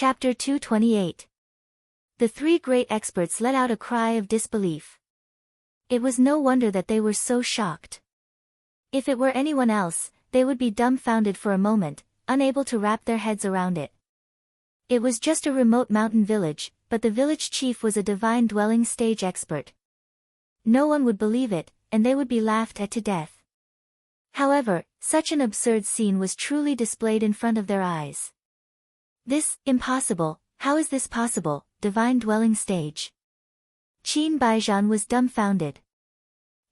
Chapter 228. The three great experts let out a cry of disbelief. It was no wonder that they were so shocked. If it were anyone else, they would be dumbfounded for a moment, unable to wrap their heads around it. It was just a remote mountain village, but the village chief was a divine dwelling stage expert. No one would believe it, and they would be laughed at to death. However, such an absurd scene was truly displayed in front of their eyes. This, impossible, how is this possible, divine dwelling stage? Qin Baijian was dumbfounded.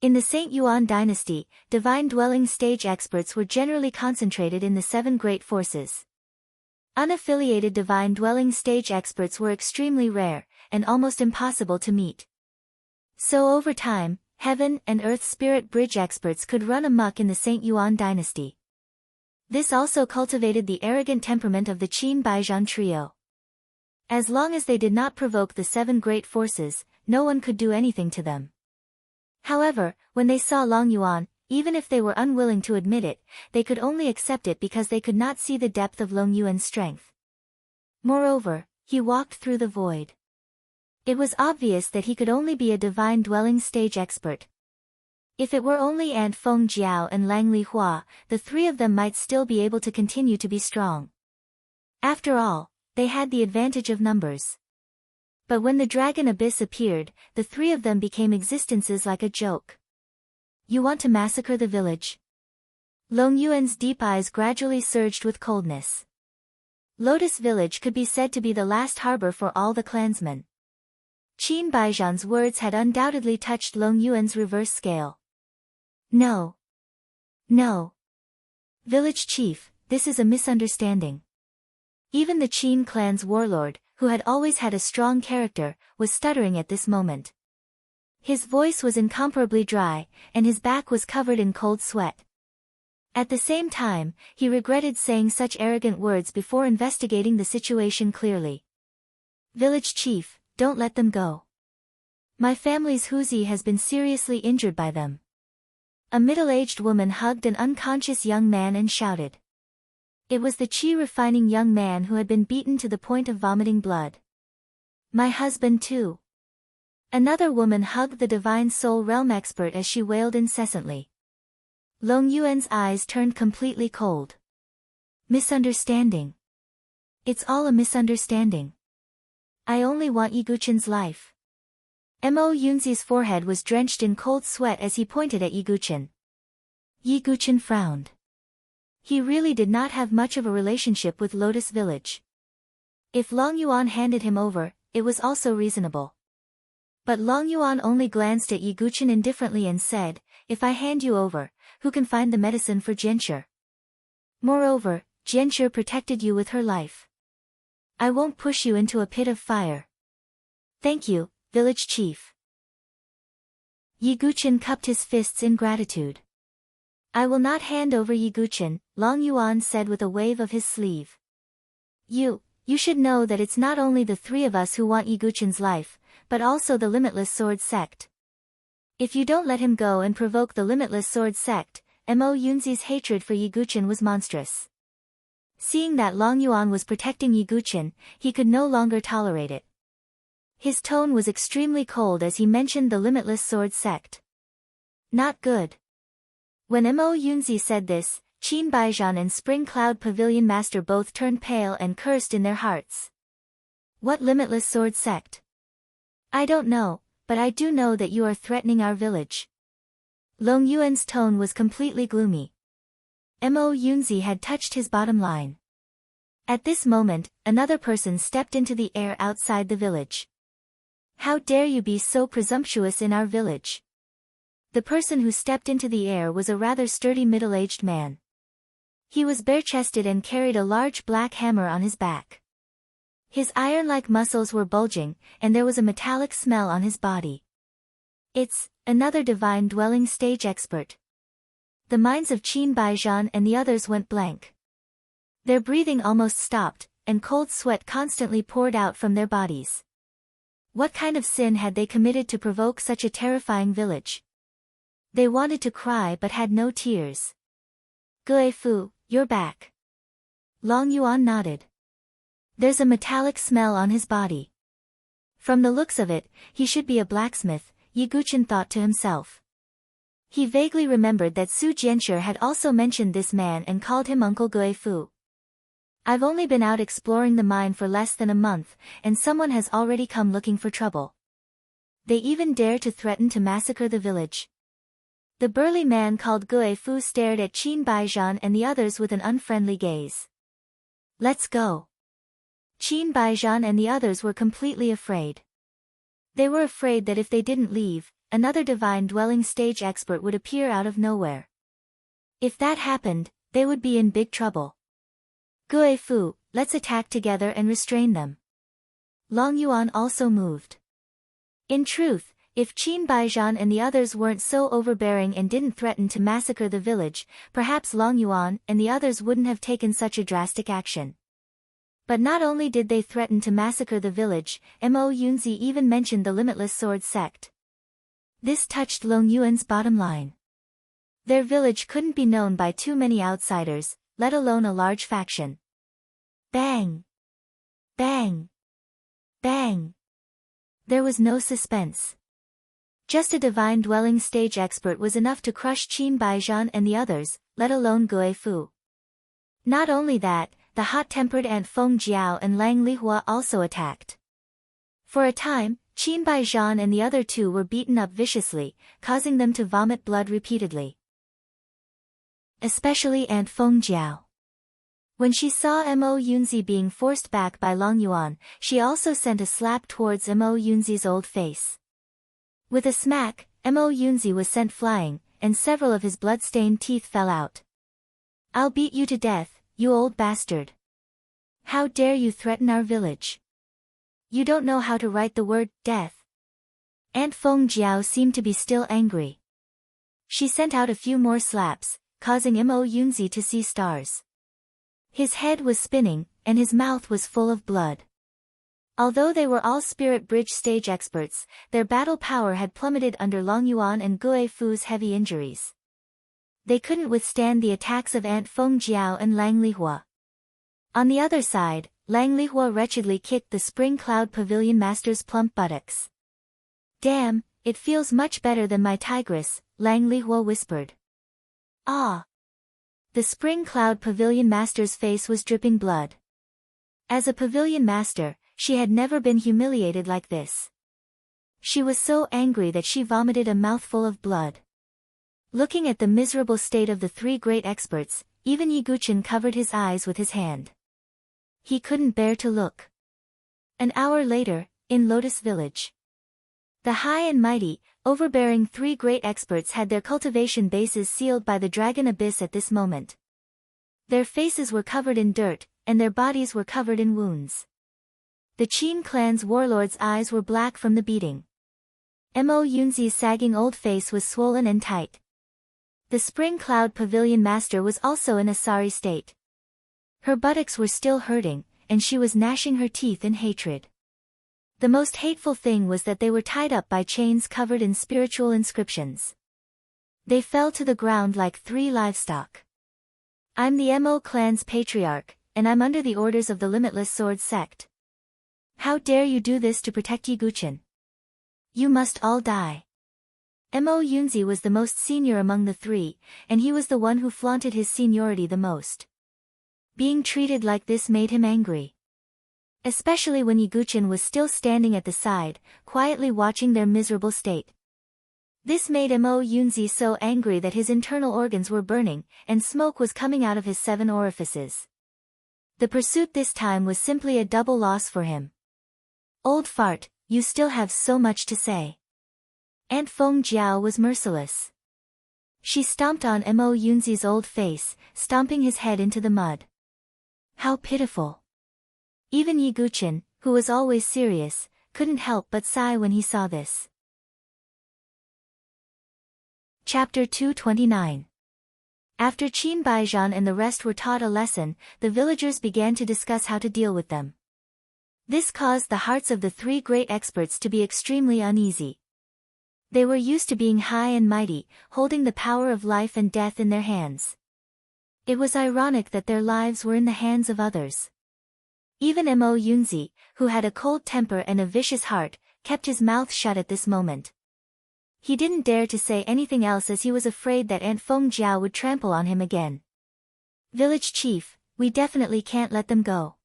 In the Saint Yuan dynasty, divine dwelling stage experts were generally concentrated in the 7 great forces. Unaffiliated divine dwelling stage experts were extremely rare, and almost impossible to meet. So over time, heaven and earth spirit bridge experts could run amok in the Saint Yuan dynasty. This also cultivated the arrogant temperament of the Qin Baijian trio. As long as they did not provoke the 7 great forces, no one could do anything to them. However, when they saw Long Yuan, even if they were unwilling to admit it, they could only accept it because they could not see the depth of Long Yuan's strength. Moreover, he walked through the void. It was obvious that he could only be a divine dwelling stage expert. If it were only Ant Feng Jiao and Lang Li Hua, the 3 of them might still be able to continue to be strong. After all, they had the advantage of numbers. But when the dragon abyss appeared, the 3 of them became existences like a joke. You want to massacre the village? Long Yuan's deep eyes gradually surged with coldness. Lotus Village could be said to be the last harbor for all the clansmen. Qin Baijian's words had undoubtedly touched Long Yuan's reverse scale. No. No. Village chief, this is a misunderstanding. Even the Qin clan's warlord, who had always had a strong character, was stuttering at this moment. His voice was incomparably dry, and his back was covered in cold sweat. At the same time, he regretted saying such arrogant words before investigating the situation clearly. Village chief, don't let them go. My family's Huzi has been seriously injured by them. A middle-aged woman hugged an unconscious young man and shouted. It was the qi-refining young man who had been beaten to the point of vomiting blood. My husband too. Another woman hugged the divine soul realm expert as she wailed incessantly. Long Yuan's eyes turned completely cold. Misunderstanding. It's all a misunderstanding. I only want Yiguchen's life. Mo Yunzi's forehead was drenched in cold sweat as he pointed at Yiguchen. Yiguchen frowned. He really did not have much of a relationship with Lotus Village. If Long Yuan handed him over, it was also reasonable. But Long Yuan only glanced at Yiguchen indifferently and said, if I hand you over, who can find the medicine for Jianshi? Moreover, Jianshi protected you with her life. I won't push you into a pit of fire. Thank you, village chief. Yiguchen cupped his fists in gratitude. I will not hand over Yiguchen, Long Yuan said with a wave of his sleeve. You should know that it's not only the 3 of us who want Yiguchen's life, but also the Limitless Sword Sect. If you don't let him go and provoke the Limitless Sword Sect, Mo Yunzi's hatred for Yiguchen was monstrous. Seeing that Long Yuan was protecting Yiguchen, he could no longer tolerate it. His tone was extremely cold as he mentioned the Limitless Sword Sect. Not good. When Mo Yunzi said this, Qin Baijian and Spring Cloud Pavilion Master both turned pale and cursed in their hearts. What Limitless Sword Sect? I don't know, but I do know that you are threatening our village. Long Yuan's tone was completely gloomy. Mo Yunzi had touched his bottom line. At this moment, another person stepped into the air outside the village. How dare you be so presumptuous in our village? The person who stepped into the air was a rather sturdy middle-aged man. He was bare-chested and carried a large black hammer on his back. His iron-like muscles were bulging, and there was a metallic smell on his body. It's another divine dwelling stage expert. The minds of Qin Baijian and the others went blank. Their breathing almost stopped, and cold sweat constantly poured out from their bodies. What kind of sin had they committed to provoke such a terrifying village? They wanted to cry but had no tears. Gu Fu, you're back. Long Yuan nodded. There's a metallic smell on his body. From the looks of it, he should be a blacksmith, Yiguchin thought to himself. He vaguely remembered that Su Jianxue had also mentioned this man and called him Uncle Gui Fu. I've only been out exploring the mine for less than a month, and someone has already come looking for trouble. They even dare to threaten to massacre the village. The burly man called Gui Fu stared at Qin Baijian and the others with an unfriendly gaze. Let's go. Qin Baijian and the others were completely afraid. They were afraid that if they didn't leave, another divine dwelling stage expert would appear out of nowhere. If that happened, they would be in big trouble. Gui Fu, let's attack together and restrain them. Long Yuan also moved. In truth, if Qin Baijian and the others weren't so overbearing and didn't threaten to massacre the village, perhaps Long Yuan and the others wouldn't have taken such a drastic action. But not only did they threaten to massacre the village, Mo Yunzi even mentioned the Limitless Sword sect. This touched Long Yuan's bottom line. Their village couldn't be known by too many outsiders, let alone a large faction. Bang! Bang! Bang! There was no suspense. Just a divine dwelling stage expert was enough to crush Qin Baijian and the others, let alone Gui Fu. Not only that, the hot-tempered Aunt Feng Jiao and Lang Lihua also attacked. For a time, Qin Baijian and the other two were beaten up viciously, causing them to vomit blood repeatedly. Especially Aunt Feng Jiao. When she saw Mo Yunzi being forced back by Long Yuan, she also sent a slap towards Mo Yunzi's old face. With a smack, Mo Yunzi was sent flying, and several of his blood-stained teeth fell out. I'll beat you to death, you old bastard. How dare you threaten our village? You don't know how to write the word, death. Aunt Feng Jiao seemed to be still angry. She sent out a few more slaps, causing Mo Yunzi to see stars. His head was spinning, and his mouth was full of blood. Although they were all Spirit Bridge stage experts, their battle power had plummeted under Long Yuan and Gui Fu's heavy injuries. They couldn't withstand the attacks of Aunt Feng Jiao and Lang Lihua. On the other side, Lang Lihua wretchedly kicked the Spring Cloud Pavilion Master's plump buttocks. Damn, it feels much better than my tigress, Lang Lihua whispered. Ah! The Spring Cloud Pavilion Master's face was dripping blood. As a Pavilion Master, she had never been humiliated like this. She was so angry that she vomited a mouthful of blood. Looking at the miserable state of the three great experts, even Yiguchin covered his eyes with his hand. He couldn't bear to look. An hour later, in Lotus Village. The high and mighty, overbearing three great experts had their cultivation bases sealed by the Dragon Abyss at this moment. Their faces were covered in dirt, and their bodies were covered in wounds. The Qin clan's warlord's eyes were black from the beating. Mo Yunzi's sagging old face was swollen and tight. The Spring Cloud Pavilion Master was also in a sorry state. Her buttocks were still hurting, and she was gnashing her teeth in hatred. The most hateful thing was that they were tied up by chains covered in spiritual inscriptions. They fell to the ground like three livestock. I'm the Mo clan's patriarch, and I'm under the orders of the Limitless Sword sect. How dare you do this to protect Yiguchin? You must all die. Mo Yunzi was the most senior among the three, and he was the one who flaunted his seniority the most. Being treated like this made him angry. Especially when Yiguchin was still standing at the side, quietly watching their miserable state. This made Mo Yunzi so angry that his internal organs were burning, and smoke was coming out of his 7 orifices. The pursuit this time was simply a double loss for him. Old fart, you still have so much to say. Aunt Feng Jiao was merciless. She stomped on Mo Yunzi's old face, stomping his head into the mud. How pitiful. Even Yiguchin, who was always serious, couldn't help but sigh when he saw this. Chapter 229. After Qin Baijian and the rest were taught a lesson, the villagers began to discuss how to deal with them. This caused the hearts of the three great experts to be extremely uneasy. They were used to being high and mighty, holding the power of life and death in their hands. It was ironic that their lives were in the hands of others. Even Mo Yunzi, who had a cold temper and a vicious heart, kept his mouth shut at this moment. He didn't dare to say anything else as he was afraid that Aunt Feng Jiao would trample on him again. Village chief, we definitely can't let them go.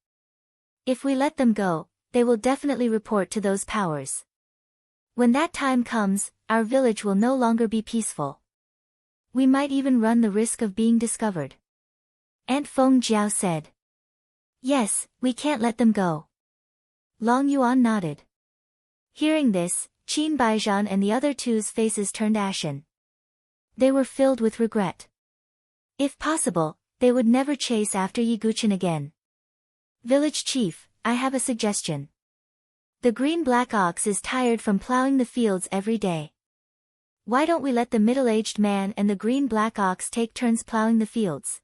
If we let them go, they will definitely report to those powers. When that time comes, our village will no longer be peaceful. We might even run the risk of being discovered. Aunt Feng Jiao said. Yes, we can't let them go. Long Yuan nodded. Hearing this, Qin Baijian and the other two's faces turned ashen. They were filled with regret. If possible, they would never chase after Yi Guqin again. Village chief, I have a suggestion. The green-black ox is tired from plowing the fields every day. Why don't we let the middle-aged man and the green-black ox take turns plowing the fields?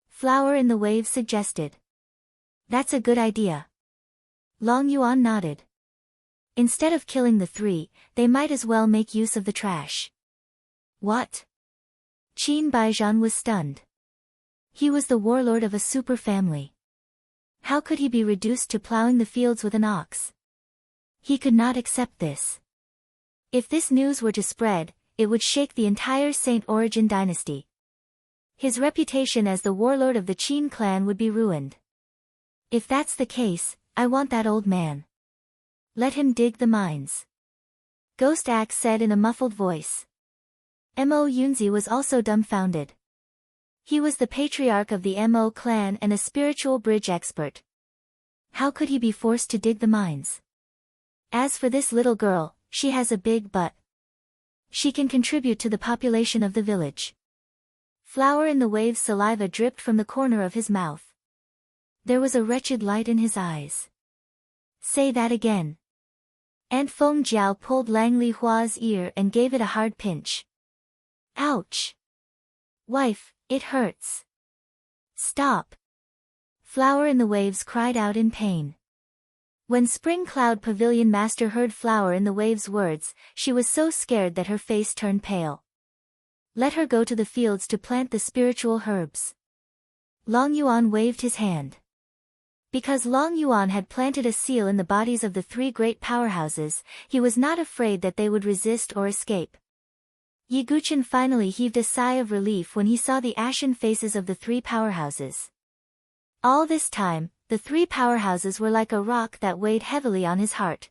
Flower in the Waves suggested. That's a good idea. Long Yuan nodded. Instead of killing the three, they might as well make use of the trash. What? Qin Baijian was stunned. He was the warlord of a super family. How could he be reduced to plowing the fields with an ox? He could not accept this. If this news were to spread, it would shake the entire Saint Origin dynasty. His reputation as the warlord of the Qin clan would be ruined. If that's the case, I want that old man. Let him dig the mines. Ghost Axe said in a muffled voice. Mo Yunzi was also dumbfounded. He was the patriarch of the Mo clan and a spiritual bridge expert. How could he be forced to dig the mines? As for this little girl, she has a big butt. She can contribute to the population of the village. Flower in the Waves' saliva dripped from the corner of his mouth. There was a wretched light in his eyes. Say that again. Aunt Feng Jiao pulled Lang Li Hua's ear and gave it a hard pinch. Ouch! Wife, it hurts. Stop! Flower in the Waves cried out in pain. When Spring Cloud Pavilion Master heard Flower in the Waves' words, she was so scared that her face turned pale. Let her go to the fields to plant the spiritual herbs. Long Yuan waved his hand. Because Long Yuan had planted a seal in the bodies of the three great powerhouses, he was not afraid that they would resist or escape. Yi Guqin finally heaved a sigh of relief when he saw the ashen faces of the three powerhouses. All this time, the three powerhouses were like a rock that weighed heavily on his heart.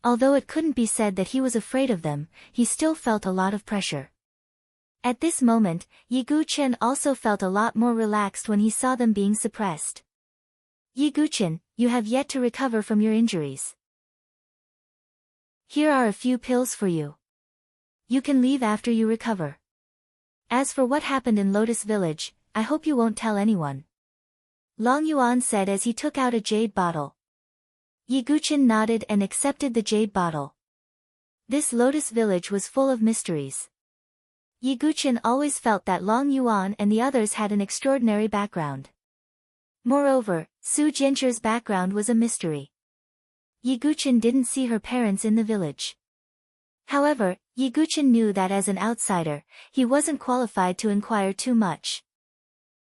Although it couldn't be said that he was afraid of them, he still felt a lot of pressure. At this moment, Yi Guqin also felt a lot more relaxed when he saw them being suppressed. Yi Guqin, you have yet to recover from your injuries. Here are a few pills for you. You can leave after you recover. As for what happened in Lotus Village, I hope you won't tell anyone. Long Yuan said as he took out a jade bottle. Yi Guqin nodded and accepted the jade bottle. This Lotus Village was full of mysteries. Yi Guqin always felt that Long Yuan and the others had an extraordinary background. Moreover, Su Jianchu's background was a mystery. Yi Guqin didn't see her parents in the village. However, Yi Guqin knew that as an outsider, he wasn't qualified to inquire too much.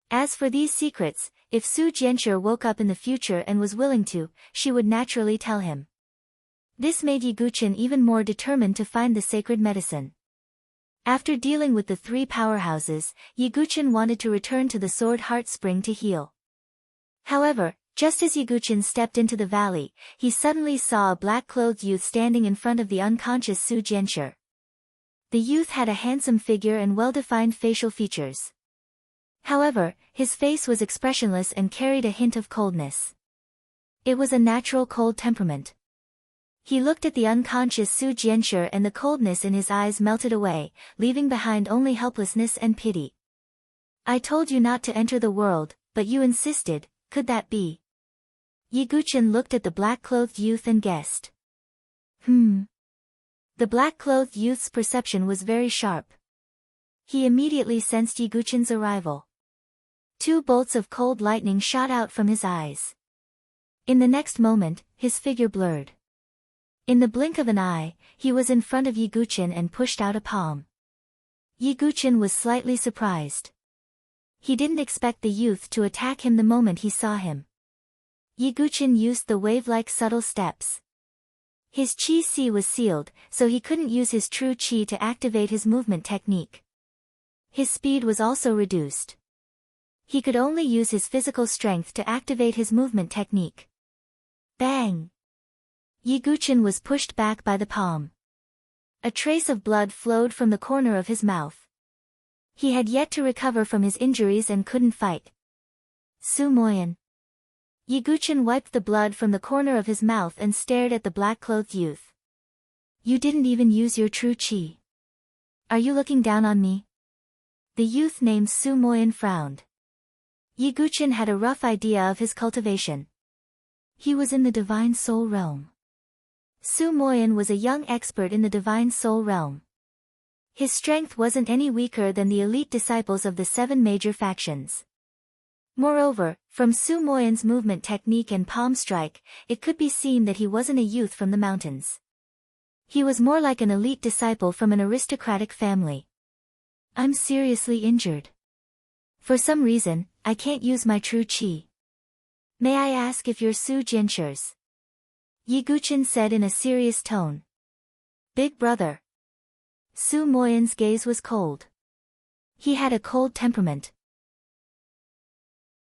As for these secrets, if Su Jianchu woke up in the future and was willing to, she would naturally tell him. This made Yi Guqin even more determined to find the sacred medicine. After dealing with the three powerhouses, Yi Guqin wanted to return to the Sword Heart Spring to heal. However, just as Yi Guqin stepped into the valley, he suddenly saw a black-clothed youth standing in front of the unconscious Su Jianchu. The youth had a handsome figure and well-defined facial features. However, his face was expressionless and carried a hint of coldness. It was a natural cold temperament. He looked at the unconscious Su Jianchu and the coldness in his eyes melted away, leaving behind only helplessness and pity. I told you not to enter the world, but you insisted, could that be? Yi Guqin looked at the black-clothed youth and guessed. The black-clothed youth's perception was very sharp. He immediately sensed Yi Guqin's arrival. 2 bolts of cold lightning shot out from his eyes. In the next moment, his figure blurred. In the blink of an eye, he was in front of Yi Guqin and pushed out a palm. Yi Guqin was slightly surprised. He didn't expect the youth to attack him the moment he saw him. Yiguchin used the wave-like subtle steps. His chi was sealed, so he couldn't use his true chi to activate his movement technique. His speed was also reduced. He could only use his physical strength to activate his movement technique. Bang! Yiguchin was pushed back by the palm. A trace of blood flowed from the corner of his mouth. He had yet to recover from his injuries and couldn't fight. Sumoyan. Yiguchin wiped the blood from the corner of his mouth and stared at the black-clothed youth. You didn't even use your true chi. Are you looking down on me? The youth named Sumoyan frowned. Yiguchin had a rough idea of his cultivation. He was in the Divine Soul realm. Sumoyan was a young expert in the Divine Soul realm. His strength wasn't any weaker than the elite disciples of the 7 major factions. Moreover, from Sumoyan's movement technique and palm strike, it could be seen that he wasn't a youth from the mountains. He was more like an elite disciple from an aristocratic family. I'm seriously injured. For some reason, I can't use my true chi. May I ask if you're Su Jianshurs? Yiguchin said in a serious tone. Big brother. Sumoyan's gaze was cold. He had a cold temperament.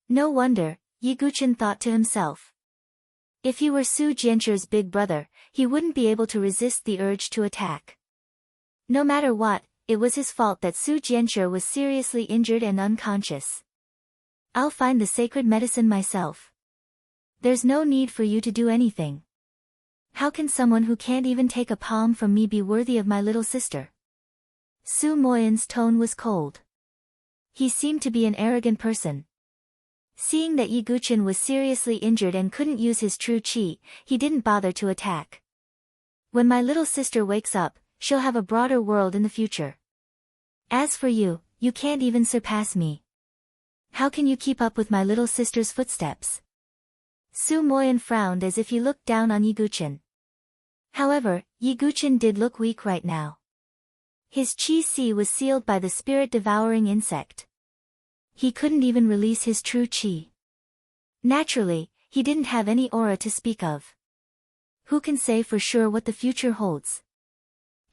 No wonder, Yiguchin thought to himself. If he were Su Jianshur's big brother, he wouldn't be able to resist the urge to attack. No matter what, it was his fault that Su Jianshur was seriously injured and unconscious. I'll find the sacred medicine myself. There's no need for you to do anything. How can someone who can't even take a palm from me be worthy of my little sister? Sumoyan's tone was cold. He seemed to be an arrogant person. Seeing that Yiguchin was seriously injured and couldn't use his true chi, he didn't bother to attack. When my little sister wakes up, she'll have a broader world in the future. As for you, you can't even surpass me. How can you keep up with my little sister's footsteps? Sumoyan frowned as if he looked down on Yiguchin. However, Yiguchin did look weak right now. His chi was sealed by the spirit-devouring insect. He couldn't even release his true chi. Naturally, he didn't have any aura to speak of. Who can say for sure what the future holds?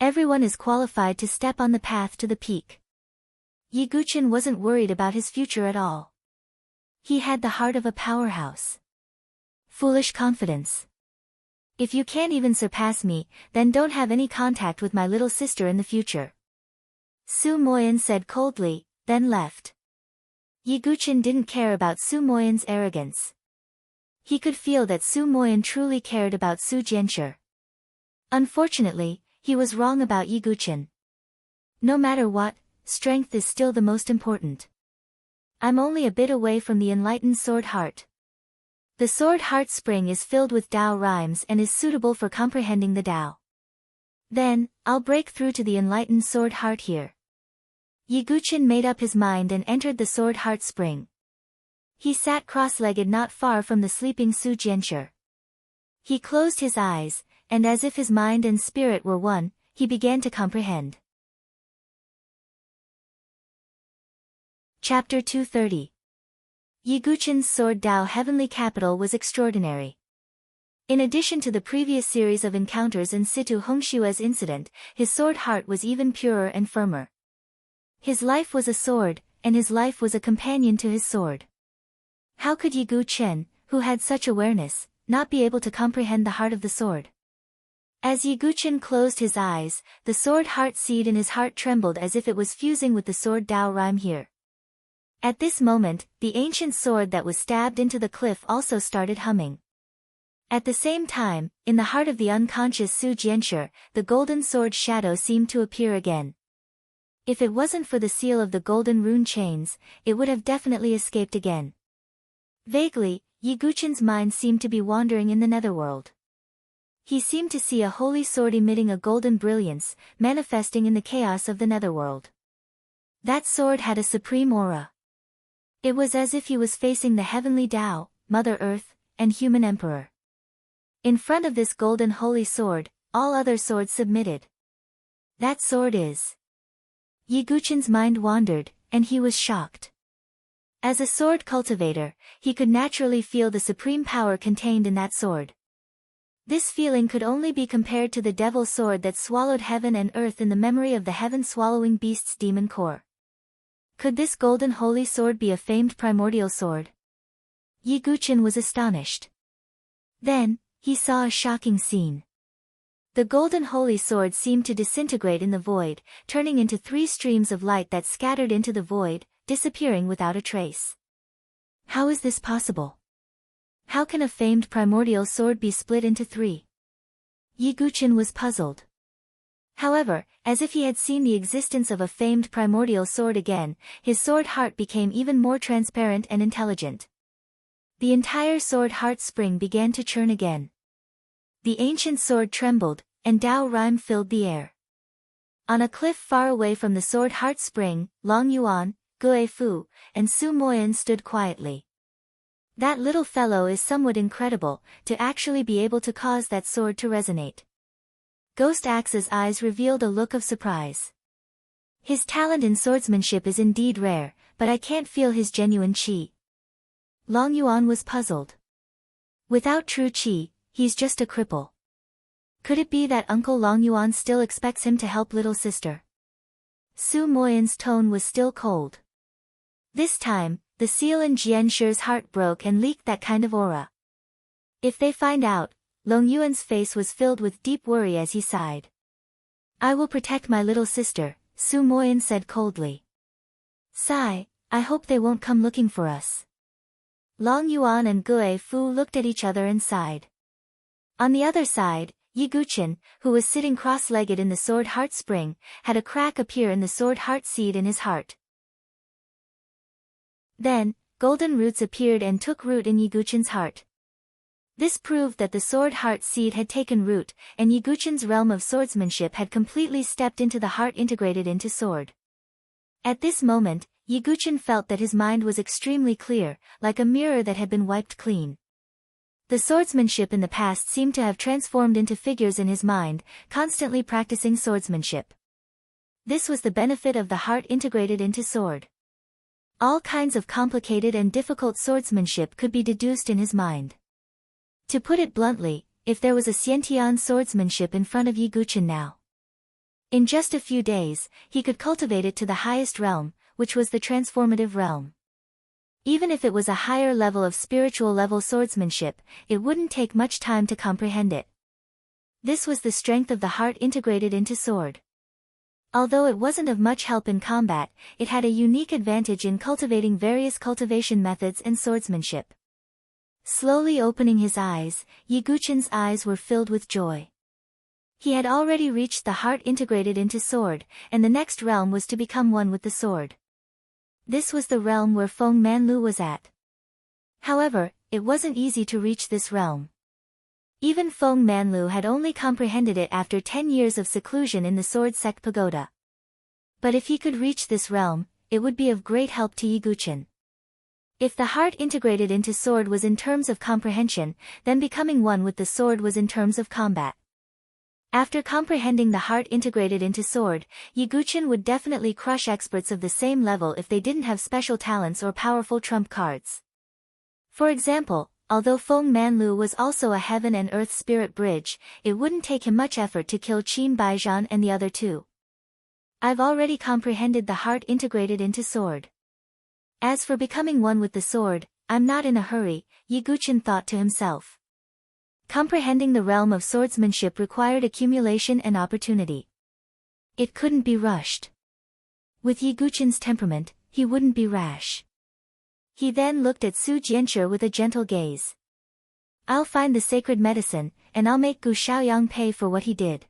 Everyone is qualified to step on the path to the peak. Yiguchin wasn't worried about his future at all. He had the heart of a powerhouse. Foolish confidence. If you can't even surpass me, then don't have any contact with my little sister in the future. Sumoyan said coldly, then left. Yiguchin didn't care about Sumoyan's arrogance. He could feel that Sumoyan truly cared about Su Jianshur. Unfortunately, he was wrong about Yiguchin. No matter what, strength is still the most important. I'm only a bit away from the enlightened sword heart. The sword heart spring is filled with Tao rhymes and is suitable for comprehending the Tao. Then, I'll break through to the enlightened sword heart here. Yiguchin made up his mind and entered the sword heart spring. He sat cross-legged not far from the sleeping Su Jianshur. He closed his eyes, and as if his mind and spirit were one, he began to comprehend. Chapter 230. Yiguchin's sword Tao heavenly capital was extraordinary. In addition to the previous series of encounters in situ Hongshua's incident, his sword heart was even purer and firmer. His life was a sword, and his life was a companion to his sword. How could Yiguchin, who had such awareness, not be able to comprehend the heart of the sword? As Yiguchin closed his eyes, the sword heart seed in his heart trembled as if it was fusing with the sword Tao rhyme here. At this moment, the ancient sword that was stabbed into the cliff also started humming. At the same time, in the heart of the unconscious Su Jianshur, the golden sword shadow seemed to appear again. If it wasn't for the seal of the golden rune chains, it would have definitely escaped again. Vaguely, Yiguchin's mind seemed to be wandering in the netherworld. He seemed to see a holy sword emitting a golden brilliance, manifesting in the chaos of the netherworld. That sword had a supreme aura. It was as if he was facing the heavenly Tao, Mother Earth, and human emperor. In front of this golden holy sword, all other swords submitted. That sword is... Yiguchin's mind wandered, and he was shocked. As a sword cultivator, he could naturally feel the supreme power contained in that sword. This feeling could only be compared to the devil's sword that swallowed heaven and earth in the memory of the heaven-swallowing beast's demon core. Could this golden holy sword be a famed primordial sword? Yi Guqin was astonished. Then, he saw a shocking scene. The golden holy sword seemed to disintegrate in the void, turning into 3 streams of light that scattered into the void, disappearing without a trace. How is this possible? How can a famed primordial sword be split into 3? Yi Guqin was puzzled. However, as if he had seen the existence of a famed primordial sword again, his sword heart became even more transparent and intelligent. The entire sword heart spring began to churn again. The ancient sword trembled, and Dao rhyme filled the air. On a cliff far away from the sword heart spring, Long Yuan, Gue Fu, and Su Moyan stood quietly. That little fellow is somewhat incredible, to actually be able to cause that sword to resonate. Ghost Axe's eyes revealed a look of surprise. His talent in swordsmanship is indeed rare, but I can't feel his genuine qi. Long Yuan was puzzled. Without true qi, he's just a cripple. Could it be that Uncle Long Yuan still expects him to help little sister? Su Moyan's tone was still cold. This time, the seal in Jian Shi's heart broke and leaked that kind of aura. If they find out, Long Yuan's face was filled with deep worry as he sighed. I will protect my little sister, Su Moyan said coldly. Sigh, I hope they won't come looking for us. Long Yuan and Gue Fu looked at each other and sighed. On the other side, Yi Guqin, who was sitting cross-legged in the sword heart spring, had a crack appear in the sword heart seed in his heart. Then, golden roots appeared and took root in Yi Guqin's heart. This proved that the sword heart seed had taken root, and Yi Guqin's realm of swordsmanship had completely stepped into the heart integrated into sword. At this moment, Yi Guqin felt that his mind was extremely clear, like a mirror that had been wiped clean. The swordsmanship in the past seemed to have transformed into figures in his mind, constantly practicing swordsmanship. This was the benefit of the heart integrated into sword. All kinds of complicated and difficult swordsmanship could be deduced in his mind. To put it bluntly, if there was a Xiantian swordsmanship in front of Yi Guqin now, in just a few days, he could cultivate it to the highest realm, which was the transformative realm. Even if it was a higher level of spiritual level swordsmanship, it wouldn't take much time to comprehend it. This was the strength of the heart integrated into sword. Although it wasn't of much help in combat, it had a unique advantage in cultivating various cultivation methods and swordsmanship. Slowly opening his eyes, Yi Guqin's eyes were filled with joy. He had already reached the heart integrated into sword, and the next realm was to become one with the sword. This was the realm where Feng Manlu was at. However, it wasn't easy to reach this realm. Even Feng Manlu had only comprehended it after 10 years of seclusion in the Sword Sect Pagoda. But if he could reach this realm, it would be of great help to Yi Guqin. If the heart integrated into sword was in terms of comprehension, then becoming one with the sword was in terms of combat. After comprehending the heart integrated into sword, Yi Guqin would definitely crush experts of the same level if they didn't have special talents or powerful trump cards. For example, although Feng Manlu was also a heaven and earth spirit bridge, it wouldn't take him much effort to kill Qin Baijian and the other two. I've already comprehended the heart integrated into sword. As for becoming one with the sword, I'm not in a hurry, Yi Guqin thought to himself. Comprehending the realm of swordsmanship required accumulation and opportunity. It couldn't be rushed. With Yi Guqin's temperament, he wouldn't be rash. He then looked at Su Jianshi with a gentle gaze. I'll find the sacred medicine, and I'll make Gu Xiaoyang pay for what he did.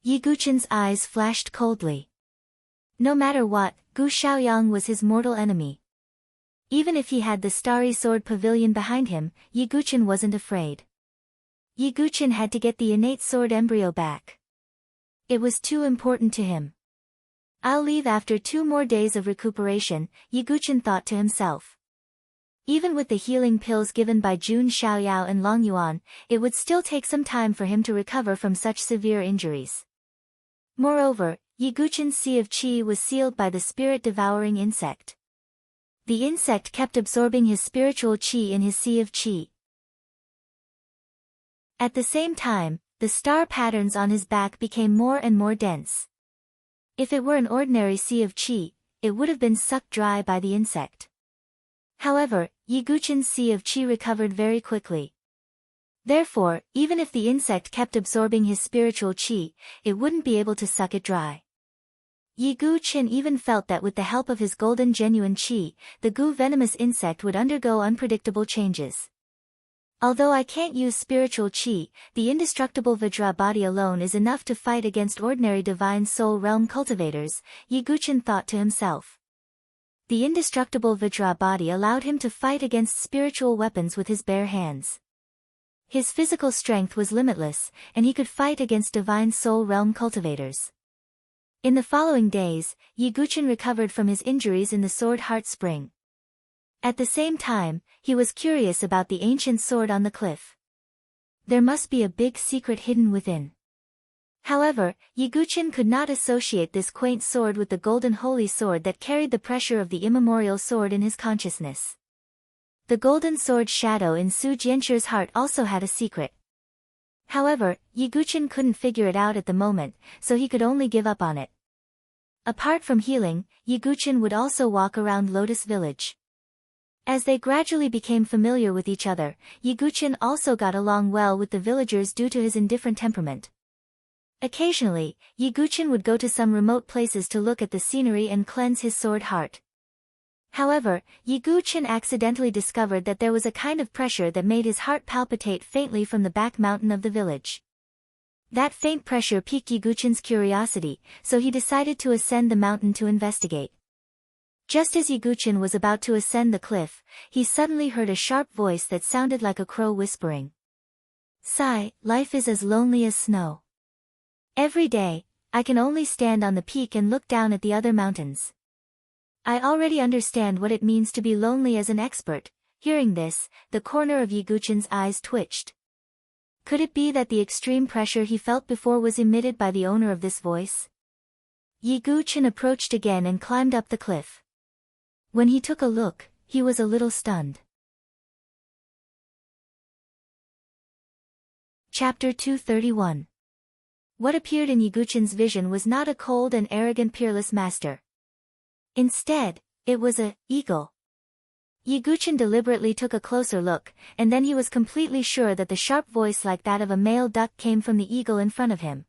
Yi Guqin's eyes flashed coldly. No matter what, Gu Xiaoyang was his mortal enemy. Even if he had the starry sword pavilion behind him, Yi Guqin wasn't afraid. Yi Guqin had to get the innate sword embryo back. It was too important to him. I'll leave after 2 more days of recuperation, Yi Guqin thought to himself. Even with the healing pills given by Jun Xiaoyao and Long Yuan, it would still take some time for him to recover from such severe injuries. Moreover, Yi Guqin's sea of qi was sealed by the spirit-devouring insect. The insect kept absorbing his spiritual qi in his sea of qi. At the same time, the star patterns on his back became more and more dense. If it were an ordinary sea of qi, it would have been sucked dry by the insect. However, Yiguchen's sea of qi recovered very quickly. Therefore, even if the insect kept absorbing his spiritual qi, it wouldn't be able to suck it dry. Yiguchen even felt that with the help of his golden genuine qi, the venomous insect would undergo unpredictable changes. Although I can't use spiritual qi, the indestructible Vajra body alone is enough to fight against ordinary divine soul realm cultivators, Yiguchen thought to himself. The indestructible Vajra body allowed him to fight against spiritual weapons with his bare hands. His physical strength was limitless, and he could fight against divine soul realm cultivators. In the following days, Yiguchen recovered from his injuries in the Sword Heart Spring. At the same time, he was curious about the ancient sword on the cliff. There must be a big secret hidden within. However, Yiguchen could not associate this quaint sword with the golden holy sword that carried the pressure of the immemorial sword in his consciousness. The golden sword shadow in Su Jianchu's heart also had a secret. However, Yiguchen couldn't figure it out at the moment, so he could only give up on it. Apart from healing, Yiguchen would also walk around Lotus Village. As they gradually became familiar with each other, Yiguchen also got along well with the villagers due to his indifferent temperament. Occasionally, Yiguchen would go to some remote places to look at the scenery and cleanse his sword heart. However, Yiguchen accidentally discovered that there was a kind of pressure that made his heart palpitate faintly from the back mountain of the village. That faint pressure piqued Yiguchen's curiosity, so he decided to ascend the mountain to investigate. Just as Yiguchen was about to ascend the cliff, he suddenly heard a sharp voice that sounded like a crow whispering. "Sigh, life is as lonely as snow. Every day, I can only stand on the peak and look down at the other mountains. I already understand what it means to be lonely as an expert." Hearing this, the corner of Yiguchen's eyes twitched. Could it be that the extreme pressure he felt before was emitted by the owner of this voice? Yiguchen approached again and climbed up the cliff. When he took a look, he was a little stunned. Chapter 231. What appeared in Yiguchen's vision was not a cold and arrogant peerless master. Instead, it was a eagle. Yiguchen deliberately took a closer look, and then he was completely sure that the sharp voice like that of a male duck came from the eagle in front of him.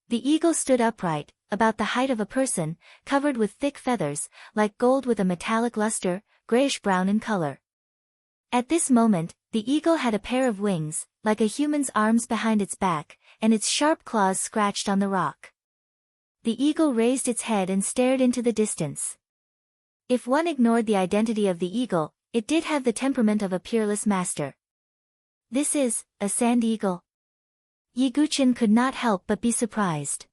The eagle stood upright, about the height of a person, covered with thick feathers, like gold with a metallic luster, grayish-brown in color. At this moment, the eagle had a pair of wings, like a human's arms behind its back, and its sharp claws scratched on the rock. The eagle raised its head and stared into the distance. If one ignored the identity of the eagle, it did have the temperament of a peerless master. "This is a sand eagle?" Yiguchen could not help but be surprised.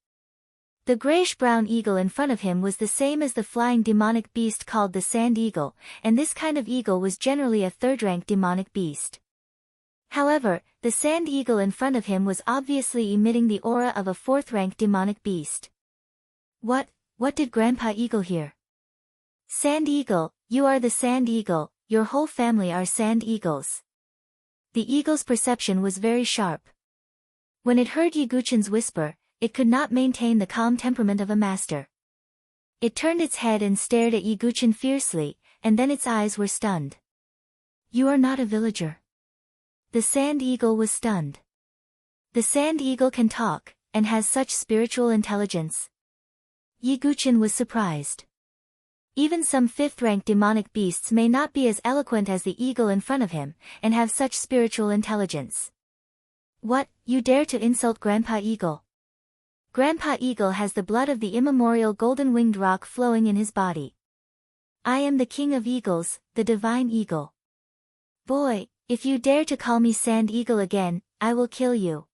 The grayish-brown eagle in front of him was the same as the flying demonic beast called the sand eagle, and this kind of eagle was generally a third-rank demonic beast. However, the sand eagle in front of him was obviously emitting the aura of a fourth-rank demonic beast. What did Grandpa Eagle hear? "Sand eagle, you are the sand eagle, your whole family are sand eagles." The eagle's perception was very sharp. When it heard Yiguchen's whisper, it could not maintain the calm temperament of a master. It turned its head and stared at Yiguchen fiercely, and then its eyes were stunned. "You are not a villager." The sand eagle was stunned. The sand eagle can talk, and has such spiritual intelligence. Yiguchen was surprised. Even some fifth-rank demonic beasts may not be as eloquent as the eagle in front of him, and have such spiritual intelligence. "What, you dare to insult Grandpa Eagle?" Grandpa Eagle has the blood of the immemorial golden-winged rock flowing in his body. "I am the king of eagles, the divine eagle. Boy, if you dare to call me sand eagle again, I will kill you."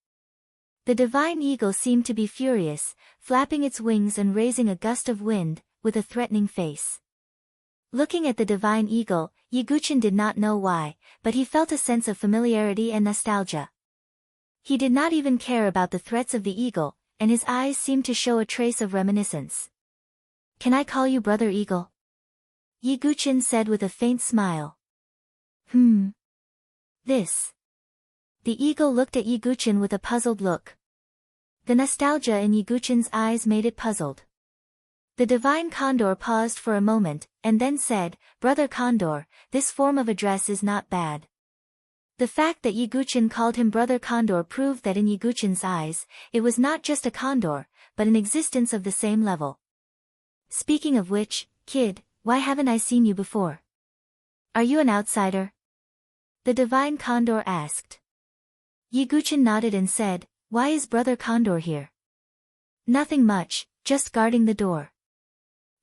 The divine eagle seemed to be furious, flapping its wings and raising a gust of wind, with a threatening face. Looking at the divine eagle, Yiguchen did not know why, but he felt a sense of familiarity and nostalgia. He did not even care about the threats of the eagle, and his eyes seemed to show a trace of reminiscence. "Can I call you Brother Eagle?" Yiguchin said with a faint smile. This. The eagle looked at Yiguchin with a puzzled look. The nostalgia in Yiguchin's eyes made it puzzled. The divine condor paused for a moment, and then said, "Brother Condor, this form of address is not bad." The fact that Yiguchin called him Brother Condor proved that in Yiguchin's eyes, it was not just a condor, but an existence of the same level. "Speaking of which, kid, why haven't I seen you before? Are you an outsider?" The divine condor asked. Yiguchin nodded and said, "Why is Brother Condor here?" "Nothing much, just guarding the door."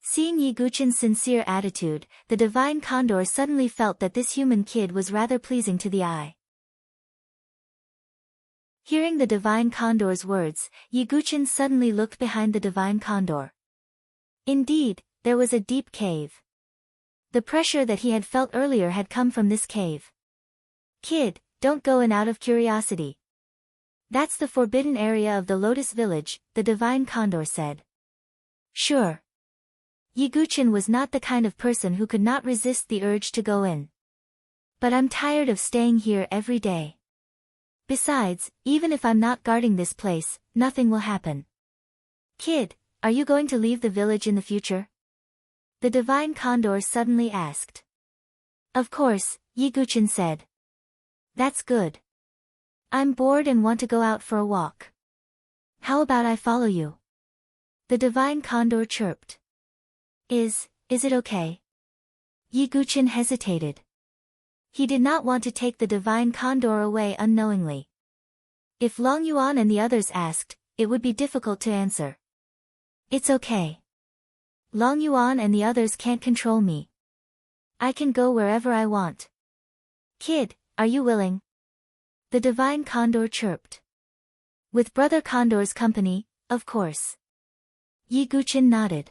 Seeing Yiguchin's sincere attitude, the divine condor suddenly felt that this human kid was rather pleasing to the eye. Hearing the divine condor's words, Yiguchin suddenly looked behind the divine condor. Indeed, there was a deep cave. The pressure that he had felt earlier had come from this cave. "Kid, don't go in out of curiosity. That's the forbidden area of the Lotus Village," the divine condor said. "Sure." Yiguchin was not the kind of person who could not resist the urge to go in. "But I'm tired of staying here every day. Besides, even if I'm not guarding this place, nothing will happen." "Kid, are you going to leave the village in the future?" the divine condor suddenly asked. "Of course," Yiguchin said. "That's good. I'm bored and want to go out for a walk. How about I follow you?" the divine condor chirped. Is it okay?" Yiguchin hesitated. He did not want to take the divine condor away unknowingly. If Long Yuan and the others asked, it would be difficult to answer. "It's okay. Long Yuan and the others can't control me. I can go wherever I want." "Kid, are you willing?" the divine condor chirped. "With Brother Condor's company, of course." Yiguchin nodded.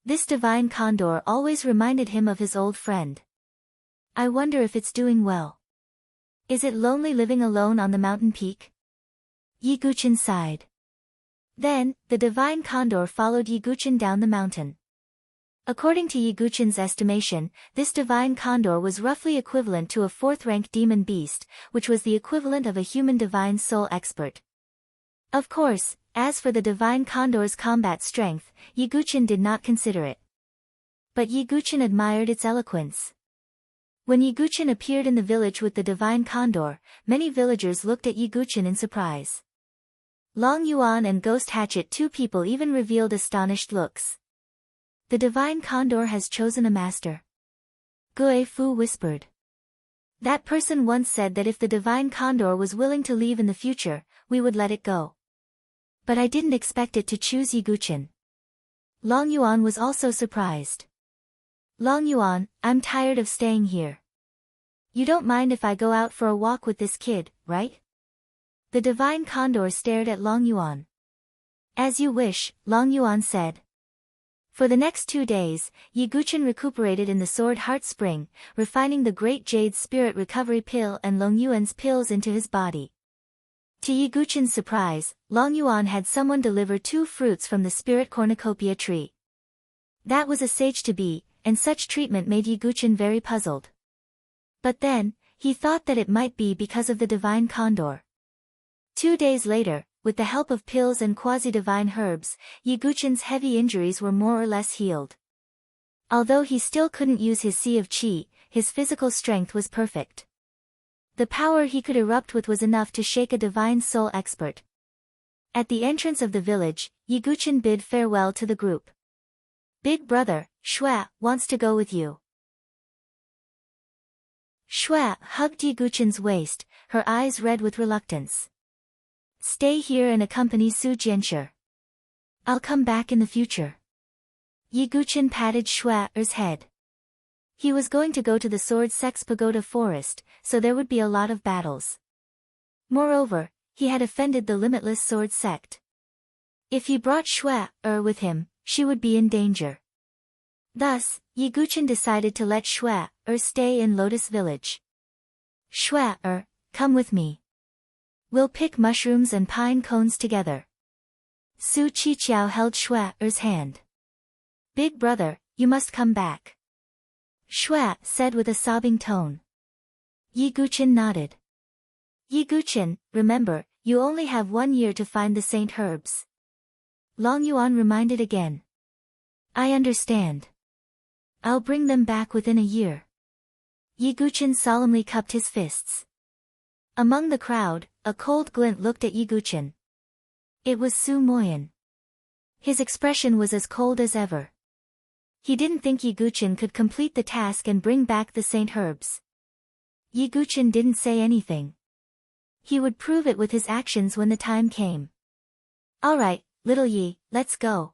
This divine condor always reminded him of his old friend. "I wonder if it's doing well. Is it lonely living alone on the mountain peak?" Yiguchin sighed. Then, the divine condor followed Yiguchin down the mountain. According to Yiguchin's estimation, this divine condor was roughly equivalent to a 4th-rank demon beast, which was the equivalent of a human divine soul expert. Of course, as for the divine condor's combat strength, Yiguchin did not consider it. But Yiguchin admired its eloquence. When Yiguchin appeared in the village with the divine condor, many villagers looked at Yiguchin in surprise. Long Yuan and Ghost Hatchet, 2 people, even revealed astonished looks. "The divine condor has chosen a master," Gue Fu whispered. "That person once said that if the divine condor was willing to leave in the future, we would let it go. But I didn't expect it to choose Yiguchin." Long Yuan was also surprised. "Long Yuan, I'm tired of staying here. You don't mind if I go out for a walk with this kid, right?" The divine condor stared at Long Yuan. "As you wish," Long Yuan said. For the next 2 days, Yiguchin recuperated in the Sword Heart Spring, refining the Great Jade Spirit Recovery Pill and Long Yuan's pills into his body. To Yiguchin's surprise, Long Yuan had someone deliver 2 fruits from the Spirit Cornucopia tree. That was a sage to be, and such treatment made Yiguchin very puzzled. But then, he thought that it might be because of the divine condor. 2 days later, with the help of pills and quasi-divine herbs, Yiguchin's heavy injuries were more or less healed. Although he still couldn't use his Sea of Qi, his physical strength was perfect. The power he could erupt with was enough to shake a divine soul expert. At the entrance of the village, Yiguchin bid farewell to the group. "Big brother, Shua, wants to go with you." Shua hugged Yiguchin's waist, her eyes red with reluctance. "Stay here and accompany Su Jianshi. I'll come back in the future." Yiguchin patted Shua's head. He was going to go to the Sword Sex Pagoda Forest, so there would be a lot of battles. Moreover, he had offended the Limitless Sword Sect. If he brought Shua with him, she would be in danger. Thus, Yiguchin decided to let Shua stay in Lotus Village. "Shua come with me. We'll pick mushrooms and pine cones together." Su Qiqiao held Shua's hand. "Big brother, you must come back. Shua said with a sobbing tone. Yi Guqin nodded. Yi Guqin, remember, you only have 1 year to find the saint herbs. Long Yuan reminded again. I understand. I'll bring them back within a year. Yi Guqin solemnly cupped his fists. Among the crowd, a cold glint looked at Yi Guqin. It was Su Moyan. His expression was as cold as ever. He didn't think Yi Guqin could complete the task and bring back the saint herbs. Yi Guqin didn't say anything. He would prove it with his actions when the time came. All right, little Yi, let's go.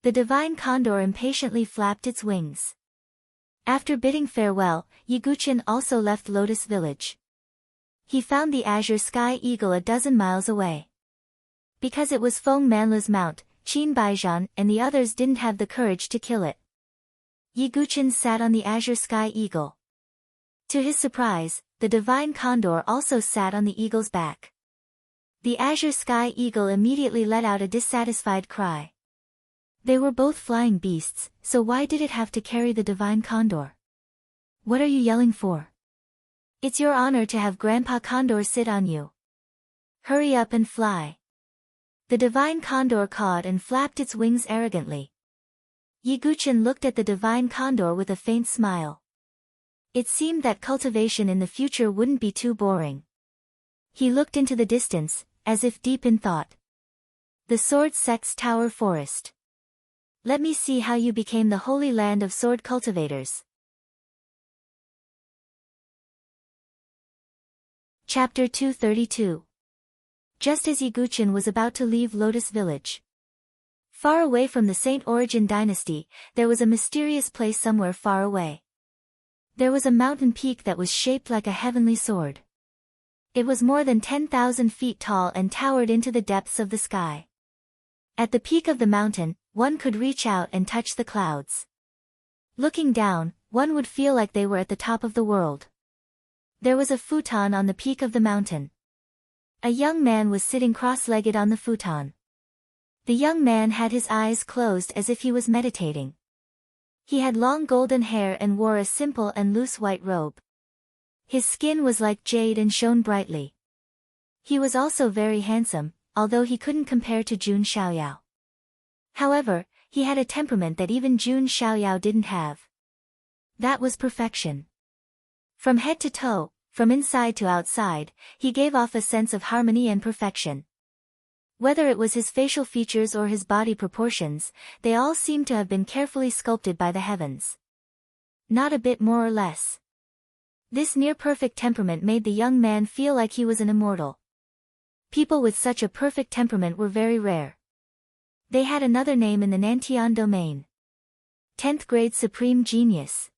The divine condor impatiently flapped its wings. After bidding farewell, Yi Guqin also left Lotus Village. He found the azure sky eagle a dozen miles away. Because it was Feng Manla's mount, Qin Baijian and the others didn't have the courage to kill it. Yi Guqin sat on the azure sky eagle. To his surprise, the divine condor also sat on the eagle's back. The azure sky eagle immediately let out a dissatisfied cry. They were both flying beasts, so why did it have to carry the divine condor? What are you yelling for? It's your honor to have Grandpa Condor sit on you. Hurry up and fly. The divine condor cawed and flapped its wings arrogantly. Yi Guqin looked at the divine condor with a faint smile. It seemed that cultivation in the future wouldn't be too boring. He looked into the distance, as if deep in thought. The Sword Sect's Tower Forest. Let me see how you became the holy land of sword cultivators. Chapter 232. Just as Yi Guqin was about to leave Lotus Village. Far away from the Saint Origin dynasty, there was a mysterious place somewhere far away. There was a mountain peak that was shaped like a heavenly sword. It was more than 10,000 feet tall and towered into the depths of the sky. At the peak of the mountain, one could reach out and touch the clouds. Looking down, one would feel like they were at the top of the world. There was a futon on the peak of the mountain. A young man was sitting cross-legged on the futon. The young man had his eyes closed as if he was meditating. He had long golden hair and wore a simple and loose white robe. His skin was like jade and shone brightly. He was also very handsome, although he couldn't compare to Jun Xiaoyao. However, he had a temperament that even Jun Xiaoyao didn't have. That was perfection. From head to toe, from inside to outside, he gave off a sense of harmony and perfection. Whether it was his facial features or his body proportions, they all seemed to have been carefully sculpted by the heavens. Not a bit more or less. This near-perfect temperament made the young man feel like he was an immortal. People with such a perfect temperament were very rare. They had another name in the Nantian domain. 10th grade supreme genius.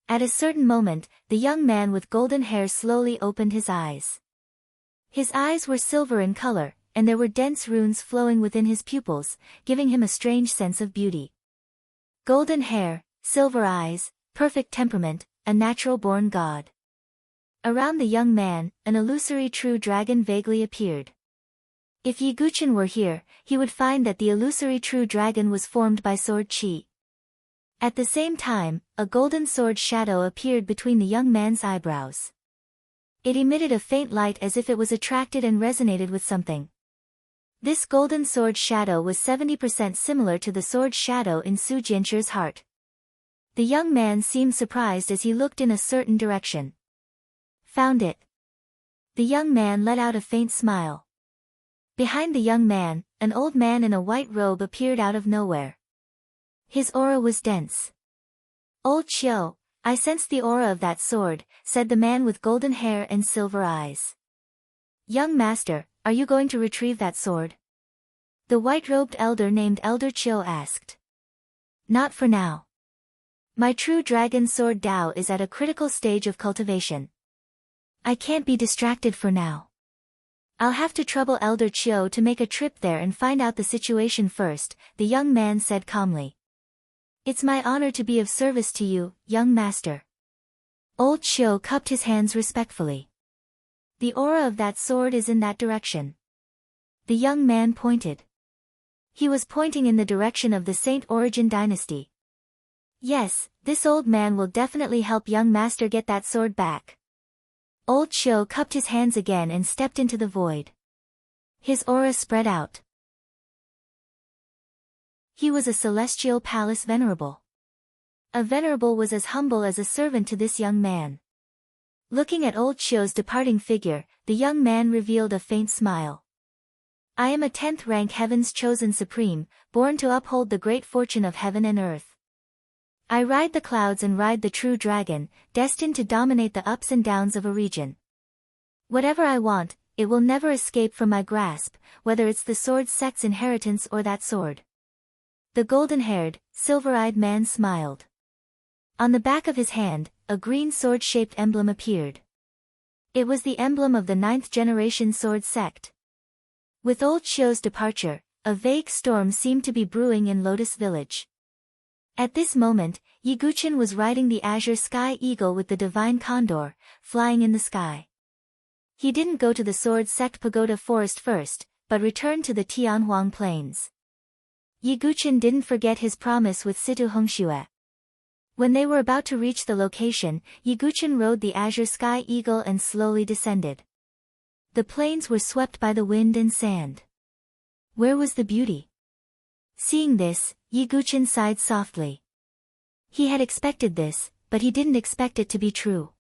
At a certain moment, the young man with golden hair slowly opened his eyes. His eyes were silver in color, and there were dense runes flowing within his pupils, giving him a strange sense of beauty. Golden hair, silver eyes, perfect temperament, a natural-born god. Around the young man, an illusory true dragon vaguely appeared. If Yi Guqin were here, he would find that the illusory true dragon was formed by sword qi. At the same time, a golden sword shadow appeared between the young man's eyebrows. It emitted a faint light as if it was attracted and resonated with something. This golden sword shadow was 70% similar to the sword shadow in Su Jianchu's heart. The young man seemed surprised as he looked in a certain direction. Found it. The young man let out a faint smile. Behind the young man, an old man in a white robe appeared out of nowhere. His aura was dense. Old Qiu, I sensed the aura of that sword, said the man with golden hair and silver eyes. Young master, are you going to retrieve that sword? The white-robed elder named Elder Qiu asked. Not for now. My true dragon sword Dao is at a critical stage of cultivation. I can't be distracted for now. I'll have to trouble Elder Qiu to make a trip there and find out the situation first, the young man said calmly. It's my honor to be of service to you, young master. Old Qiu cupped his hands respectfully. The aura of that sword is in that direction. The young man pointed. He was pointing in the direction of the Saint Origin dynasty. Yes, this old man will definitely help young master get that sword back. Old Shou cupped his hands again and stepped into the void. His aura spread out. He was a celestial palace venerable. A venerable was as humble as a servant to this young man. Looking at old Shou's departing figure, the young man revealed a faint smile. I am a 10th rank heaven's chosen supreme, born to uphold the great fortune of heaven and earth. I ride the clouds and ride the true dragon, destined to dominate the ups and downs of a region. Whatever I want, it will never escape from my grasp, whether it's the sword sect's inheritance or that sword. The golden-haired, silver-eyed man smiled. On the back of his hand, a green sword-shaped emblem appeared. It was the emblem of the 9th generation sword sect. With old Shou's departure, a vague storm seemed to be brewing in Lotus Village. At this moment, Yiguchen was riding the azure sky eagle with the divine condor, flying in the sky. He didn't go to the sword sect pagoda forest first, but returned to the Tianhuang plains. Yiguchen didn't forget his promise with Situ Hongxue. When they were about to reach the location, Yiguchen rode the azure sky eagle and slowly descended. The plains were swept by the wind and sand. Where was the beauty? Seeing this, Yiguchen sighed softly. He had expected this, but he didn't expect it to be true.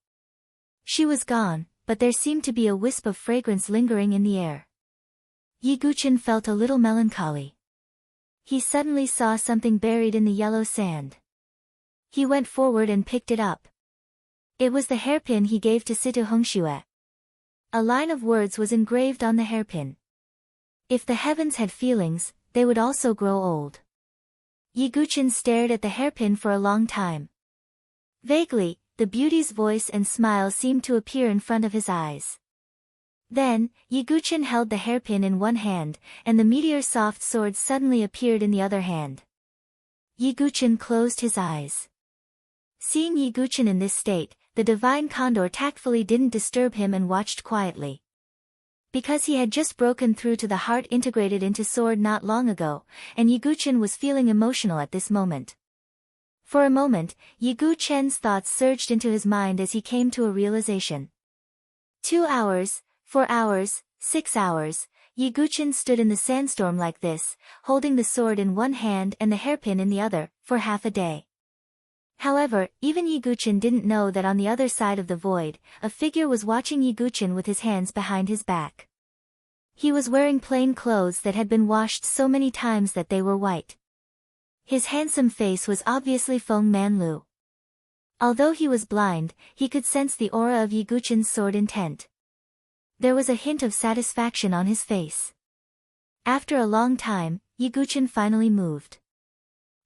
She was gone, but there seemed to be a wisp of fragrance lingering in the air. Yiguchen felt a little melancholy. He suddenly saw something buried in the yellow sand. He went forward and picked it up. It was the hairpin he gave to Situ Hongxue. A line of words was engraved on the hairpin. If the heavens had feelings, they would also grow old. Yiguchen stared at the hairpin for a long time. Vaguely, the beauty's voice and smile seemed to appear in front of his eyes. Then, Yiguchen held the hairpin in one hand, and the meteor-soft sword suddenly appeared in the other hand. Yiguchen closed his eyes. Seeing Yiguchen in this state, the divine condor tactfully didn't disturb him and watched quietly. Because he had just broken through to the heart integrated into sword not long ago, and Yiguchen was feeling emotional at this moment. For a moment, Yiguchen's thoughts surged into his mind as he came to a realization. 2 hours, 4 hours, 6 hours, Yiguchen stood in the sandstorm like this, holding the sword in one hand and the hairpin in the other, for half a day. However, even Yiguchen didn't know that on the other side of the void, a figure was watching Yiguchen with his hands behind his back. He was wearing plain clothes that had been washed so many times that they were white. His handsome face was obviously Feng Manlu. Although he was blind, he could sense the aura of Yiguchen's sword intent. There was a hint of satisfaction on his face. After a long time, Yiguchen finally moved.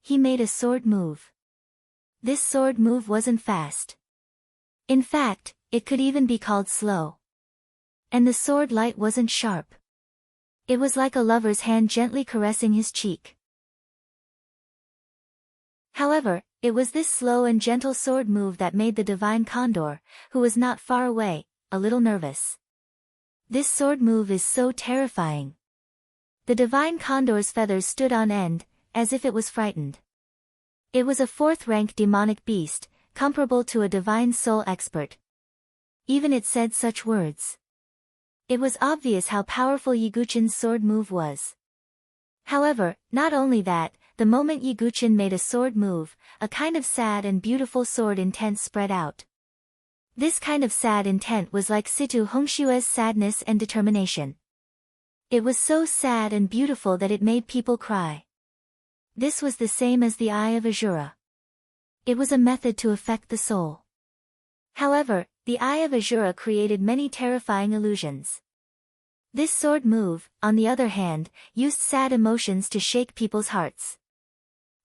He made a sword move. This sword move wasn't fast. In fact, it could even be called slow. And the sword light wasn't sharp. It was like a lover's hand gently caressing his cheek. However, it was this slow and gentle sword move that made the divine condor, who was not far away, a little nervous. This sword move is so terrifying. The divine condor's feathers stood on end, as if it was frightened. It was a 4th-rank demonic beast, comparable to a divine soul expert. Even it said such words. It was obvious how powerful Yiguchen's sword move was. However, not only that, the moment Yiguchen made a sword move, a kind of sad and beautiful sword intent spread out. This kind of sad intent was like Situ Hongxue's sadness and determination. It was so sad and beautiful that it made people cry. This was the same as the Eye of Azura. It was a method to affect the soul. However, the Eye of Azura created many terrifying illusions. This sword move, on the other hand, used sad emotions to shake people's hearts.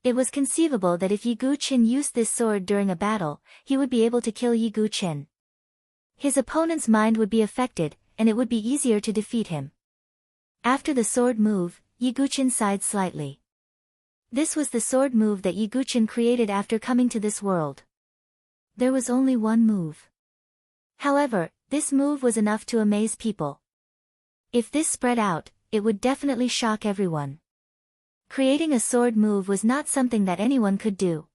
It was conceivable that if Yiguchen used this sword during a battle, he would be able to kill Yiguchen. His opponent's mind would be affected, and it would be easier to defeat him. After the sword move, Yiguchen sighed slightly. This was the sword move that Yiguchen created after coming to this world. There was only one move. However, this move was enough to amaze people. If this spread out, it would definitely shock everyone. Creating a sword move was not something that anyone could do.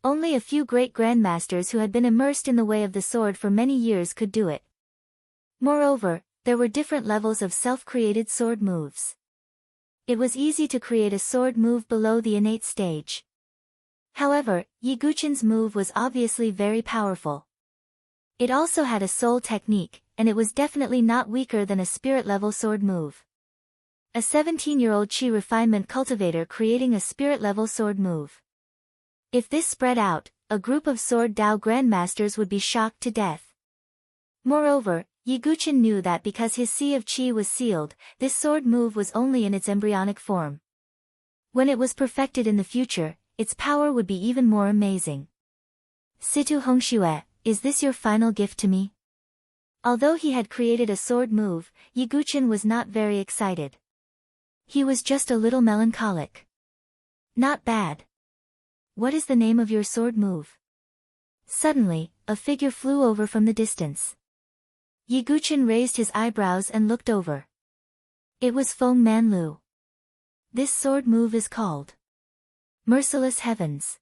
Only a few great grandmasters who had been immersed in the way of the sword for many years could do it. Moreover, there were different levels of self-created sword moves. It was easy to create a sword move below the innate stage. However, Yiguchin's move was obviously very powerful. It also had a soul technique, and it was definitely not weaker than a spirit-level sword move. A 17-year-old chi refinement cultivator creating a spirit-level sword move. If this spread out, a group of sword Dao grandmasters would be shocked to death. Moreover, Yiguchin knew that because his sea of chi was sealed, this sword move was only in its embryonic form. When it was perfected in the future, its power would be even more amazing. Situ Hongxue, is this your final gift to me? Although he had created a sword move, Yiguchin was not very excited. He was just a little melancholic. Not bad. What is the name of your sword move? Suddenly, a figure flew over from the distance. Yiguchin raised his eyebrows and looked over. It was Feng Manlu. This sword move is called Merciless Heavens.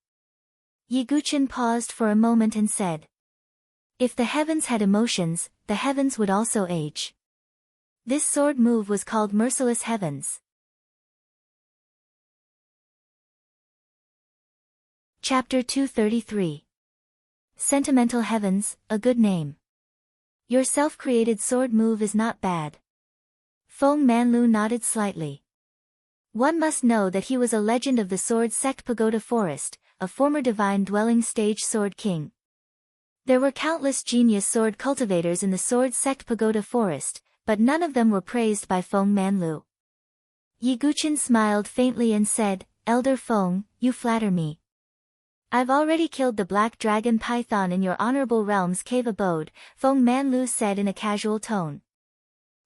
Yiguchin paused for a moment and said, if the heavens had emotions, the heavens would also age. This sword move was called Merciless Heavens. Chapter 233. Sentimental Heavens, a good name. Your self-created sword move is not bad. Feng Manlu nodded slightly. One must know that he was a legend of the sword sect Pagoda Forest, a former divine dwelling stage sword king. There were countless genius sword cultivators in the sword sect Pagoda Forest, but none of them were praised by Feng Manlu. Yiguchin smiled faintly and said, Elder Feng, you flatter me. I've already killed the black dragon python in your honorable realm's cave abode, Feng Manlu said in a casual tone.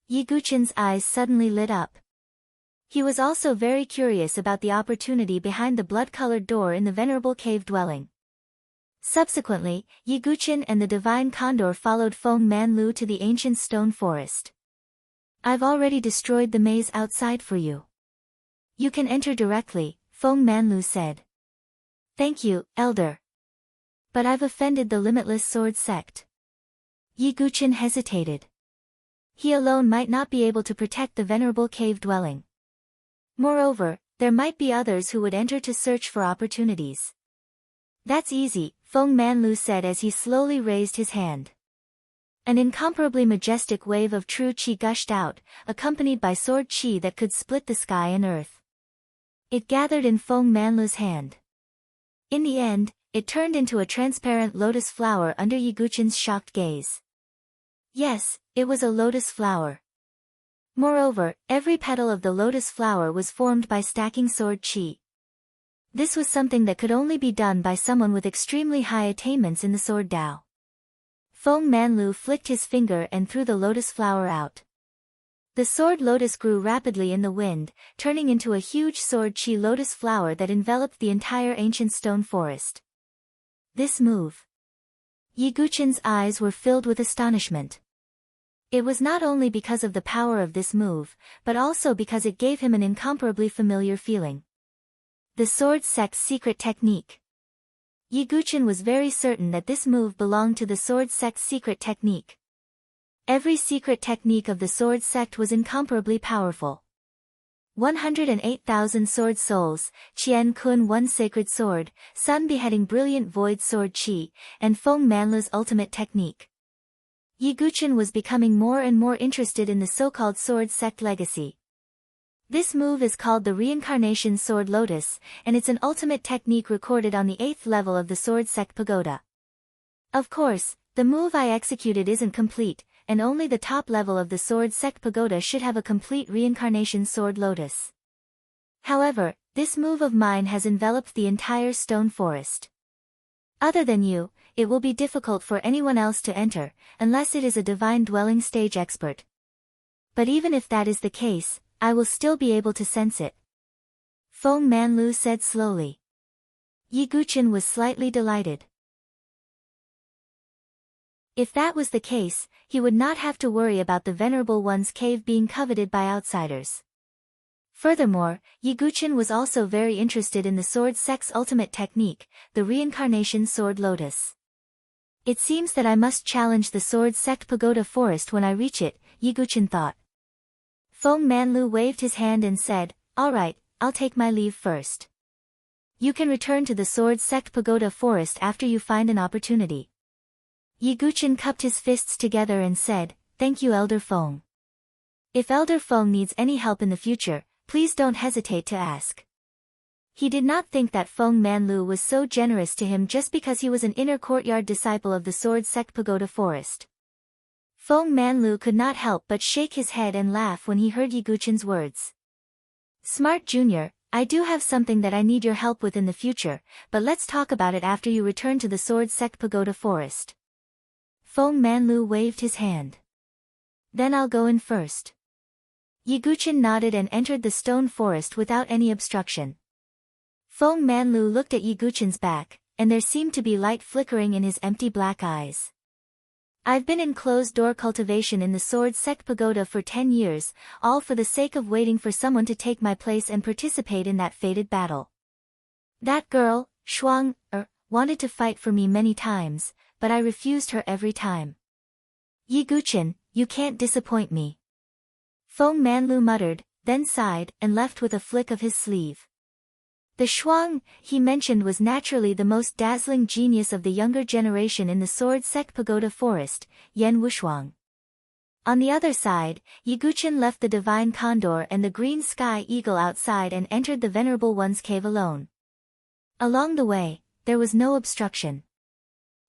Yiguchin's eyes suddenly lit up. He was also very curious about the opportunity behind the blood-colored door in the venerable cave dwelling. Subsequently, Yiguchin and the divine condor followed Feng Manlu to the ancient stone forest. I've already destroyed the maze outside for you. You can enter directly, Feng Manlu said. Thank you, Elder. But I've offended the Limitless Sword Sect. Yiguchin hesitated. He alone might not be able to protect the venerable cave dwelling. Moreover, there might be others who would enter to search for opportunities. That's easy, Feng Manlu said as he slowly raised his hand. An incomparably majestic wave of true qi gushed out, accompanied by sword qi that could split the sky and earth. It gathered in Feng Manlu's hand. In the end, it turned into a transparent lotus flower under Yiguchin's shocked gaze. Yes, it was a lotus flower. Moreover, every petal of the lotus flower was formed by stacking sword qi. This was something that could only be done by someone with extremely high attainments in the sword Dao. Feng Manlu flicked his finger and threw the lotus flower out. The sword lotus grew rapidly in the wind, turning into a huge sword qi lotus flower that enveloped the entire ancient stone forest. This move. Yiguchin's eyes were filled with astonishment. It was not only because of the power of this move, but also because it gave him an incomparably familiar feeling. The sword sect's secret technique. Yiguchin was very certain that this move belonged to the sword sect's secret technique. Every secret technique of the sword sect was incomparably powerful. 108,000 sword souls, Qian Kun 1 sacred sword, sun beheading brilliant void sword qi, and Feng Manlu's ultimate technique. Yiguchin was becoming more and more interested in the so-called sword sect legacy. This move is called the Reincarnation Sword Lotus, and it's an ultimate technique recorded on the 8th level of the sword sect pagoda. Of course, the move I executed isn't complete, and only the top level of the sword sect pagoda should have a complete Reincarnation Sword Lotus. However, this move of mine has enveloped the entire stone forest. Other than you, it will be difficult for anyone else to enter, unless it is a divine dwelling stage expert. But even if that is the case, I will still be able to sense it. Feng Manlu said slowly. Yiguchin was slightly delighted. If that was the case, he would not have to worry about the Venerable One's cave being coveted by outsiders. Furthermore, Yiguchin was also very interested in the sword sect's ultimate technique, the reincarnation sword lotus. It seems that I must challenge the sword sect pagoda forest when I reach it, Yiguchin thought. Feng Manlu waved his hand and said, "All right, I'll take my leave first. You can return to the sword sect pagoda forest after you find an opportunity." Yiguchin cupped his fists together and said, "Thank you, Elder Feng. If Elder Feng needs any help in the future, please don't hesitate to ask." He did not think that Feng Manlu was so generous to him just because he was an inner courtyard disciple of the sword sect pagoda forest. Feng Manlu could not help but shake his head and laugh when he heard Yiguchin's words. "Smart Junior, I do have something that I need your help with in the future, but let's talk about it after you return to the sword sect pagoda forest." Feng Manlu waved his hand. "Then I'll go in first." Yiguchin nodded and entered the stone forest without any obstruction. Feng Manlu looked at Yiguchin's back, and there seemed to be light flickering in his empty black eyes. "I've been in closed-door cultivation in the sword sect pagoda for 10 years, all for the sake of waiting for someone to take my place and participate in that fated battle. That girl, Shuang, wanted to fight for me many times, but I refused her every time. Yiguchin, you can't disappoint me." Feng Manlu muttered, then sighed, and left with a flick of his sleeve. The Shuang he mentioned was naturally the most dazzling genius of the younger generation in the sword sect pagoda forest, Yan Wushuang. On the other side, Yiguchin left the divine condor and the green sky eagle outside and entered the venerable one's cave alone. Along the way, there was no obstruction.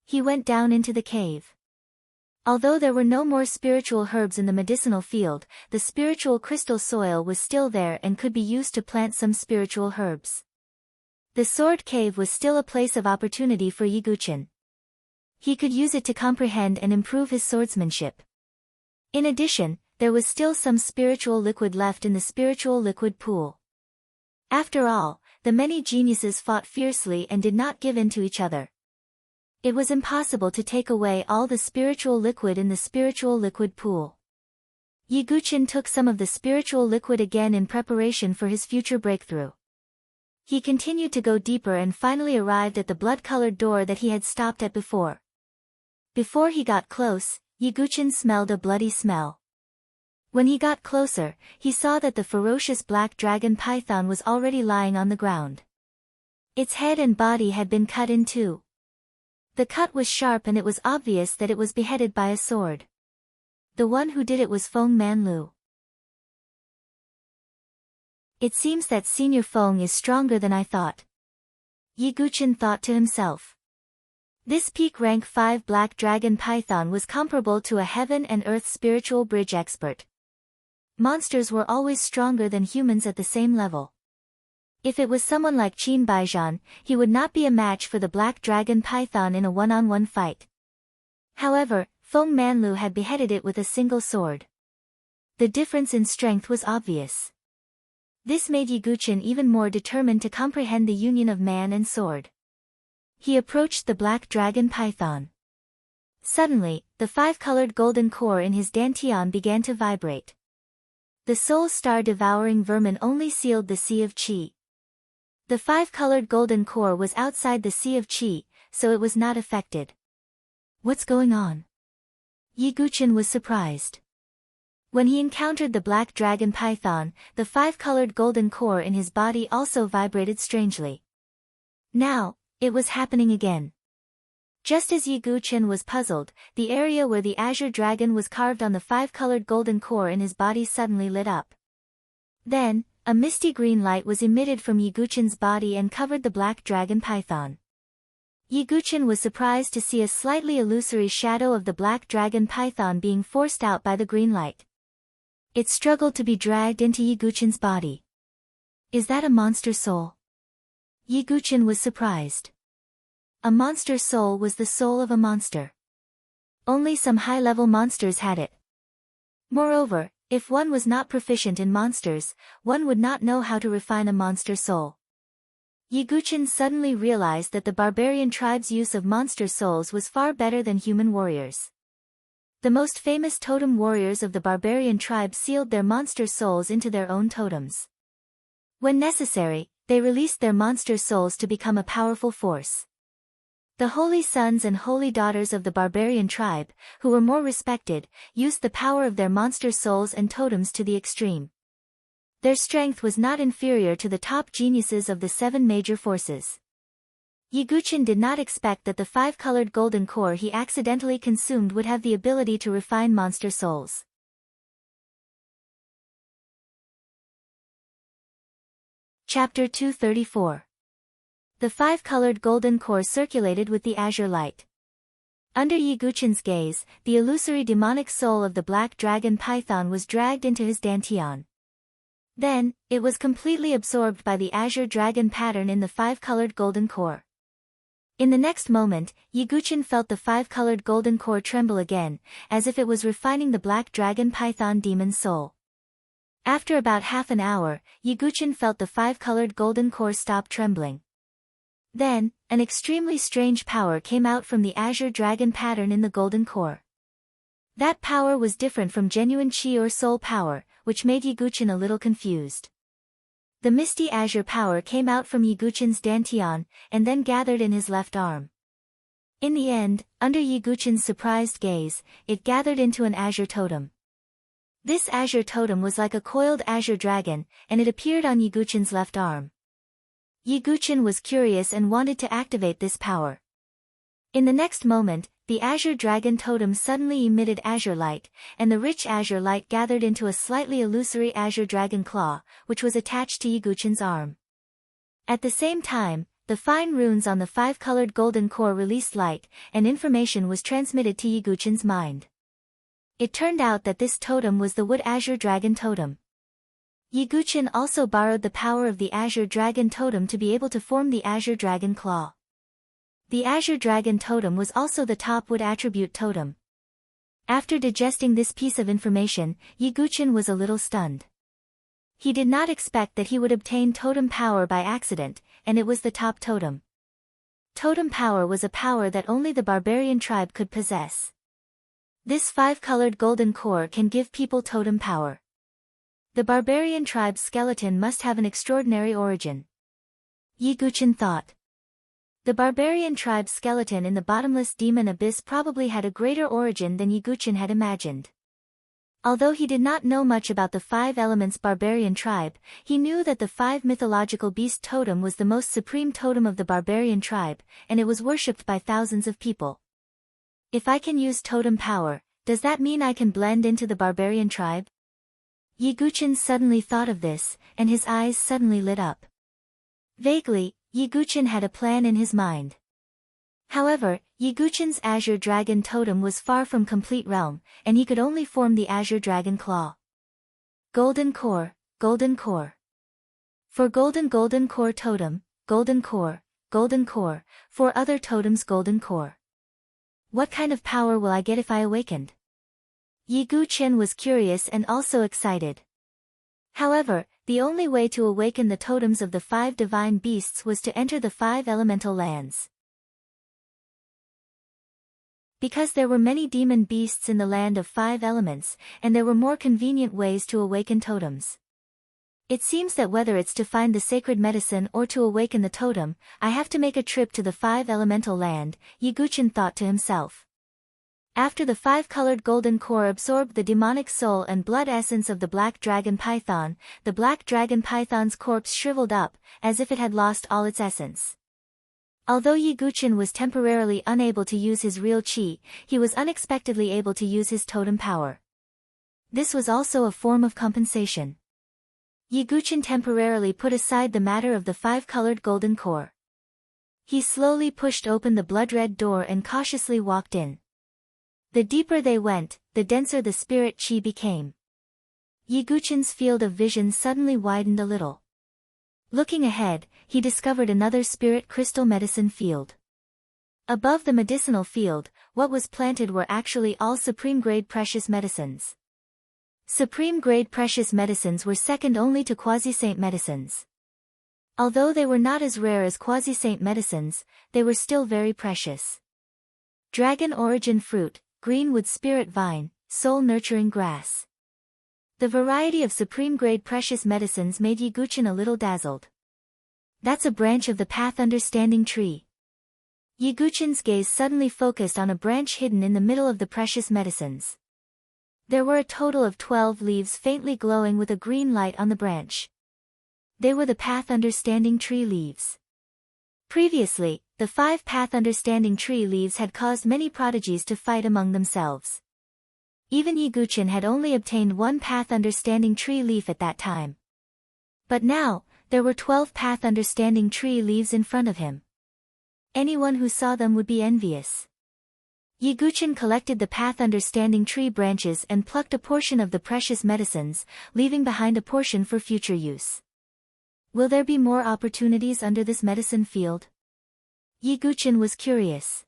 He went down into the cave. Although there were no more spiritual herbs in the medicinal field, the spiritual crystal soil was still there and could be used to plant some spiritual herbs. The sword cave was still a place of opportunity for Yiguchin. He could use it to comprehend and improve his swordsmanship. In addition, there was still some spiritual liquid left in the spiritual liquid pool. After all, the many geniuses fought fiercely and did not give in to each other. It was impossible to take away all the spiritual liquid in the spiritual liquid pool. Yiguchin took some of the spiritual liquid again in preparation for his future breakthrough. He continued to go deeper and finally arrived at the blood-colored door that he had stopped at before. Before he got close, Yiguchin smelled a bloody smell. When he got closer, he saw that the ferocious black dragon python was already lying on the ground. Its head and body had been cut in two. The cut was sharp and it was obvious that it was beheaded by a sword. The one who did it was Feng Manlu. "It seems that Senior Feng is stronger than I thought," Yiguchin thought to himself. This peak rank 5 black dragon python was comparable to a heaven and earth spiritual bridge expert. Monsters were always stronger than humans at the same level. If it was someone like Qin Baijian, he would not be a match for the black dragon python in a one-on-one fight. However, Feng Manlu had beheaded it with a single sword. The difference in strength was obvious. This made Yiguchin even more determined to comprehend the union of man and sword. He approached the black dragon python. Suddenly, the 5-colored golden core in his dantian began to vibrate. The soul star devouring vermin only sealed the sea of qi. The 5-colored golden core was outside the sea of qi, so it was not affected. "What's going on?" Yiguchin was surprised. When he encountered the black dragon python, the 5-colored golden core in his body also vibrated strangely. Now, it was happening again. Just as Yiguchin was puzzled, the area where the azure dragon was carved on the 5-colored golden core in his body suddenly lit up. Then, a misty green light was emitted from Yiguchin's body and covered the black dragon python. Yiguchin was surprised to see a slightly illusory shadow of the black dragon python being forced out by the green light. It struggled to be dragged into Yiguchin's body. "Is that a monster soul?" Yiguchin was surprised. A monster soul was the soul of a monster. Only some high-level monsters had it. Moreover, if one was not proficient in monsters, one would not know how to refine a monster soul. Yiguchin suddenly realized that the barbarian tribe's use of monster souls was far better than human warriors. The most famous totem warriors of the barbarian tribe sealed their monster souls into their own totems. When necessary, they released their monster souls to become a powerful force. The holy sons and holy daughters of the barbarian tribe, who were more respected, used the power of their monster souls and totems to the extreme. Their strength was not inferior to the top geniuses of the 7 major forces. Yiguchin did not expect that the 5-colored golden core he accidentally consumed would have the ability to refine monster souls. Chapter 234. The 5-colored golden core circulated with the azure light. Under Yiguchin's gaze, the illusory demonic soul of the black dragon python was dragged into his dantian. Then, it was completely absorbed by the azure dragon pattern in the 5-colored golden core. In the next moment, Yiguchin felt the 5-colored golden core tremble again, as if it was refining the black dragon python demon soul. After about half an hour, Yiguchin felt the 5-colored golden core stop trembling. Then, an extremely strange power came out from the azure dragon pattern in the golden core. That power was different from genuine chi or soul power, which made Yiguchin a little confused. The misty azure power came out from Yiguchin's dantian, and then gathered in his left arm. In the end, under Yiguchin's surprised gaze, it gathered into an azure totem. This azure totem was like a coiled azure dragon, and it appeared on Yiguchin's left arm. Yiguchin was curious and wanted to activate this power. In the next moment, the azure dragon totem suddenly emitted azure light, and the rich azure light gathered into a slightly illusory azure dragon claw, which was attached to Yiguchin's arm. At the same time, the fine runes on the 5-colored golden core released light, and information was transmitted to Yiguchin's mind. It turned out that this totem was the wood azure dragon totem. Yiguchin also borrowed the power of the azure dragon totem to be able to form the azure dragon claw. The azure dragon totem was also the top wood attribute totem. After digesting this piece of information, Yiguchin was a little stunned. He did not expect that he would obtain totem power by accident, and it was the top totem. Totem power was a power that only the barbarian tribe could possess. This 5-colored golden core can give people totem power. The barbarian tribe's skeleton must have an extraordinary origin. Yiguchin thought. The barbarian tribe's skeleton in the bottomless demon abyss probably had a greater origin than Yiguchin had imagined. Although he did not know much about the 5 elements barbarian tribe, he knew that the 5 mythological beast totem was the most supreme totem of the barbarian tribe, and it was worshipped by thousands of people. If I can use totem power, does that mean I can blend into the barbarian tribe? Yiguchin suddenly thought of this, and his eyes suddenly lit up. Vaguely, Yiguchin had a plan in his mind. However, Yiguchin's azure dragon totem was far from complete realm, and he could only form the azure dragon claw. Golden core, golden core. For golden core totem, golden core, for other totems golden core. What kind of power will I get if I awakened? Yiguchin was curious and also excited. However, the only way to awaken the totems of the 5 divine beasts was to enter the 5 elemental lands. Because there were many demon beasts in the land of 5 elements, and there were more convenient ways to awaken totems. It seems that whether it's to find the sacred medicine or to awaken the totem, I have to make a trip to the 5 elemental land, Yiguchin thought to himself. After the 5-colored golden core absorbed the demonic soul and blood essence of the black dragon python, the black dragon python's corpse shriveled up, as if it had lost all its essence. Although Yiguchin was temporarily unable to use his real chi, he was unexpectedly able to use his totem power. This was also a form of compensation. Yiguchin temporarily put aside the matter of the 5-colored golden core. He slowly pushed open the blood-red door and cautiously walked in. The deeper they went, the denser the spirit chi became. Yiguchin's field of vision suddenly widened a little. Looking ahead, he discovered another spirit crystal medicine field. Above the medicinal field, what was planted were actually all supreme-grade precious medicines. Supreme-grade precious medicines were second only to quasi-saint medicines. Although they were not as rare as quasi-saint medicines, they were still very precious. Dragon origin fruit, greenwood spirit vine, soul nurturing grass. The variety of supreme-grade precious medicines made Yiguchen a little dazzled. That's a branch of the Path Understanding tree. Yiguchen's gaze suddenly focused on a branch hidden in the middle of the precious medicines. There were a total of 12 leaves faintly glowing with a green light on the branch. They were the Path Understanding tree leaves. Previously, the 5 Path Understanding tree leaves had caused many prodigies to fight among themselves. Even Yiguchen had only obtained 1 Path Understanding tree leaf at that time. But now, there were 12 Path Understanding tree leaves in front of him. Anyone who saw them would be envious. Yiguchen collected the Path Understanding tree branches and plucked a portion of the precious medicines, leaving behind a portion for future use. Will there be more opportunities under this medicine field? Yiguchen was curious.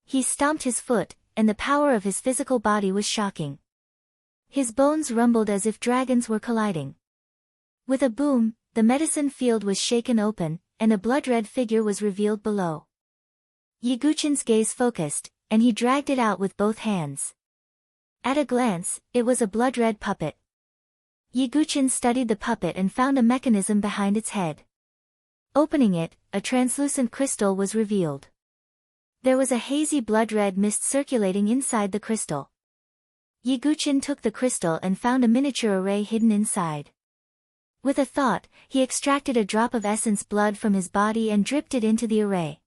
He stomped his foot, and the power of his physical body was shocking. His bones rumbled as if dragons were colliding. With a boom, the medicine field was shaken open, and a blood-red figure was revealed below. Yiguchen's gaze focused, and he dragged it out with both hands. At a glance, it was a blood-red puppet. Yiguchen studied the puppet and found a mechanism behind its head. Opening it, a translucent crystal was revealed. There was a hazy blood-red mist circulating inside the crystal. Yiguchen took the crystal and found a miniature array hidden inside. With a thought, he extracted a drop of essence blood from his body and dripped it into the array.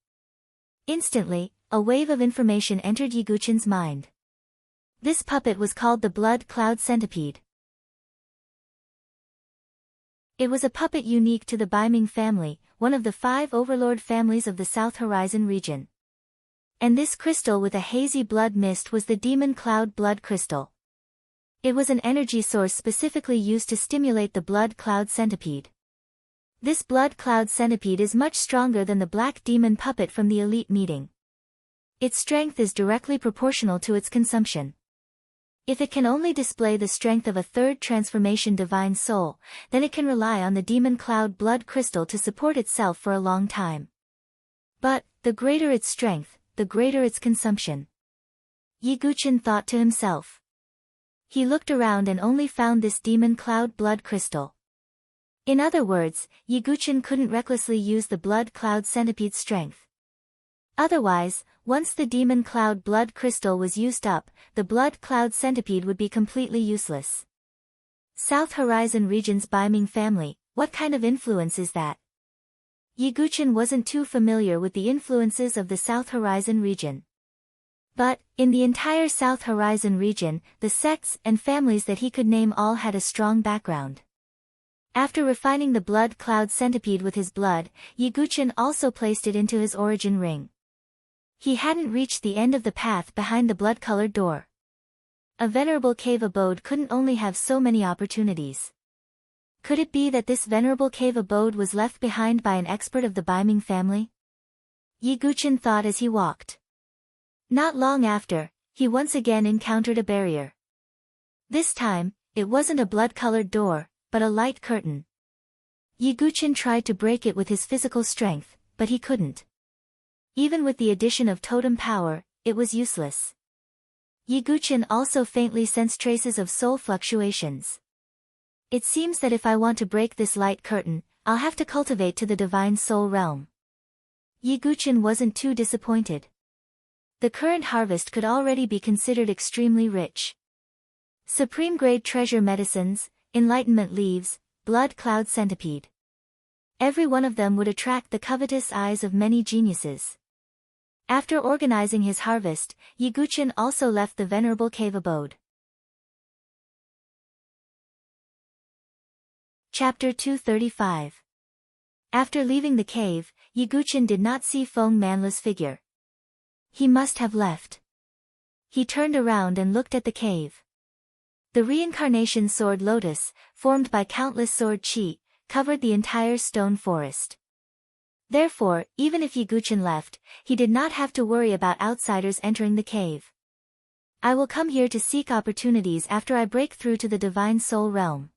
Instantly, a wave of information entered Yiguchen's mind. This puppet was called the Blood Cloud Centipede. It was a puppet unique to the Baiming family, one of the 5 overlord families of the South Horizon region. And this crystal with a hazy blood mist was the Demon Cloud Blood Crystal. It was an energy source specifically used to stimulate the Blood Cloud Centipede. This Blood Cloud Centipede is much stronger than the Black Demon puppet from the elite meeting. Its strength is directly proportional to its consumption. If it can only display the strength of a 3rd transformation divine soul, then it can rely on the Demon Cloud Blood Crystal to support itself for a long time. But, the greater its strength, the greater its consumption. Yiguchen thought to himself. He looked around and only found this Demon Cloud Blood Crystal. In other words, Yiguchen couldn't recklessly use the Blood Cloud Centipede's strength. Otherwise, once the Demon Cloud Blood Crystal was used up, the Blood Cloud Centipede would be completely useless. South Horizon region's Baiming family, what kind of influence is that? Yiguchen wasn't too familiar with the influences of the South Horizon region. But, in the entire South Horizon region, the sects and families that he could name all had a strong background. After refining the Blood Cloud Centipede with his blood, Yiguchen also placed it into his origin ring. He hadn't reached the end of the path behind the blood-colored door. A venerable cave abode couldn't only have so many opportunities. Could it be that this venerable cave abode was left behind by an expert of the Baiming family? Yiguchen thought as he walked. Not long after, he once again encountered a barrier. This time, it wasn't a blood-colored door, but a light curtain. Yiguchen tried to break it with his physical strength, but he couldn't. Even with the addition of totem power, it was useless. Yiguchen also faintly sensed traces of soul fluctuations. It seems that if I want to break this light curtain, I'll have to cultivate to the divine soul realm. Yiguchen wasn't too disappointed. The current harvest could already be considered extremely rich. Supreme-grade treasure medicines, enlightenment leaves, blood cloud centipede. Every one of them would attract the covetous eyes of many geniuses. After organizing his harvest, Yiguchen also left the venerable cave abode. Chapter 235. After leaving the cave, Yiguchen did not see Feng Manla's figure. He must have left. He turned around and looked at the cave. The reincarnation sword lotus, formed by countless sword chi, covered the entire stone forest. Therefore, even if Yiguchen left, he did not have to worry about outsiders entering the cave. I will come here to seek opportunities after I break through to the divine soul realm.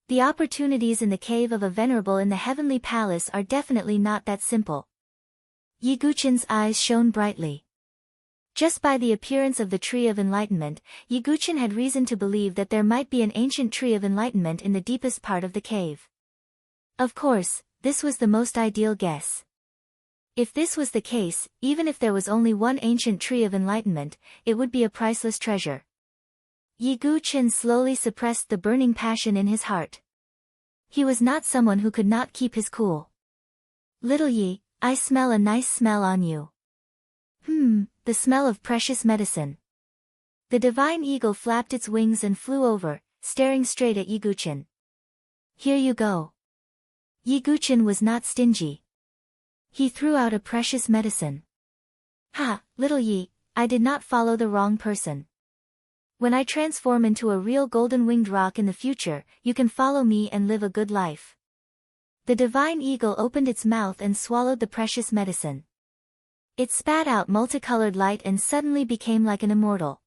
The opportunities in the cave of a venerable in the heavenly palace are definitely not that simple. Yiguchen's eyes shone brightly. Just by the appearance of the Tree of Enlightenment, Yiguchen had reason to believe that there might be an ancient Tree of Enlightenment in the deepest part of the cave. Of course, this was the most ideal guess. If this was the case, even if there was only one ancient Tree of Enlightenment, it would be a priceless treasure. Yiguchen slowly suppressed the burning passion in his heart. He was not someone who could not keep his cool. Little Yi, I smell a nice smell on you. The smell of precious medicine. The divine eagle flapped its wings and flew over, staring straight at Yiguchen. Here you go. Yiguchen was not stingy. He threw out a precious medicine. Ha, little Yi, I did not follow the wrong person. When I transform into a real golden-winged rock in the future, you can follow me and live a good life. The divine eagle opened its mouth and swallowed the precious medicine. It spat out multicolored light and suddenly became like an immortal.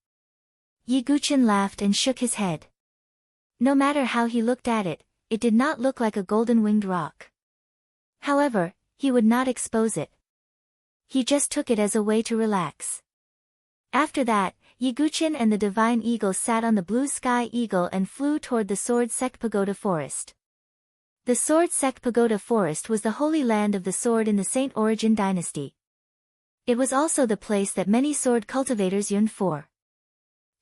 Yiguchen laughed and shook his head. No matter how he looked at it, it did not look like a golden-winged rock. However, he would not expose it. He just took it as a way to relax. After that, Yiguchen and the divine eagle sat on the blue sky eagle and flew toward the Sword Sect Pagoda Forest. The Sword Sect Pagoda Forest was the holy land of the sword in the Saint Origin dynasty. It was also the place that many sword cultivators yearned for.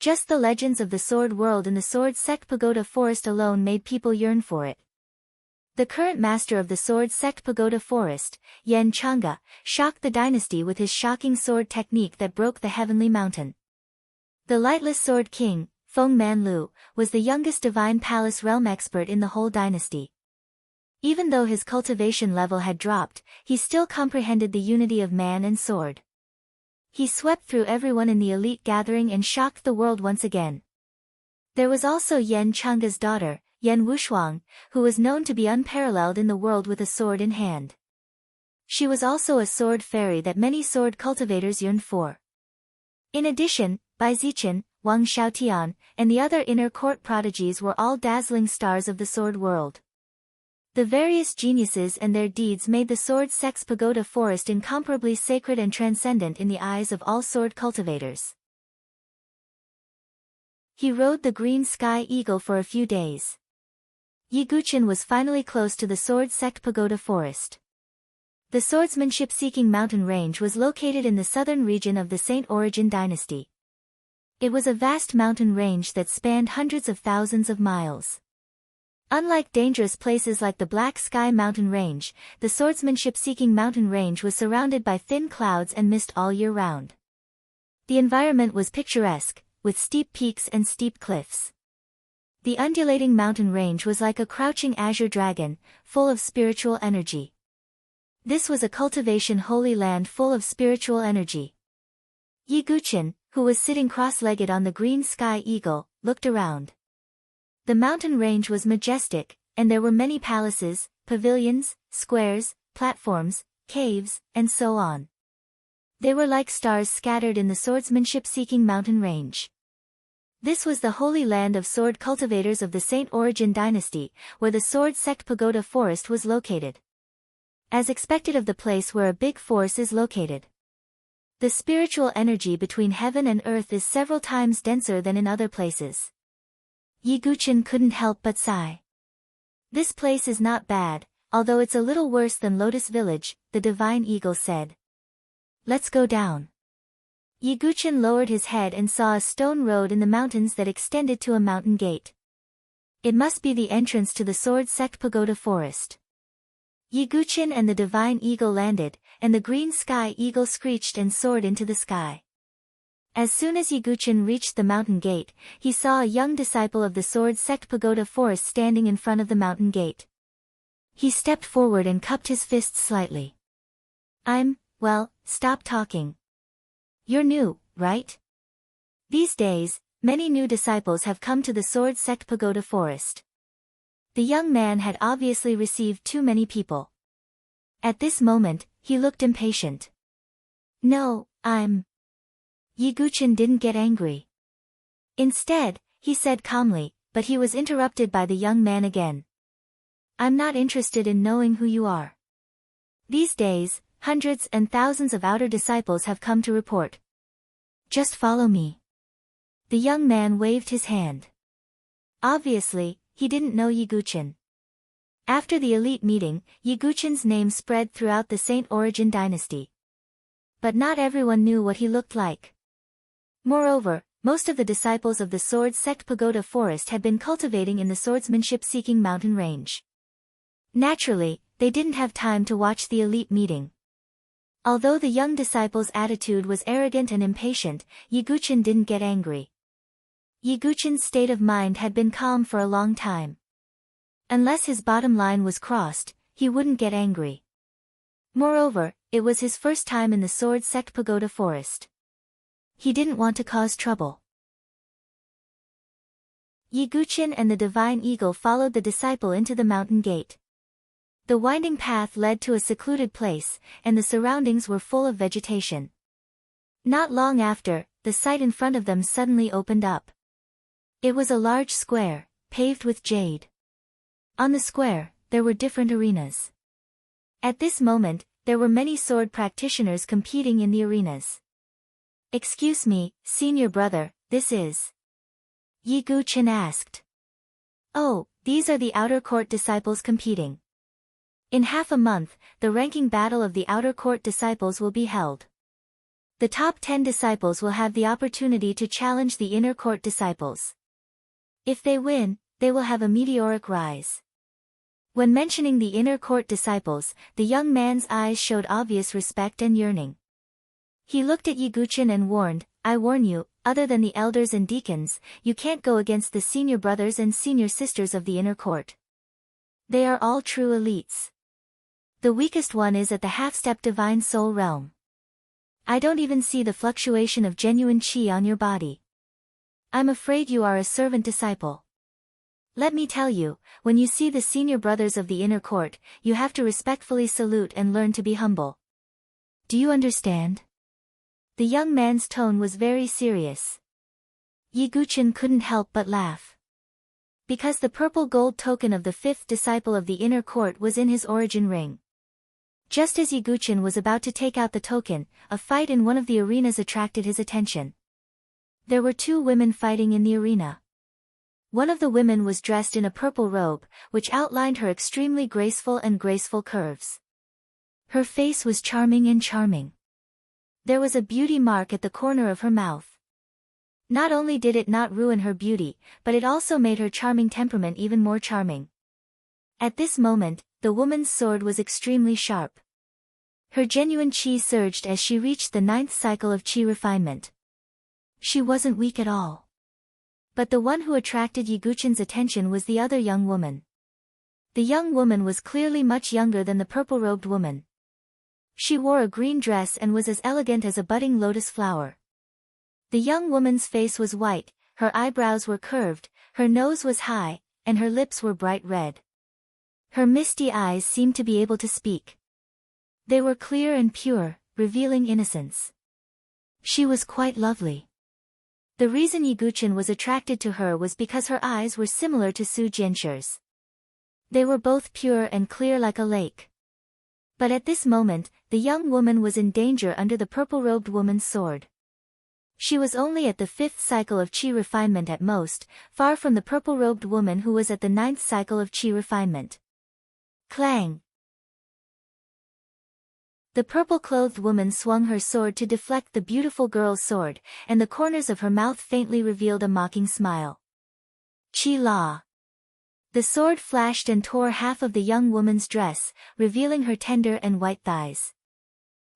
Just the legends of the sword world in the Sword Sect Pagoda Forest alone made people yearn for it. The current master of the Sword Sect Pagoda Forest, Yen Chang'e, shocked the dynasty with his shocking sword technique that broke the heavenly mountain. The lightless sword king, Feng Manlu, was the youngest divine palace realm expert in the whole dynasty. Even though his cultivation level had dropped, he still comprehended the unity of man and sword. He swept through everyone in the elite gathering and shocked the world once again. There was also Yen Chang'e's daughter, Yen Wushuang, who was known to be unparalleled in the world with a sword in hand. She was also a sword fairy that many sword cultivators yearned for. In addition, Bai Zichen, Wang Xiaotian, and the other inner court prodigies were all dazzling stars of the sword world. The various geniuses and their deeds made the Sword Sect's Pagoda Forest incomparably sacred and transcendent in the eyes of all sword cultivators. He rode the green sky eagle for a few days. Yiguchen was finally close to the Sword Sect Pagoda Forest. The swordsmanship-seeking mountain range was located in the southern region of the Saint Origin dynasty. It was a vast mountain range that spanned hundreds of thousands of miles. Unlike dangerous places like the Black Sky Mountain Range, the swordsmanship-seeking mountain range was surrounded by thin clouds and mist all year round. The environment was picturesque, with steep peaks and steep cliffs. The undulating mountain range was like a crouching azure dragon, full of spiritual energy. This was a cultivation holy land full of spiritual energy. Yiguchen, who was sitting cross-legged on the green sky eagle, looked around. The mountain range was majestic, and there were many palaces, pavilions, squares, platforms, caves, and so on. They were like stars scattered in the swordsmanship-seeking mountain range. This was the holy land of sword cultivators of the Saint Origin dynasty, where the Sword Sect Pagoda Forest was located. As expected of the place where a big force is located. The spiritual energy between heaven and earth is several times denser than in other places. Yiguchen couldn't help but sigh. This place is not bad, although it's a little worse than Lotus Village, the divine eagle said. Let's go down. Yiguchen lowered his head and saw a stone road in the mountains that extended to a mountain gate. It must be the entrance to the Sword Sect Pagoda Forest. Yiguchen and the divine eagle landed, and the green sky eagle screeched and soared into the sky. As soon as Yiguchen reached the mountain gate, he saw a young disciple of the Sword Sect Pagoda Forest standing in front of the mountain gate. He stepped forward and cupped his fists slightly. Well, stop talking. You're new, right? These days, many new disciples have come to the Sword Sect Pagoda Forest. The young man had obviously received too many people. At this moment, he looked impatient. No, Yiguchen didn't get angry. Instead, he said calmly, but he was interrupted by the young man again. I'm not interested in knowing who you are. These days, hundreds and thousands of outer disciples have come to report. Just follow me. The young man waved his hand. Obviously, he didn't know Yiguchen. After the elite meeting, Yiguchen's name spread throughout the Saint Origin dynasty. But not everyone knew what he looked like. Moreover, most of the disciples of the Sword Sect Pagoda Forest had been cultivating in the swordsmanship-seeking mountain range. Naturally, they didn't have time to watch the elite meeting. Although the young disciple's attitude was arrogant and impatient, Yiguchen didn't get angry. Yiguchen's state of mind had been calm for a long time. Unless his bottom line was crossed, he wouldn't get angry. Moreover, it was his first time in the Sword Sect Pagoda Forest. He didn't want to cause trouble. Yiguchen and the Divine Eagle followed the disciple into the mountain gate. The winding path led to a secluded place, and the surroundings were full of vegetation. Not long after, the sight in front of them suddenly opened up. It was a large square, paved with jade. On the square, there were different arenas. At this moment, there were many sword practitioners competing in the arenas. "Excuse me, senior brother, this is?" Yiguchen asked. "Oh, these are the outer court disciples competing. In half a month, the ranking battle of the outer court disciples will be held. The top 10 disciples will have the opportunity to challenge the inner court disciples. If they win, they will have a meteoric rise." When mentioning the inner court disciples, the young man's eyes showed obvious respect and yearning. He looked at Yiguchen and warned, "I warn you, other than the elders and deacons, you can't go against the senior brothers and senior sisters of the inner court. They are all true elites. The weakest one is at the half-step divine soul realm. I don't even see the fluctuation of genuine chi on your body. I'm afraid you are a servant disciple. Let me tell you, when you see the senior brothers of the inner court, you have to respectfully salute and learn to be humble. Do you understand?" The young man's tone was very serious. Yiguchen couldn't help but laugh. Because the purple gold token of the 5th disciple of the inner court was in his origin ring. Just as Yiguchen was about to take out the token, a fight in one of the arenas attracted his attention. There were 2 women fighting in the arena. One of the women was dressed in a purple robe, which outlined her extremely graceful curves. Her face was charming. There was a beauty mark at the corner of her mouth. Not only did it not ruin her beauty, but it also made her charming temperament even more charming. At this moment, the woman's sword was extremely sharp. Her genuine chi surged as she reached the 9th cycle of chi refinement. She wasn't weak at all. But the one who attracted Yiguchen's attention was the other young woman. The young woman was clearly much younger than the purple-robed woman. She wore a green dress and was as elegant as a budding lotus flower. The young woman's face was white, her eyebrows were curved, her nose was high, and her lips were bright red. Her misty eyes seemed to be able to speak. They were clear and pure, revealing innocence. She was quite lovely. The reason Yiguchen was attracted to her was because her eyes were similar to Su Jianxu's. They were both pure and clear like a lake. But at this moment, the young woman was in danger under the purple-robed woman's sword. She was only at the 5th cycle of chi refinement at most, far from the purple-robed woman who was at the 9th cycle of chi refinement. Clang! The purple-clothed woman swung her sword to deflect the beautiful girl's sword, and the corners of her mouth faintly revealed a mocking smile. Chi La! The sword flashed and tore half of the young woman's dress, revealing her tender and white thighs.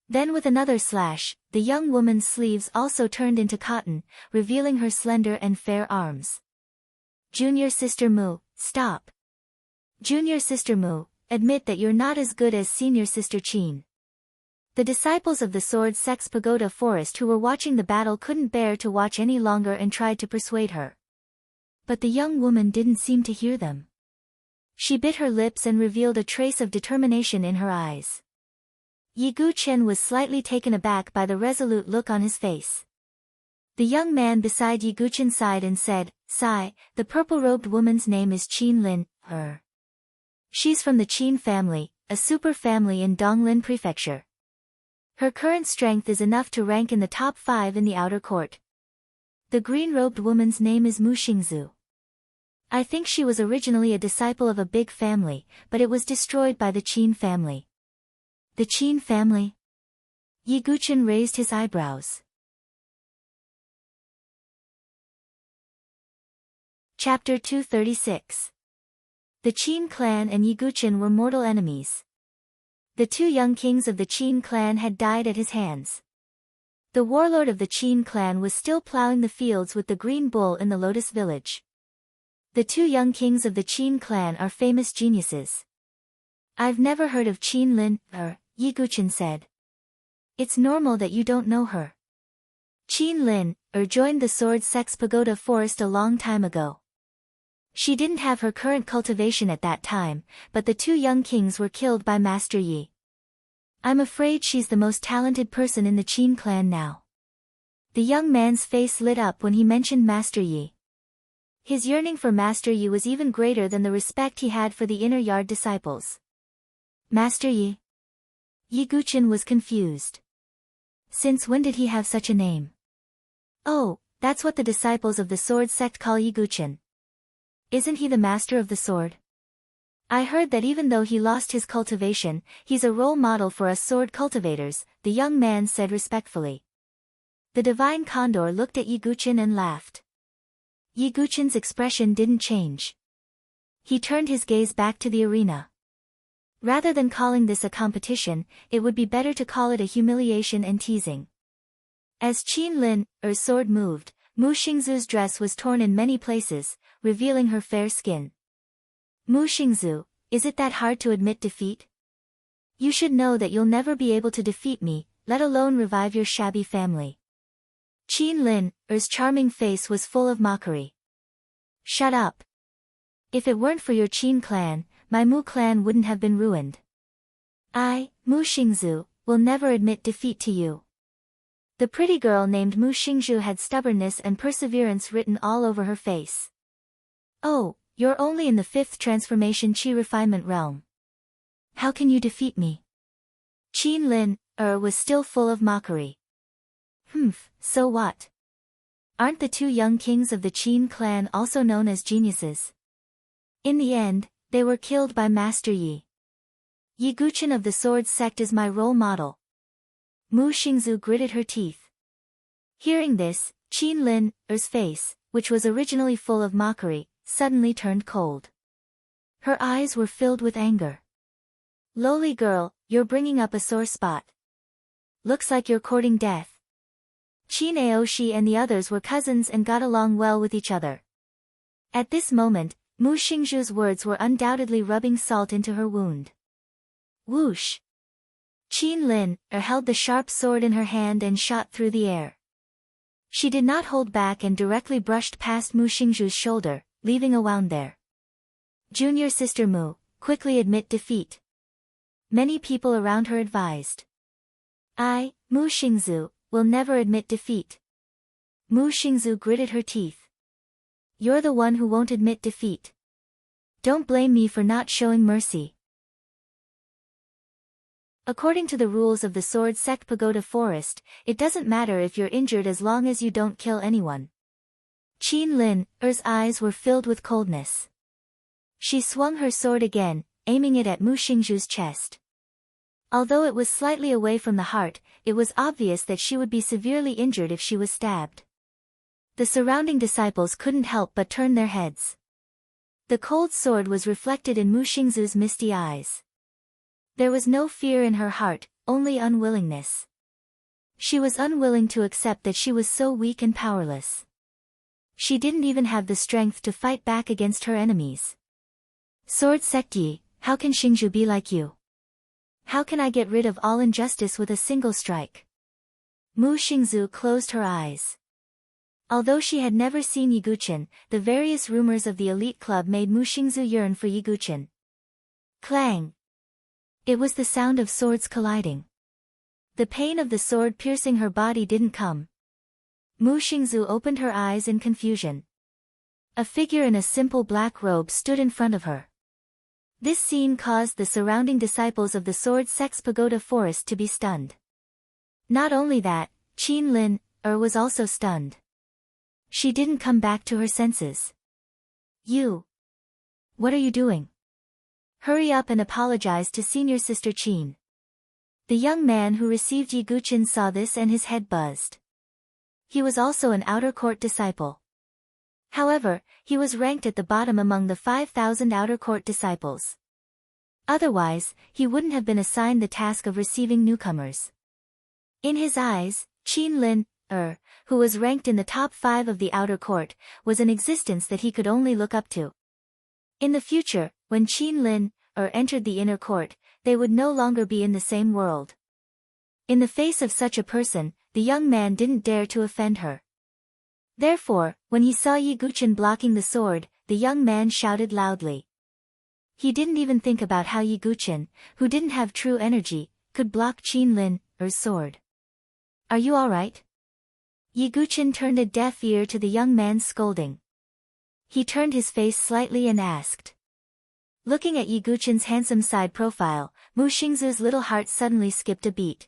Then with another slash, the young woman's sleeves also turned into cotton, revealing her slender and fair arms. Junior Sister Mu, stop! Junior Sister Mu, admit that you're not as good as Senior Sister Qin. The disciples of the Sword Sect's Pagoda Forest who were watching the battle couldn't bear to watch any longer and tried to persuade her. But the young woman didn't seem to hear them. She bit her lips and revealed a trace of determination in her eyes. Yiguchen was slightly taken aback by the resolute look on his face. The young man beside Yiguchen sighed and said, "Sigh, the purple-robed woman's name is Qin Lin, her. She's from the Qin family, a super family in Donglin Prefecture. Her current strength is enough to rank in the top 5 in the outer court. The green-robed woman's name is Mu Xingzu. I think she was originally a disciple of a big family, but it was destroyed by the Qin family. The Qin family? Yi Guqin raised his eyebrows. Chapter 236. The Qin clan and Yi Guqin were mortal enemies. The 2 young kings of the Qin clan had died at his hands. The warlord of the Qin clan was still plowing the fields with the green bull in the Lotus village. The 2 young kings of the Qin clan are famous geniuses. I've never heard of Qin Lin, Yi Guqin said. It's normal that you don't know her. Qin Lin, joined the Sword Sect's Pagoda Forest a long time ago. She didn't have her current cultivation at that time, but the 2 young kings were killed by Master Yi. I'm afraid she's the most talented person in the Qin clan now. The young man's face lit up when he mentioned Master Yi. His yearning for Master Yi was even greater than the respect he had for the inner yard disciples. Master Yi? Yi Guqin was confused. Since when did he have such a name? Oh, that's what the disciples of the Sword Sect call Yi Guqin. Isn't he the master of the sword? I heard that even though he lost his cultivation, he's a role model for us sword cultivators, the young man said respectfully. The divine condor looked at Yi Guqin and laughed. Yi Guqin's expression didn't change. He turned his gaze back to the arena. Rather than calling this a competition, it would be better to call it a humiliation and teasing. As Qin Lin's sword moved, Mu Xingzu's dress was torn in many places, revealing her fair skin. Mu Xingzu, is it that hard to admit defeat? You should know that you'll never be able to defeat me, let alone revive your shabby family. Qin Lin's charming face was full of mockery. Shut up. If it weren't for your Qin clan, my Mu clan wouldn't have been ruined. I, Mu Xingzu, will never admit defeat to you. The pretty girl named Mu Xingzu had stubbornness and perseverance written all over her face. Oh, you're only in the 5th transformation Qi refinement realm. How can you defeat me? Qin Lin was still full of mockery. So what? Aren't the 2 young kings of the Qin clan also known as geniuses? In the end, they were killed by Master Yi. Yi Guqin of the Sword Sect is my role model. Mu Xingzu gritted her teeth. Hearing this, Qin Lin's face, which was originally full of mockery, suddenly turned cold. Her eyes were filled with anger. Lowly girl, you're bringing up a sore spot. Looks like you're courting death. Qin Aoshi and the others were cousins and got along well with each other. At this moment, Mu Xingzu's words were undoubtedly rubbing salt into her wound. Whoosh! Qin Lin held the sharp sword in her hand and shot through the air. She did not hold back and directly brushed past Mu Xingzu's shoulder, leaving a wound there. Junior sister Mu, quickly admit defeat. Many people around her advised. I, Mu Xingzu, will never admit defeat. Mu Xingzu gritted her teeth. You're the one who won't admit defeat. Don't blame me for not showing mercy. According to the rules of the Sword Sect Pagoda Forest, it doesn't matter if you're injured as long as you don't kill anyone. Qin Lin's eyes were filled with coldness. She swung her sword again, aiming it at Mu Xingzu's chest. Although it was slightly away from the heart, it was obvious that she would be severely injured if she was stabbed. The surrounding disciples couldn't help but turn their heads. The cold sword was reflected in Mu Xingzu's misty eyes. There was no fear in her heart, only unwillingness. She was unwilling to accept that she was so weak and powerless. She didn't even have the strength to fight back against her enemies. Sword Sect Yi, how can Xingzu be like you? How can I get rid of all injustice with a single strike? Mu Xingzu closed her eyes. Although she had never seen Yi Guqin, the various rumors of the elite club made Mu Xingzu yearn for Yi Guqin. Clang! It was the sound of swords colliding. The pain of the sword piercing her body didn't come. Mu Xingzu opened her eyes in confusion. A figure in a simple black robe stood in front of her. This scene caused the surrounding disciples of the Sword Sect's Pagoda Forest to be stunned. Not only that, Qin Lin was also stunned. She didn't come back to her senses. You. What are you doing? Hurry up and apologize to senior sister Qin. The young man who received Yi Guqin saw this and his head buzzed. He was also an outer court disciple. However, he was ranked at the bottom among the 5,000 outer court disciples. Otherwise, he wouldn't have been assigned the task of receiving newcomers. In his eyes, Qin Lin, who was ranked in the top 5 of the outer court, was an existence that he could only look up to. In the future, when Qin Lin, entered the inner court, they would no longer be in the same world. In the face of such a person, the young man didn't dare to offend her. Therefore, when he saw Yi Guqin blocking the sword, the young man shouted loudly. He didn't even think about how Yi Guqin, who didn't have true energy, could block Qin Lin's sword. Are you alright? Yi Guqin turned a deaf ear to the young man's scolding. He turned his face slightly and asked. Looking at Yi Guqin's handsome side profile, Mu Xingzu's little heart suddenly skipped a beat.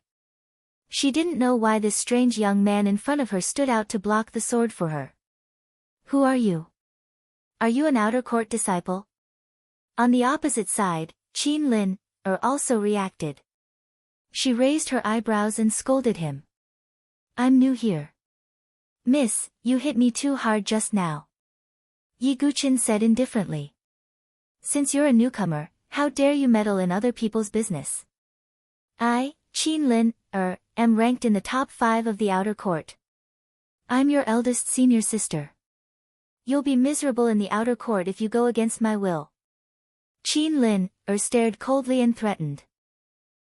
She didn't know why this strange young man in front of her stood out to block the sword for her. Who are you? Are you an outer court disciple? On the opposite side, Qin Lin, also reacted. She raised her eyebrows and scolded him. I'm new here. Miss, you hit me too hard just now. Yi Guqin said indifferently. Since you're a newcomer, how dare you meddle in other people's business? I, Qin Lin, am ranked in the top 5 of the outer court. I'm your eldest senior sister. You'll be miserable in the outer court if you go against my will. Qin Lin, stared coldly and threatened.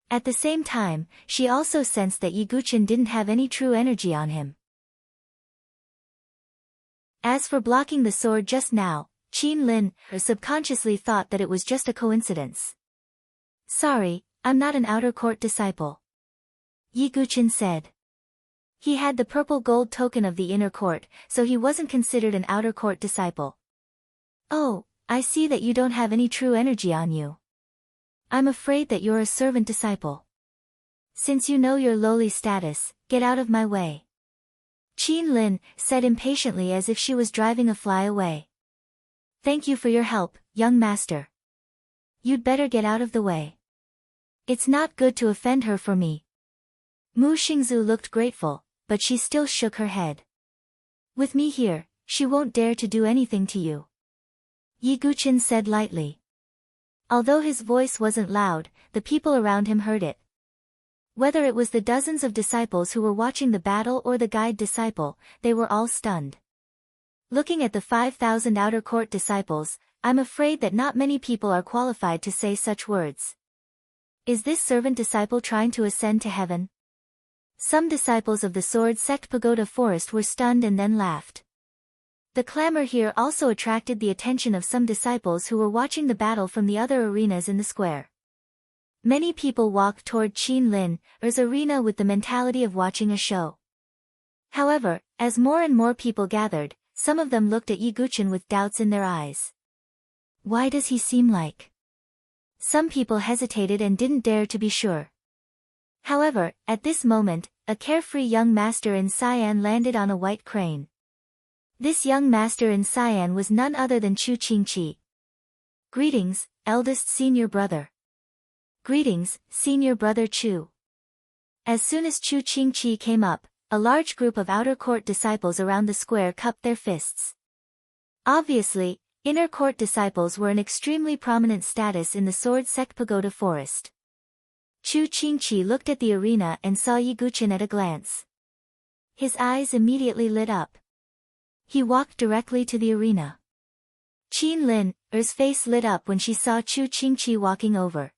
At the same time, she also sensed that Yi Guqin didn't have any true energy on him. As for blocking the sword just now, Qin Lin, subconsciously thought that it was just a coincidence. Sorry, I'm not an outer court disciple. Yi Guqin said. He had the purple gold token of the inner court, so he wasn't considered an outer court disciple. Oh, I see that you don't have any true energy on you. I'm afraid that you're a servant disciple. Since you know your lowly status, get out of my way. Qin Lin said impatiently as if she was driving a fly away. Thank you for your help, young master. You'd better get out of the way. It's not good to offend her for me. Mu Xingzu looked grateful, but she still shook her head. With me here, she won't dare to do anything to you. Yi Guqin said lightly. Although his voice wasn't loud, the people around him heard it. Whether it was the dozens of disciples who were watching the battle or the guide disciple, they were all stunned. Looking at the 5,000 outer court disciples, I'm afraid that not many people are qualified to say such words. Is this servant disciple trying to ascend to heaven? Some disciples of the Sword Sect Pagoda Forest were stunned and then laughed. The clamor here also attracted the attention of some disciples who were watching the battle from the other arenas in the square. Many people walked toward Qin Lin's arena with the mentality of watching a show. However, as more and more people gathered, some of them looked at Yi Guqin with doubts in their eyes. Why does he seem like? Some people hesitated and didn't dare to be sure. However, at this moment, a carefree young master in cyan landed on a white crane. This young master in cyan was none other than Chu Qingqi. Greetings, eldest senior brother. Greetings, senior brother Chu. As soon as Chu Qingqi came up, a large group of outer court disciples around the square cupped their fists. Obviously, inner court disciples were an extremely prominent status in the Sword Sect Pagoda Forest. Chu Qingqi looked at the arena and saw Yi Guqin at a glance. His eyes immediately lit up. He walked directly to the arena. Qin Lin's face lit up when she saw Chu Qingqi walking over.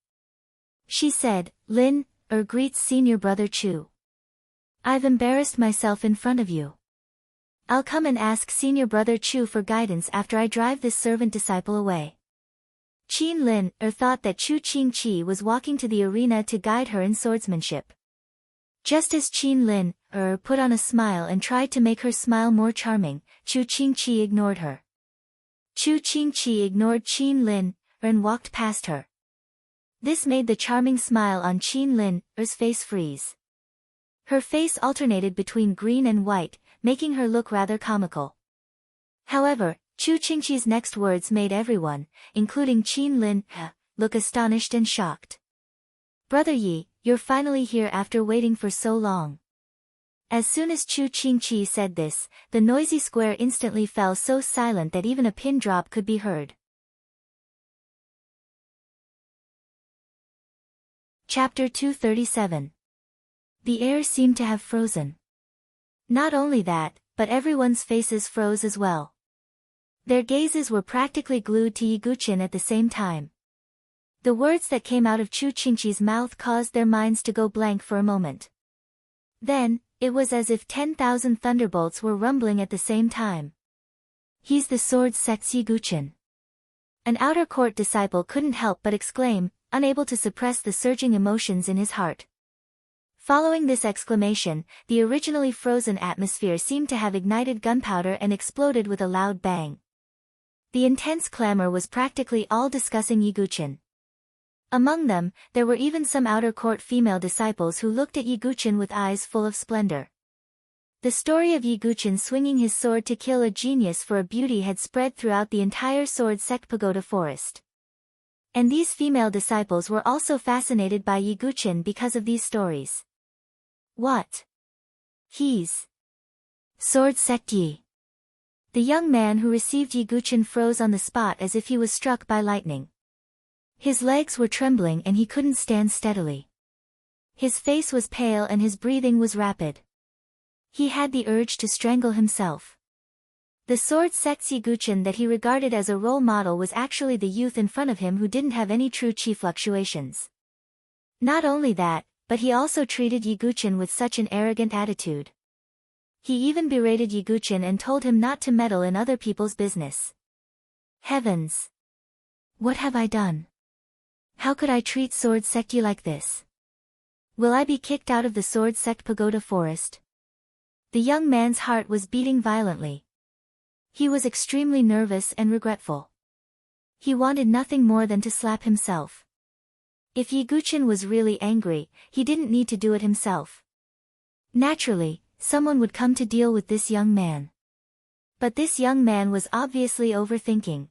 She said, Lin, greets senior brother Chu. I've embarrassed myself in front of you. I'll come and ask senior brother Chu for guidance after I drive this servant disciple away. Qin Lin thought that Chu Qingqi was walking to the arena to guide her in swordsmanship. Just as Qin Lin put on a smile and tried to make her smile more charming, Chu Qingqi ignored her. Chu Qingqi ignored Qin Lin and walked past her. This made the charming smile on Qin Lin's face freeze. Her face alternated between green and white, making her look rather comical. However, Chu Qingqi's next words made everyone, including Qin Lin, look astonished and shocked. "Brother Yi, you're finally here after waiting for so long." As soon as Chu Qingqi said this, the noisy square instantly fell so silent that even a pin drop could be heard. Chapter 237. The air seemed to have frozen. Not only that, but everyone's faces froze as well. Their gazes were practically glued to Yi Guqin at the same time. The words that came out of Chu Qingqi's mouth caused their minds to go blank for a moment. Then, it was as if 10,000 thunderbolts were rumbling at the same time. "He's the sword sect's Yi Guqin." An outer court disciple couldn't help but exclaim, unable to suppress the surging emotions in his heart. Following this exclamation, the originally frozen atmosphere seemed to have ignited gunpowder and exploded with a loud bang. The intense clamor was practically all discussing Yi Guqin. Among them, there were even some outer court female disciples who looked at Yi Guqin with eyes full of splendor. The story of Yi Guqin swinging his sword to kill a genius for a beauty had spread throughout the entire sword sect pagoda forest. And these female disciples were also fascinated by Yi Guqin because of these stories. "What? He's sword sect Yi." The young man who received Yi Guqin froze on the spot as if he was struck by lightning. His legs were trembling and he couldn't stand steadily. His face was pale and his breathing was rapid. He had the urge to strangle himself. The sword sect's Yi Guqin that he regarded as a role model was actually the youth in front of him who didn't have any true chi fluctuations. Not only that, but he also treated Yi Guqin with such an arrogant attitude. He even berated Yi Guqin and told him not to meddle in other people's business. Heavens! What have I done? How could I treat sword sect Yi like this? Will I be kicked out of the sword sect pagoda forest? The young man's heart was beating violently. He was extremely nervous and regretful. He wanted nothing more than to slap himself. If Yi Guqin was really angry, he didn't need to do it himself. Naturally, someone would come to deal with this young man. But this young man was obviously overthinking.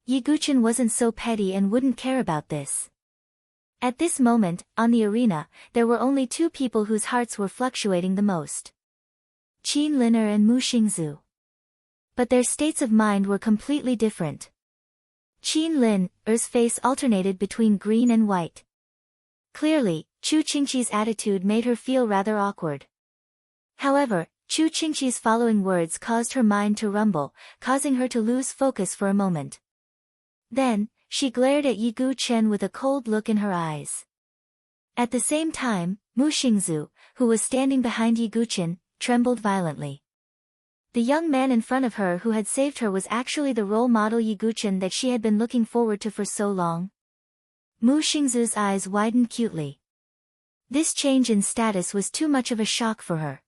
Yi Guqin wasn't so petty and wouldn't care about this. At this moment, on the arena, there were only two people whose hearts were fluctuating the most. Qin Lin'er and Mu Xingzu. But their states of mind were completely different. Qin Lin'er's face alternated between green and white. Clearly, Chu Qingqi's attitude made her feel rather awkward. However, Chu Qingqi's following words caused her mind to rumble, causing her to lose focus for a moment. Then, she glared at Yi Guqin with a cold look in her eyes. At the same time, Mu Xingzu, who was standing behind Yi Guqin, trembled violently. The young man in front of her who had saved her was actually the role model Yi Guqin that she had been looking forward to for so long. Mu Xingzu's eyes widened cutely. This change in status was too much of a shock for her.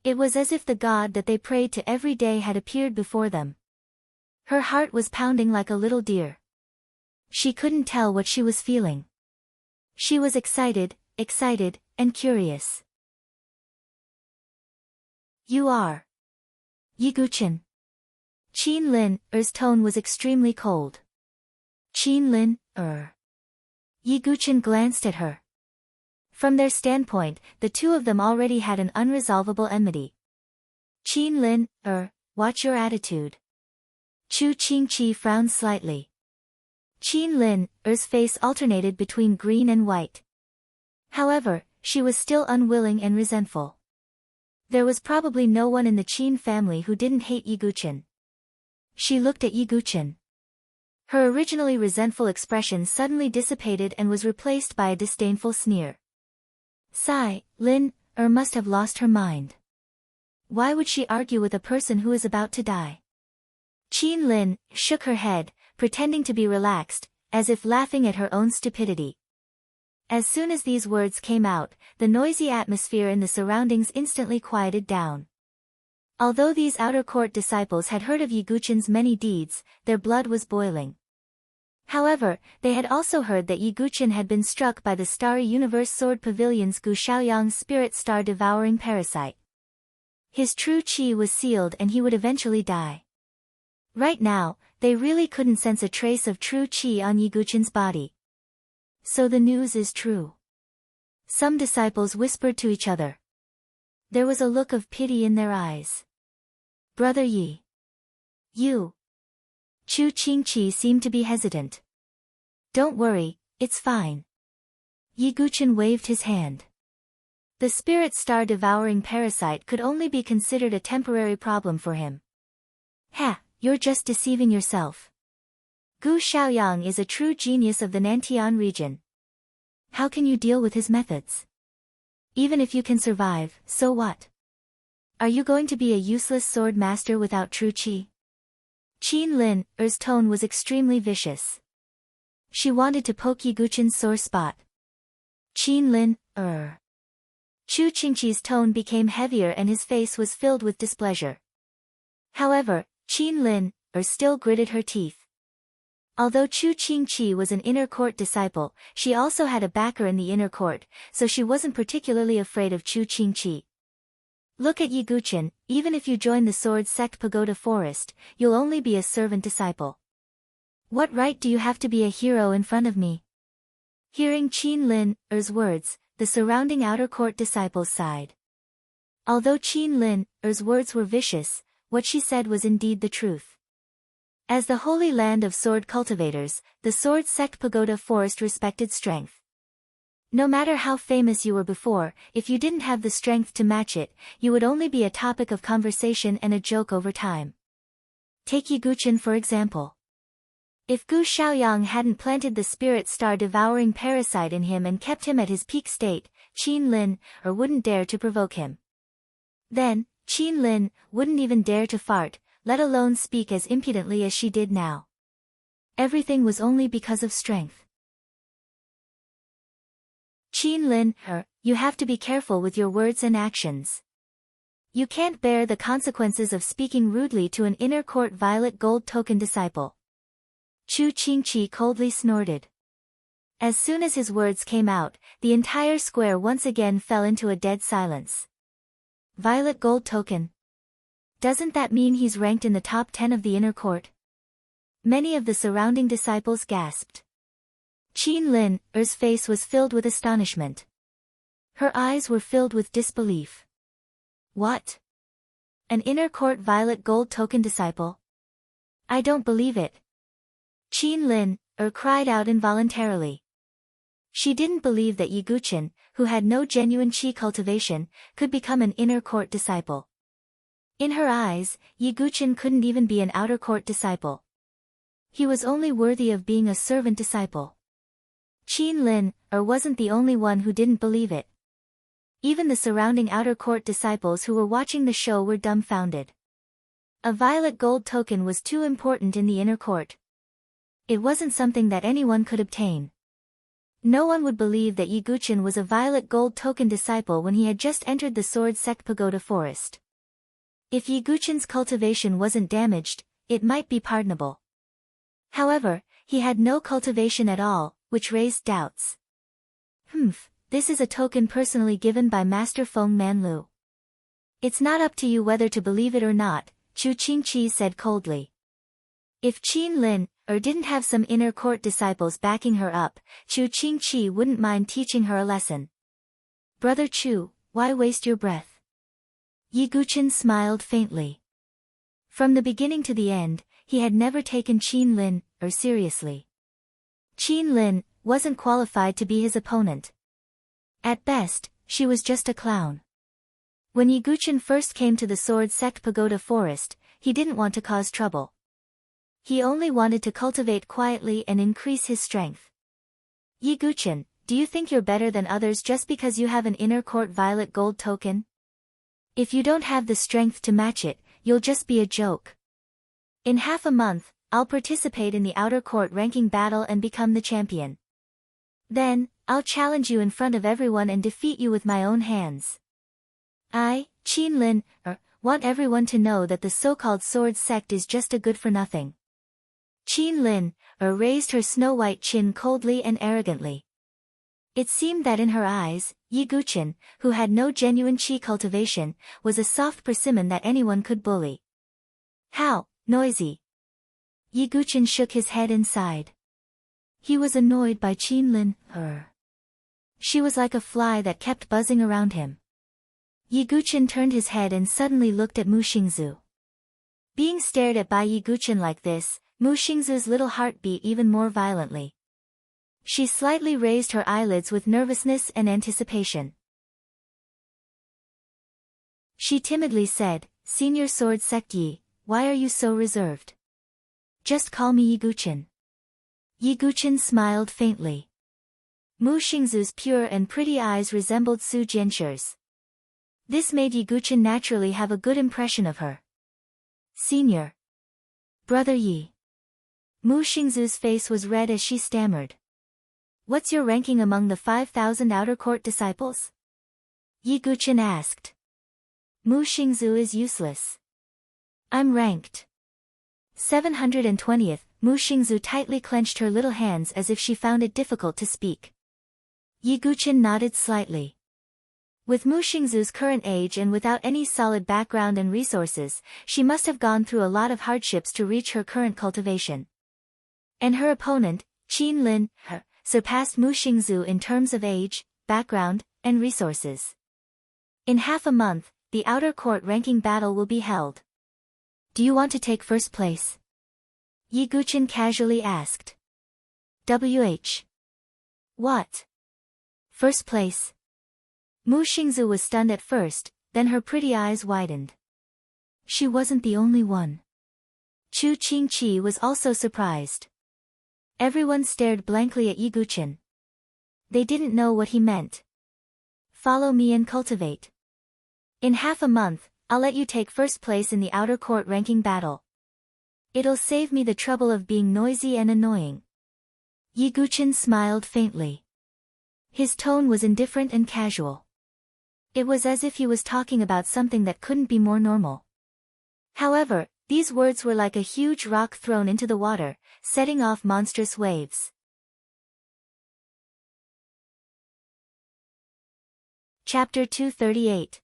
It was as if the god that they prayed to every day had appeared before them. Her heart was pounding like a little deer. She couldn't tell what she was feeling. She was excited, and curious. "You are Yi Guqin?" Qin Lin'er's tone was extremely cold. "Qin Lin'er." Yi Guqin glanced at her. From their standpoint, the two of them already had an unresolvable enmity. "Qin Lin'er, watch your attitude." Chu Qingqi frowned slightly. Qin Lin'er's face alternated between green and white. However, she was still unwilling and resentful. There was probably no one in the Qin family who didn't hate Yi Guqin. She looked at Yi Guqin. Her originally resentful expression suddenly dissipated and was replaced by a disdainful sneer. Lin'er must have lost her mind. Why would she argue with a person who is about to die? Qin Lin shook her head, pretending to be relaxed, as if laughing at her own stupidity. As soon as these words came out, the noisy atmosphere in the surroundings instantly quieted down. Although these outer court disciples had heard of Yi Guqin's many deeds, their blood was boiling. However, they had also heard that Yi Guqin had been struck by the Starry Universe Sword Pavilion's Gu Xiaoyang's spirit star-devouring parasite. His true qi was sealed and he would eventually die. Right now, they really couldn't sense a trace of true qi on Yi Guqin's body. So the news is true. Some disciples whispered to each other. There was a look of pity in their eyes. Brother Yi. You. Chu Qingqi seemed to be hesitant. Don't worry, it's fine. Yi Guqin waved his hand. The spirit star-devouring parasite could only be considered a temporary problem for him. Ha, you're just deceiving yourself. Gu Xiaoyang is a true genius of the Nantian region. How can you deal with his methods? Even if you can survive, so what? Are you going to be a useless sword master without true qi? Qin Lin's tone was extremely vicious. She wanted to poke Yi Guqin's sore spot. Qin Lin. Chu Qingqi's tone became heavier and his face was filled with displeasure. However, Qin Lin still gritted her teeth. Although Chu Qingqi was an inner court disciple, she also had a backer in the inner court, so she wasn't particularly afraid of Chu Qingqi. Look at Yi Guqin, even if you join the Sword Sect Pagoda Forest, you'll only be a servant disciple. What right do you have to be a hero in front of me? Hearing Qin Lin's words, the surrounding outer court disciples sighed. Although Qin Lin's words were vicious, what she said was indeed the truth. As the holy land of sword cultivators, the Sword Sect Pagoda Forest respected strength. No matter how famous you were before, if you didn't have the strength to match it, you would only be a topic of conversation and a joke over time. Take Yi Guqin for example. If Gu Xiaoyang hadn't planted the spirit star-devouring parasite in him and kept him at his peak state, Qin Lin wouldn't dare to provoke him. Then, Qin Lin wouldn't even dare to fart, let alone speak as impudently as she did now. Everything was only because of strength. Qin Lin, you have to be careful with your words and actions. You can't bear the consequences of speaking rudely to an inner court violet gold token disciple. Chu Qingqi coldly snorted. As soon as his words came out, the entire square once again fell into a dead silence. Violet gold token. Doesn't that mean he's ranked in the top 10 of the inner court? Many of the surrounding disciples gasped. Qin Lin's face was filled with astonishment. Her eyes were filled with disbelief. What? An inner court violet gold token disciple? I don't believe it. Qin Lin cried out involuntarily. She didn't believe that Yi Guqin, who had no genuine qi cultivation, could become an inner court disciple. In her eyes, Yi Guqin couldn't even be an outer court disciple. He was only worthy of being a servant disciple. Qin Lin wasn't the only one who didn't believe it. Even the surrounding outer court disciples who were watching the show were dumbfounded. A violet gold token was too important in the inner court. It wasn't something that anyone could obtain. No one would believe that Yi Guqin was a violet gold token disciple when he had just entered the Sword Sect Pagoda Forest. If Yi Guqin's cultivation wasn't damaged, it might be pardonable. However, he had no cultivation at all, which raised doubts. This is a token personally given by Master Feng Manlu. It's not up to you whether to believe it or not, Chu Qingqi said coldly. If Qin Lin didn't have some inner court disciples backing her up, Chu Qingqi wouldn't mind teaching her a lesson. Brother Chu, why waste your breath? Yi Guqin smiled faintly. From the beginning to the end, he had never taken Qin Lin seriously. Qin Lin wasn't qualified to be his opponent. At best, she was just a clown. When Yi Guqin first came to the Sword Sect Pagoda Forest, he didn't want to cause trouble. He only wanted to cultivate quietly and increase his strength. Yi Guqin, do you think you're better than others just because you have an inner court violet gold token? If you don't have the strength to match it, you'll just be a joke. In half a month, I'll participate in the outer court ranking battle and become the champion. Then, I'll challenge you in front of everyone and defeat you with my own hands. I, Qin Lin, want everyone to know that the so-called sword sect is just a good-for-nothing. Qin Lin raised her snow-white chin coldly and arrogantly. It seemed that in her eyes, Yiguchen, who had no genuine chi cultivation, was a soft persimmon that anyone could bully. How noisy! Yiguchen shook his head and sighed. He was annoyed by Qinlin. She was like a fly that kept buzzing around him. Yiguchen turned his head and suddenly looked at Mu Xingzu. Being stared at by Yiguchen like this, Mu Xingzu's little heart beat even more violently. She slightly raised her eyelids with nervousness and anticipation. She timidly said, "Senior Sword Sect Yi, why are you so reserved? Just call me Yiguchen." Yiguchen smiled faintly. Mu Xingzu's pure and pretty eyes resembled Su Jianxu's. This made Yiguchen naturally have a good impression of her. "Senior. Brother Yi." Mu Xingzu's face was red as she stammered. "What's your ranking among the 5,000 outer court disciples?" Yiguchen asked. Mu Xingzu is useless. "I'm ranked 720th. Mu Xingzu tightly clenched her little hands as if she found it difficult to speak. Yiguchen nodded slightly. With Mu Xingzu's current age and without any solid background and resources, she must have gone through a lot of hardships to reach her current cultivation. And her opponent, Qin Lin, surpassed Mu Xingzu in terms of age, background, and resources. In half a month, the outer court ranking battle will be held. Do you want to take first place? Yiguchen casually asked. What? First place? Mu Xingzu was stunned at first, then her pretty eyes widened. She wasn't the only one. Chu Qingqi was also surprised. Everyone stared blankly at Yiguchen. They didn't know what he meant. "Follow me and cultivate. In half a month, I'll let you take first place in the outer court ranking battle. It'll save me the trouble of being noisy and annoying." Yiguchen smiled faintly. His tone was indifferent and casual. It was as if he was talking about something that couldn't be more normal. However, these words were like a huge rock thrown into the water, setting off monstrous waves. Chapter 238.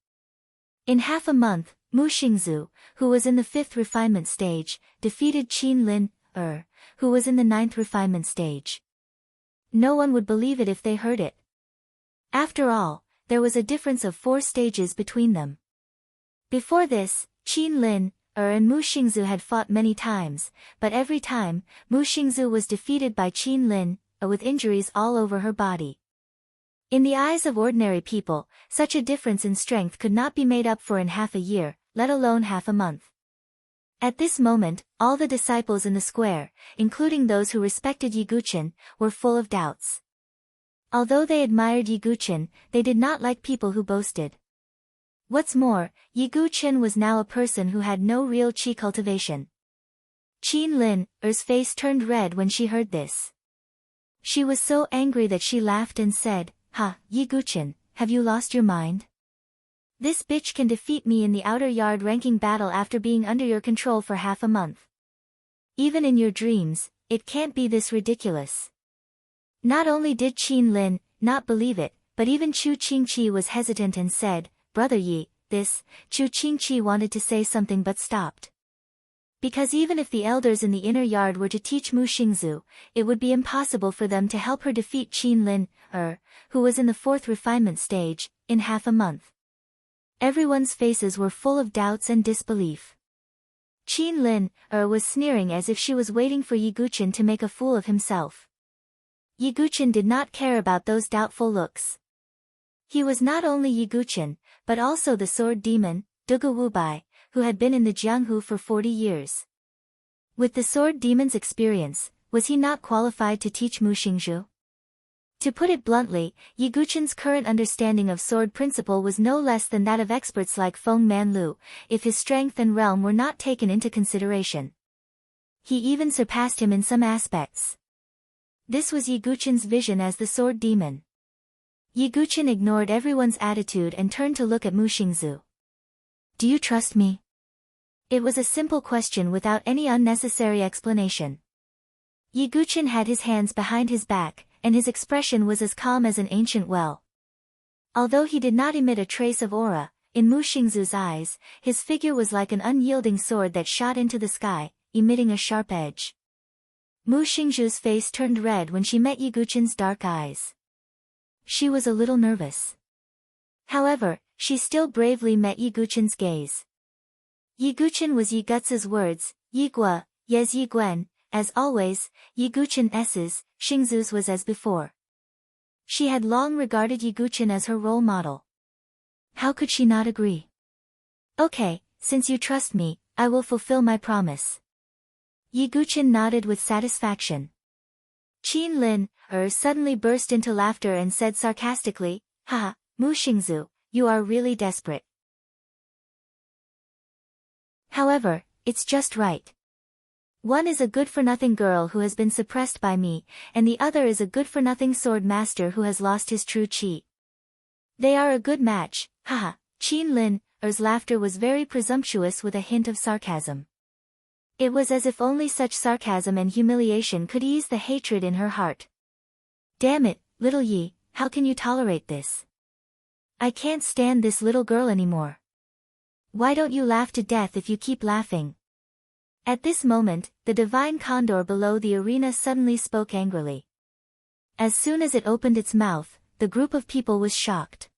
In half a month, Mu Xingzu, who was in the 5th refinement stage, defeated Qin Lin, who was in the 9th refinement stage. No one would believe it if they heard it. After all, there was a difference of 4 stages between them. Before this, Qin Lin, and Mu Xingzu had fought many times, but every time, Mu Xingzu was defeated by Qin Lin, with injuries all over her body. In the eyes of ordinary people, such a difference in strength could not be made up for in half a year, let alone half a month. At this moment, all the disciples in the square, including those who respected Yiguchen, were full of doubts. Although they admired Yiguchen, they did not like people who boasted. What's more, Yiguchen was now a person who had no real chi cultivation. Qin Lin's face turned red when she heard this. She was so angry that she laughed and said, "Ha, Yiguchen, have you lost your mind? This bitch can defeat me in the outer yard ranking battle after being under your control for half a month. Even in your dreams, it can't be this ridiculous." Not only did Qin Lin not believe it, but even Chu Qingqi was hesitant and said, "Brother Yi, this." Chu Qingqi wanted to say something but stopped. Because even if the elders in the inner yard were to teach Mu Xingzu, it would be impossible for them to help her defeat Qin Lin, who was in the 4th refinement stage, in half a month. Everyone's faces were full of doubts and disbelief. Qin Lin, was sneering as if she was waiting for Yiguchen to make a fool of himself. Yiguchen did not care about those doubtful looks. He was not only Yiguchen, but also the sword demon, Duge Wubai, who had been in the Jianghu for 40 years. With the sword demon's experience, was he not qualified to teach Mu Xingzhu? To put it bluntly, Yiguchen's current understanding of sword principle was no less than that of experts like Feng Manlu, if his strength and realm were not taken into consideration. He even surpassed him in some aspects. This was Yiguchen's vision as the sword demon. Yiguchen ignored everyone's attitude and turned to look at Mu Xingzu. "Do you trust me?" It was a simple question without any unnecessary explanation. Yiguchin had his hands behind his back, and his expression was as calm as an ancient well. Although he did not emit a trace of aura, in Mu Xingzu's eyes, his figure was like an unyielding sword that shot into the sky, emitting a sharp edge. Mu Xingzhu's face turned red when she met Yiguchin's dark eyes. She was a little nervous. However, she still bravely met Yiguchin's gaze. Yiguchin was Yigutsu's words, Yigua, yes Yiguen, as always, Yiguchin-s's, Xingzu's was as before. She had long regarded Yiguchin as her role model. How could she not agree? Okay, since you trust me, I will fulfill my promise. Yiguchin nodded with satisfaction. Qin Lin, suddenly burst into laughter and said sarcastically, Haha, Mu Xingzu, you are really desperate. However, it's just right. One is a good-for-nothing girl who has been suppressed by me, and the other is a good-for-nothing sword master who has lost his true chi. They are a good match, haha. Qin Lin's laughter was very presumptuous with a hint of sarcasm. It was as if only such sarcasm and humiliation could ease the hatred in her heart. Damn it, little Yi, how can you tolerate this? I can't stand this little girl anymore. Why don't you laugh to death if you keep laughing? At this moment, the divine condor below the arena suddenly spoke angrily. As soon as it opened its mouth, the group of people was shocked.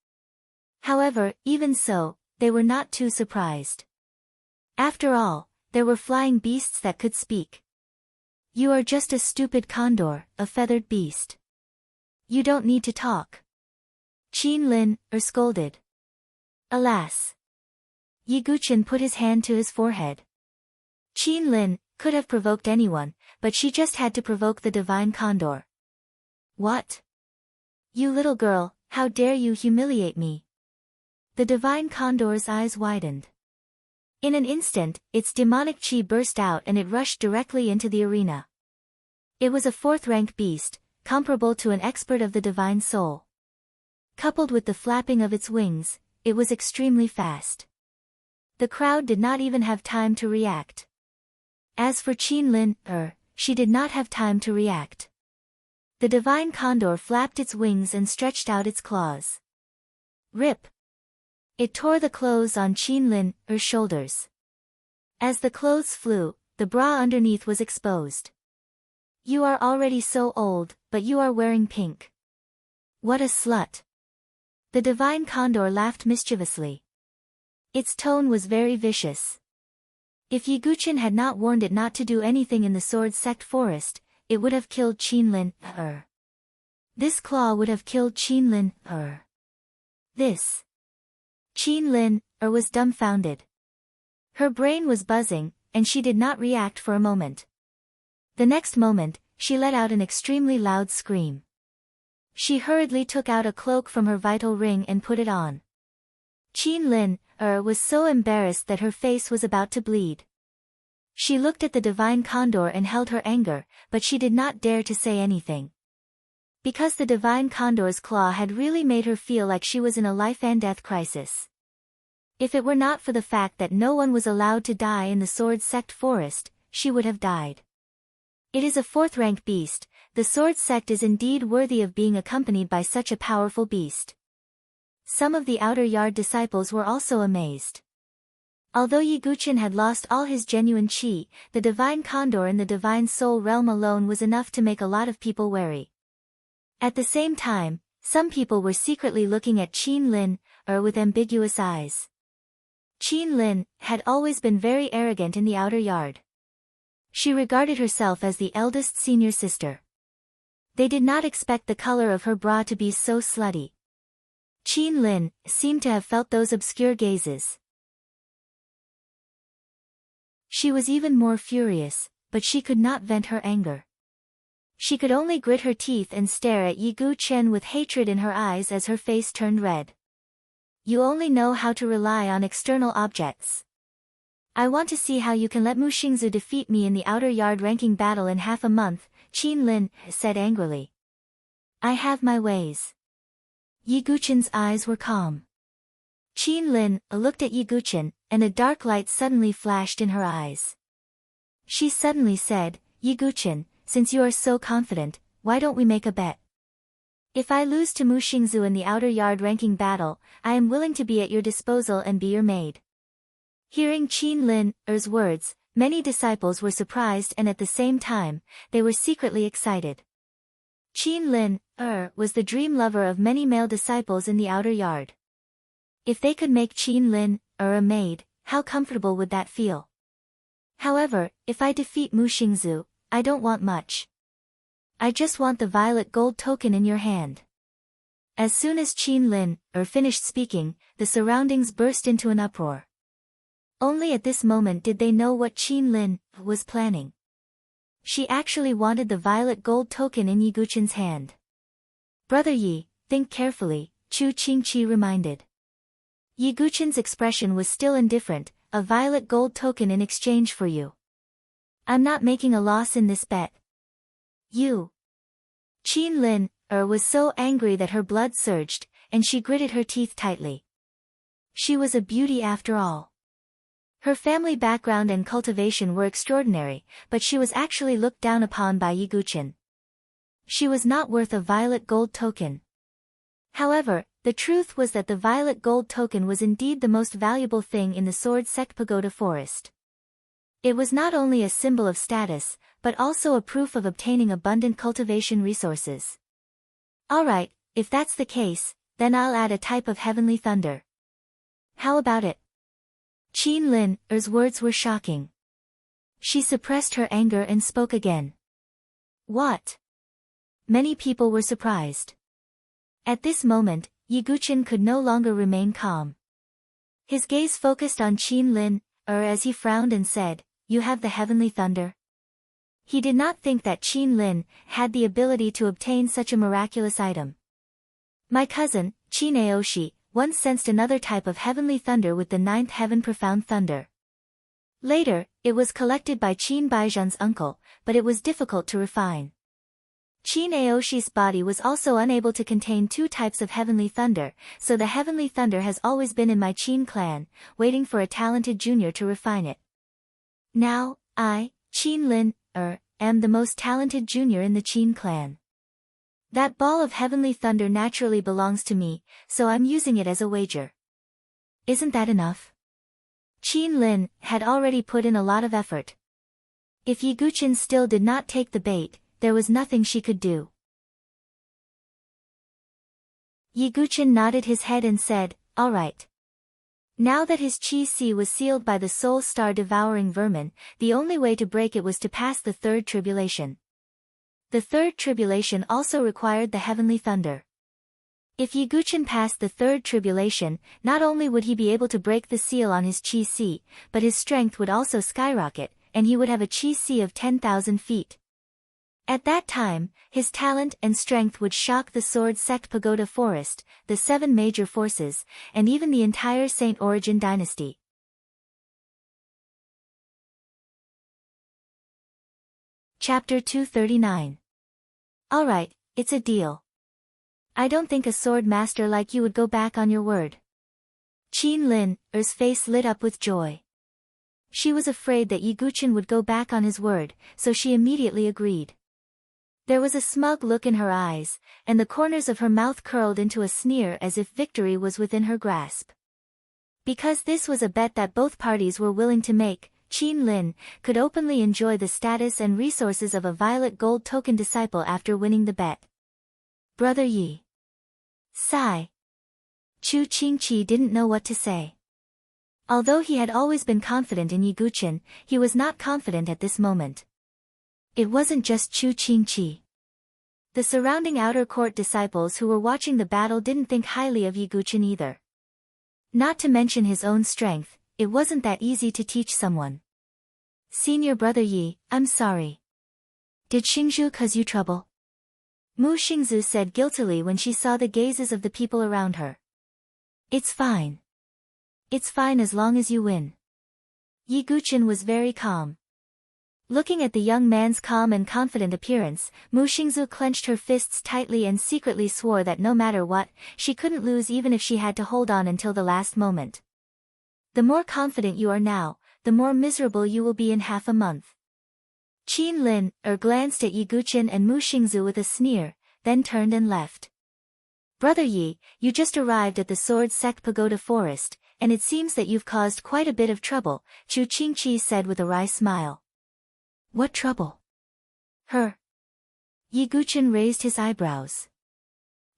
However, even so, they were not too surprised. After all, there were flying beasts that could speak. You are just a stupid condor, a feathered beast. You don't need to talk. Qin Lin scolded. Alas! Yiguchin put his hand to his forehead. Qin Lin could have provoked anyone, but she just had to provoke the divine condor. What? You little girl, how dare you humiliate me? The divine condor's eyes widened. In an instant, its demonic chi burst out and it rushed directly into the arena. It was a fourth-rank beast, comparable to an expert of the divine soul. Coupled with the flapping of its wings, it was extremely fast. The crowd did not even have time to react. As for Qin Lin, she did not have time to react. The divine condor flapped its wings and stretched out its claws. Rip! It tore the clothes on Qin Lin's shoulders. As the clothes flew, the bra underneath was exposed. You are already so old, but you are wearing pink. What a slut! The divine condor laughed mischievously. Its tone was very vicious. If Yiguchin had not warned it not to do anything in the Sword Sect forest, it would have killed Qin Lin. This claw would have killed Qin Lin. This. Qin Lin was dumbfounded. Her brain was buzzing, and she did not react for a moment. The next moment, she let out an extremely loud scream. She hurriedly took out a cloak from her vital ring and put it on. Qin Lin was so embarrassed that her face was about to bleed. She looked at the divine condor and held her anger, but she did not dare to say anything. Because the divine condor's claw had really made her feel like she was in a life-and-death crisis. If it were not for the fact that no one was allowed to die in the Sword Sect forest, she would have died. It is a fourth-rank beast, the Sword Sect is indeed worthy of being accompanied by such a powerful beast. Some of the outer yard disciples were also amazed. Although Yiguchin had lost all his genuine chi, the divine condor in the divine soul realm alone was enough to make a lot of people wary. At the same time, some people were secretly looking at Qin Lin, with ambiguous eyes. Qin Lin had always been very arrogant in the outer yard. She regarded herself as the eldest senior sister. They did not expect the color of her bra to be so slutty. Qin Lin seemed to have felt those obscure gazes. She was even more furious, but she could not vent her anger. She could only grit her teeth and stare at Yiguchin with hatred in her eyes as her face turned red. You only know how to rely on external objects. I want to see how you can let Mu Xingzu defeat me in the outer yard ranking battle in half a month, Qin Lin said angrily. I have my ways. Yiguchin's eyes were calm. Qin Lin looked at Yiguchin, and a dark light suddenly flashed in her eyes. She suddenly said, Yiguchin, since you are so confident, why don't we make a bet? If I lose to Mu Xingzu in the outer yard ranking battle, I am willing to be at your disposal and be your maid. Hearing Qin Lin-er's words, many disciples were surprised and at the same time, they were secretly excited. Qin Lin-er was the dream lover of many male disciples in the outer yard. If they could make Qin Lin-er a maid, how comfortable would that feel? However, if I defeat Mu Xingzu, I don't want much. I just want the violet gold token in your hand. As soon as Qin Lin-er finished speaking, the surroundings burst into an uproar. Only at this moment did they know what Qin Lin was planning. She actually wanted the violet gold token in Yi Guqin's hand. Brother Yi, think carefully, Chu Qingqi reminded. Yi Guqin's expression was still indifferent, a violet gold token in exchange for you. I'm not making a loss in this bet. You. Qin Lin-er was so angry that her blood surged, and she gritted her teeth tightly. She was a beauty after all. Her family background and cultivation were extraordinary, but she was actually looked down upon by Yi Guqin. She was not worth a violet gold token. However, the truth was that the violet gold token was indeed the most valuable thing in the Sword Sect Pagoda Forest. It was not only a symbol of status, but also a proof of obtaining abundant cultivation resources. Alright, if that's the case, then I'll add a type of heavenly thunder. How about it? Qin Lin-er's words were shocking. She suppressed her anger and spoke again. What? Many people were surprised. At this moment, Yi Guqin could no longer remain calm. His gaze focused on Qin Lin-er as he frowned and said, "You have the heavenly thunder?" He did not think that Qin Lin had the ability to obtain such a miraculous item. My cousin, Qin Aoshi, once sensed another type of heavenly thunder with the ninth heaven profound thunder. Later, it was collected by Qin Baijian's uncle, but it was difficult to refine. Qin Aoshi's body was also unable to contain two types of heavenly thunder, so the heavenly thunder has always been in my Qin clan, waiting for a talented junior to refine it. Now, I, Qin Lin-er, am the most talented junior in the Qin clan. That ball of heavenly thunder naturally belongs to me, so I'm using it as a wager. Isn't that enough? Qin Lin had already put in a lot of effort. If Yi Guqin still did not take the bait, there was nothing she could do. Yi Guqin nodded his head and said, "All right." Now that his Qi was sealed by the soul star devouring vermin, the only way to break it was to pass the third tribulation. The third tribulation also required the heavenly thunder. If Yi Guqin passed the third tribulation, not only would he be able to break the seal on his Qi, but his strength would also skyrocket, and he would have a Qi of 10,000 feet. At that time, his talent and strength would shock the Sword Sect Pagoda Forest, the 7 major forces, and even the entire Saint Origin dynasty. Chapter 239. Alright, it's a deal. I don't think a sword master like you would go back on your word. Qin Lin-er's face lit up with joy. She was afraid that Yi Guqin would go back on his word, so she immediately agreed. There was a smug look in her eyes, and the corners of her mouth curled into a sneer as if victory was within her grasp. Because this was a bet that both parties were willing to make, Qin Lin could openly enjoy the status and resources of a violet gold token disciple after winning the bet. Brother Yi. Sigh. Chu Qingqi didn't know what to say. Although he had always been confident in Yi Guqin, he was not confident at this moment. It wasn't just Chu Qingqi. The surrounding outer court disciples who were watching the battle didn't think highly of Yi Guqin either. Not to mention his own strength, it wasn't that easy to teach someone. Senior Brother Yi, I'm sorry. Did Xingzhu cause you trouble? Mu Xingzu said guiltily when she saw the gazes of the people around her. It's fine. It's fine as long as you win. Yi Guqin was very calm. Looking at the young man's calm and confident appearance, Mu Xingzu clenched her fists tightly and secretly swore that no matter what, she couldn't lose even if she had to hold on until the last moment. The more confident you are now, the more miserable you will be in half a month. Qin Lin glanced at Yi Guqin and Mu Xingzu with a sneer, then turned and left. Brother Yi, you just arrived at the Sword Sect Pagoda Forest, and it seems that you've caused quite a bit of trouble, Chu Qingqi said with a wry smile. What trouble? Her. Yi Guqin raised his eyebrows.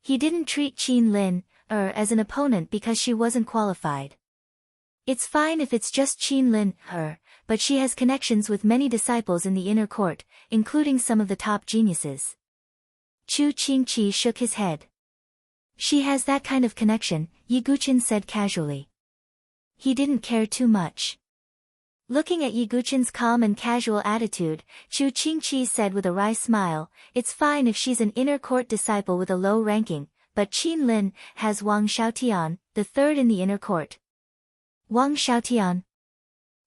He didn't treat Qin Lin, as an opponent because she wasn't qualified. It's fine if it's just Qin Lin, but she has connections with many disciples in the inner court, including some of the top geniuses. Chu Qingqi shook his head. She has that kind of connection, Yi Guqin said casually. He didn't care too much. Looking at Yi Guqin's calm and casual attitude, Chu Qingqi said with a wry smile, it's fine if she's an inner court disciple with a low ranking, but Qin Lin has Wang Xiaotian, the third in the inner court. Wang Xiaotian?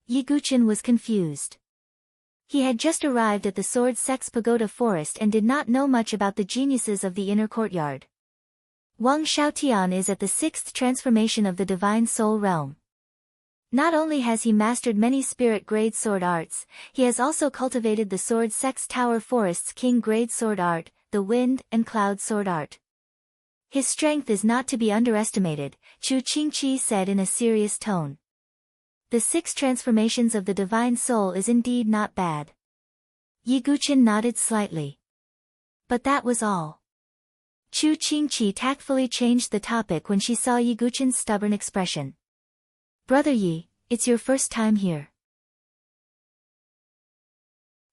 Yi Guqin was confused. He had just arrived at the Sword Sect's Pagoda Forest and did not know much about the geniuses of the inner courtyard. Wang Xiaotian is at the 6th transformation of the Divine Soul Realm. Not only has he mastered many spirit-grade sword arts, he has also cultivated the Sword Sect's Tower Forest's king-grade sword art, the Wind and Cloud sword art. His strength is not to be underestimated, Chu Qingqi said in a serious tone. The 6 transformations of the Divine Soul is indeed not bad. Yi Guqin nodded slightly. But that was all. Chu Qingqi tactfully changed the topic when she saw Yi Guqin's stubborn expression. Brother Yi, it's your first time here.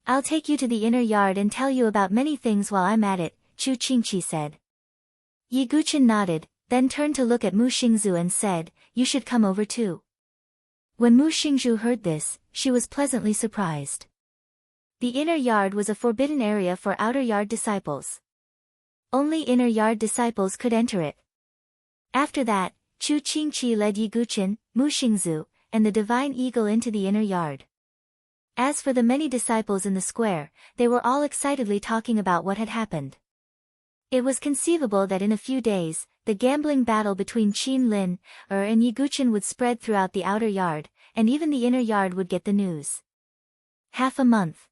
I'll take you to the inner yard and tell you about many things while I'm at it, Chu Qingqi said. Yi Guqin nodded, then turned to look at Mu Xingzu and said, you should come over too. When Mu Xingzu heard this, she was pleasantly surprised. The inner yard was a forbidden area for outer yard disciples. Only inner yard disciples could enter it. After that, Chu Qingqi led Yi Guqin, Mu Xingzu, and the Divine Eagle into the inner yard. As for the many disciples in the square, they were all excitedly talking about what had happened. It was conceivable that in a few days, the gambling battle between Qin Lin and Yi Guqin would spread throughout the outer yard, and even the inner yard would get the news. Half a month.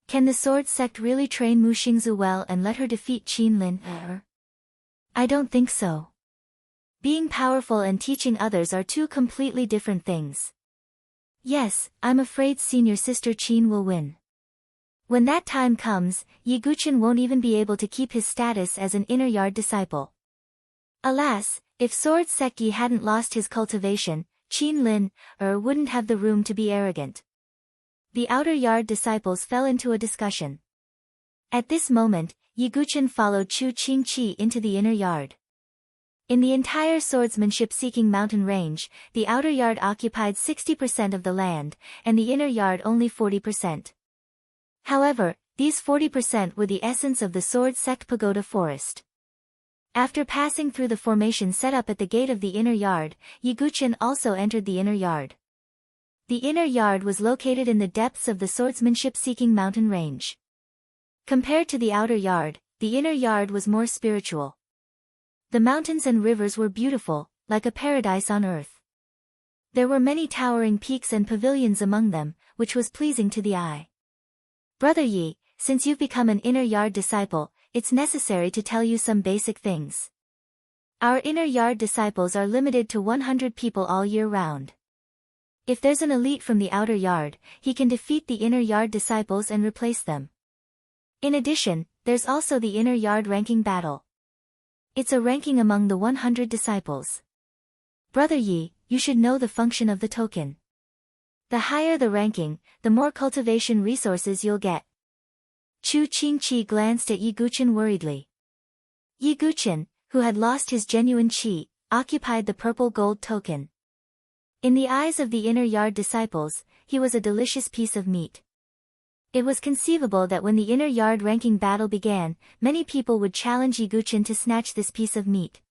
Can the Sword Sect really train Mu Xingzu well and let her defeat Qin Lin? I don't think so. Being powerful and teaching others are two completely different things. Yes, I'm afraid senior sister Qin will win. When that time comes, Yi Guqin won't even be able to keep his status as an inner yard disciple. Alas, if Sword Sect Yi hadn't lost his cultivation, Qin Lin wouldn't have the room to be arrogant. The outer yard disciples fell into a discussion. At this moment, Yi Guqin followed Chu Qingqi into the inner yard. In the entire swordsmanship-seeking mountain range, the outer yard occupied 60% of the land, and the inner yard only 40%. However, these 40% were the essence of the Sword Sect Pagoda Forest. After passing through the formation set up at the gate of the inner yard, Yi Guqin also entered the inner yard. The inner yard was located in the depths of the swordsmanship-seeking mountain range. Compared to the outer yard, the inner yard was more spiritual. The mountains and rivers were beautiful, like a paradise on earth. There were many towering peaks and pavilions among them, which was pleasing to the eye. Brother Yi, since you've become an inner yard disciple, it's necessary to tell you some basic things. Our inner yard disciples are limited to 100 people all year round. If there's an elite from the outer yard, he can defeat the inner yard disciples and replace them. In addition, there's also the inner yard ranking battle. It's a ranking among the 100 disciples. Brother Yi, you should know the function of the token. The higher the ranking, the more cultivation resources you'll get. Chu Qingqi glanced at Yi Guqin worriedly. Yi Guqin, who had lost his genuine qi, occupied the purple gold token. In the eyes of the inner yard disciples, he was a delicious piece of meat. It was conceivable that when the inner yard ranking battle began, many people would challenge Yi Guqin to snatch this piece of meat.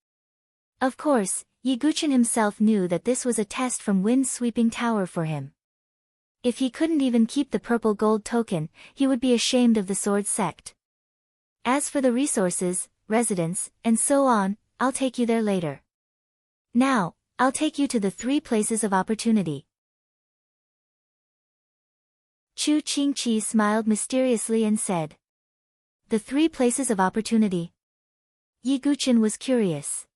Of course, Yi Guqin himself knew that this was a test from wind-sweeping tower for him. If he couldn't even keep the purple gold token, he would be ashamed of the Sword Sect. As for the resources, residence, and so on, I'll take you there later. Now, I'll take you to the 3 places of opportunity. Chu Qingqi smiled mysteriously and said. The 3 places of opportunity. Yi Guqin was curious.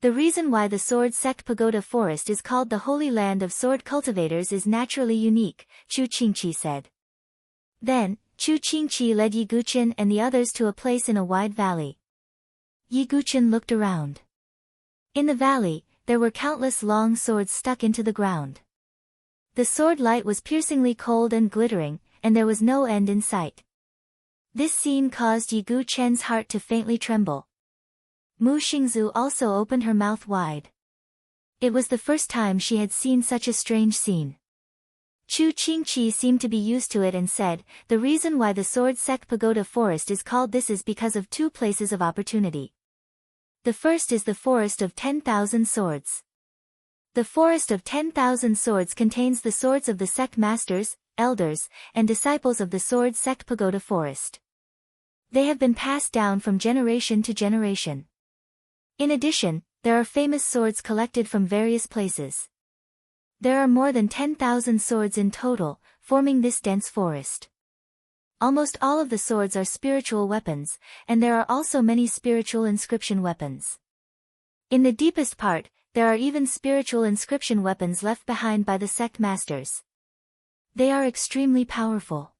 The reason why the Sword Sect Pagoda Forest is called the Holy Land of Sword Cultivators is naturally unique, Chu Qingqi said. Then, Chu Qingqi led Yi Guqin and the others to a place in a wide valley. Yi Guqin looked around. In the valley, there were countless long swords stuck into the ground. The sword light was piercingly cold and glittering, and there was no end in sight. This scene caused Yi Guqin's heart to faintly tremble. Mu Xingzu also opened her mouth wide. It was the first time she had seen such a strange scene. Chu Qingqi seemed to be used to it and said, the reason why the Sword Sect Pagoda Forest is called this is because of 2 places of opportunity. The first is the Forest of 10,000 Swords. The Forest of 10,000 Swords contains the swords of the sect masters, elders, and disciples of the Sword Sect Pagoda Forest. They have been passed down from generation to generation. In addition, there are famous swords collected from various places. There are more than 10,000 swords in total, forming this dense forest. Almost all of the swords are spiritual weapons, and there are also many spiritual inscription weapons. In the deepest part, there are even spiritual inscription weapons left behind by the sect masters. They are extremely powerful.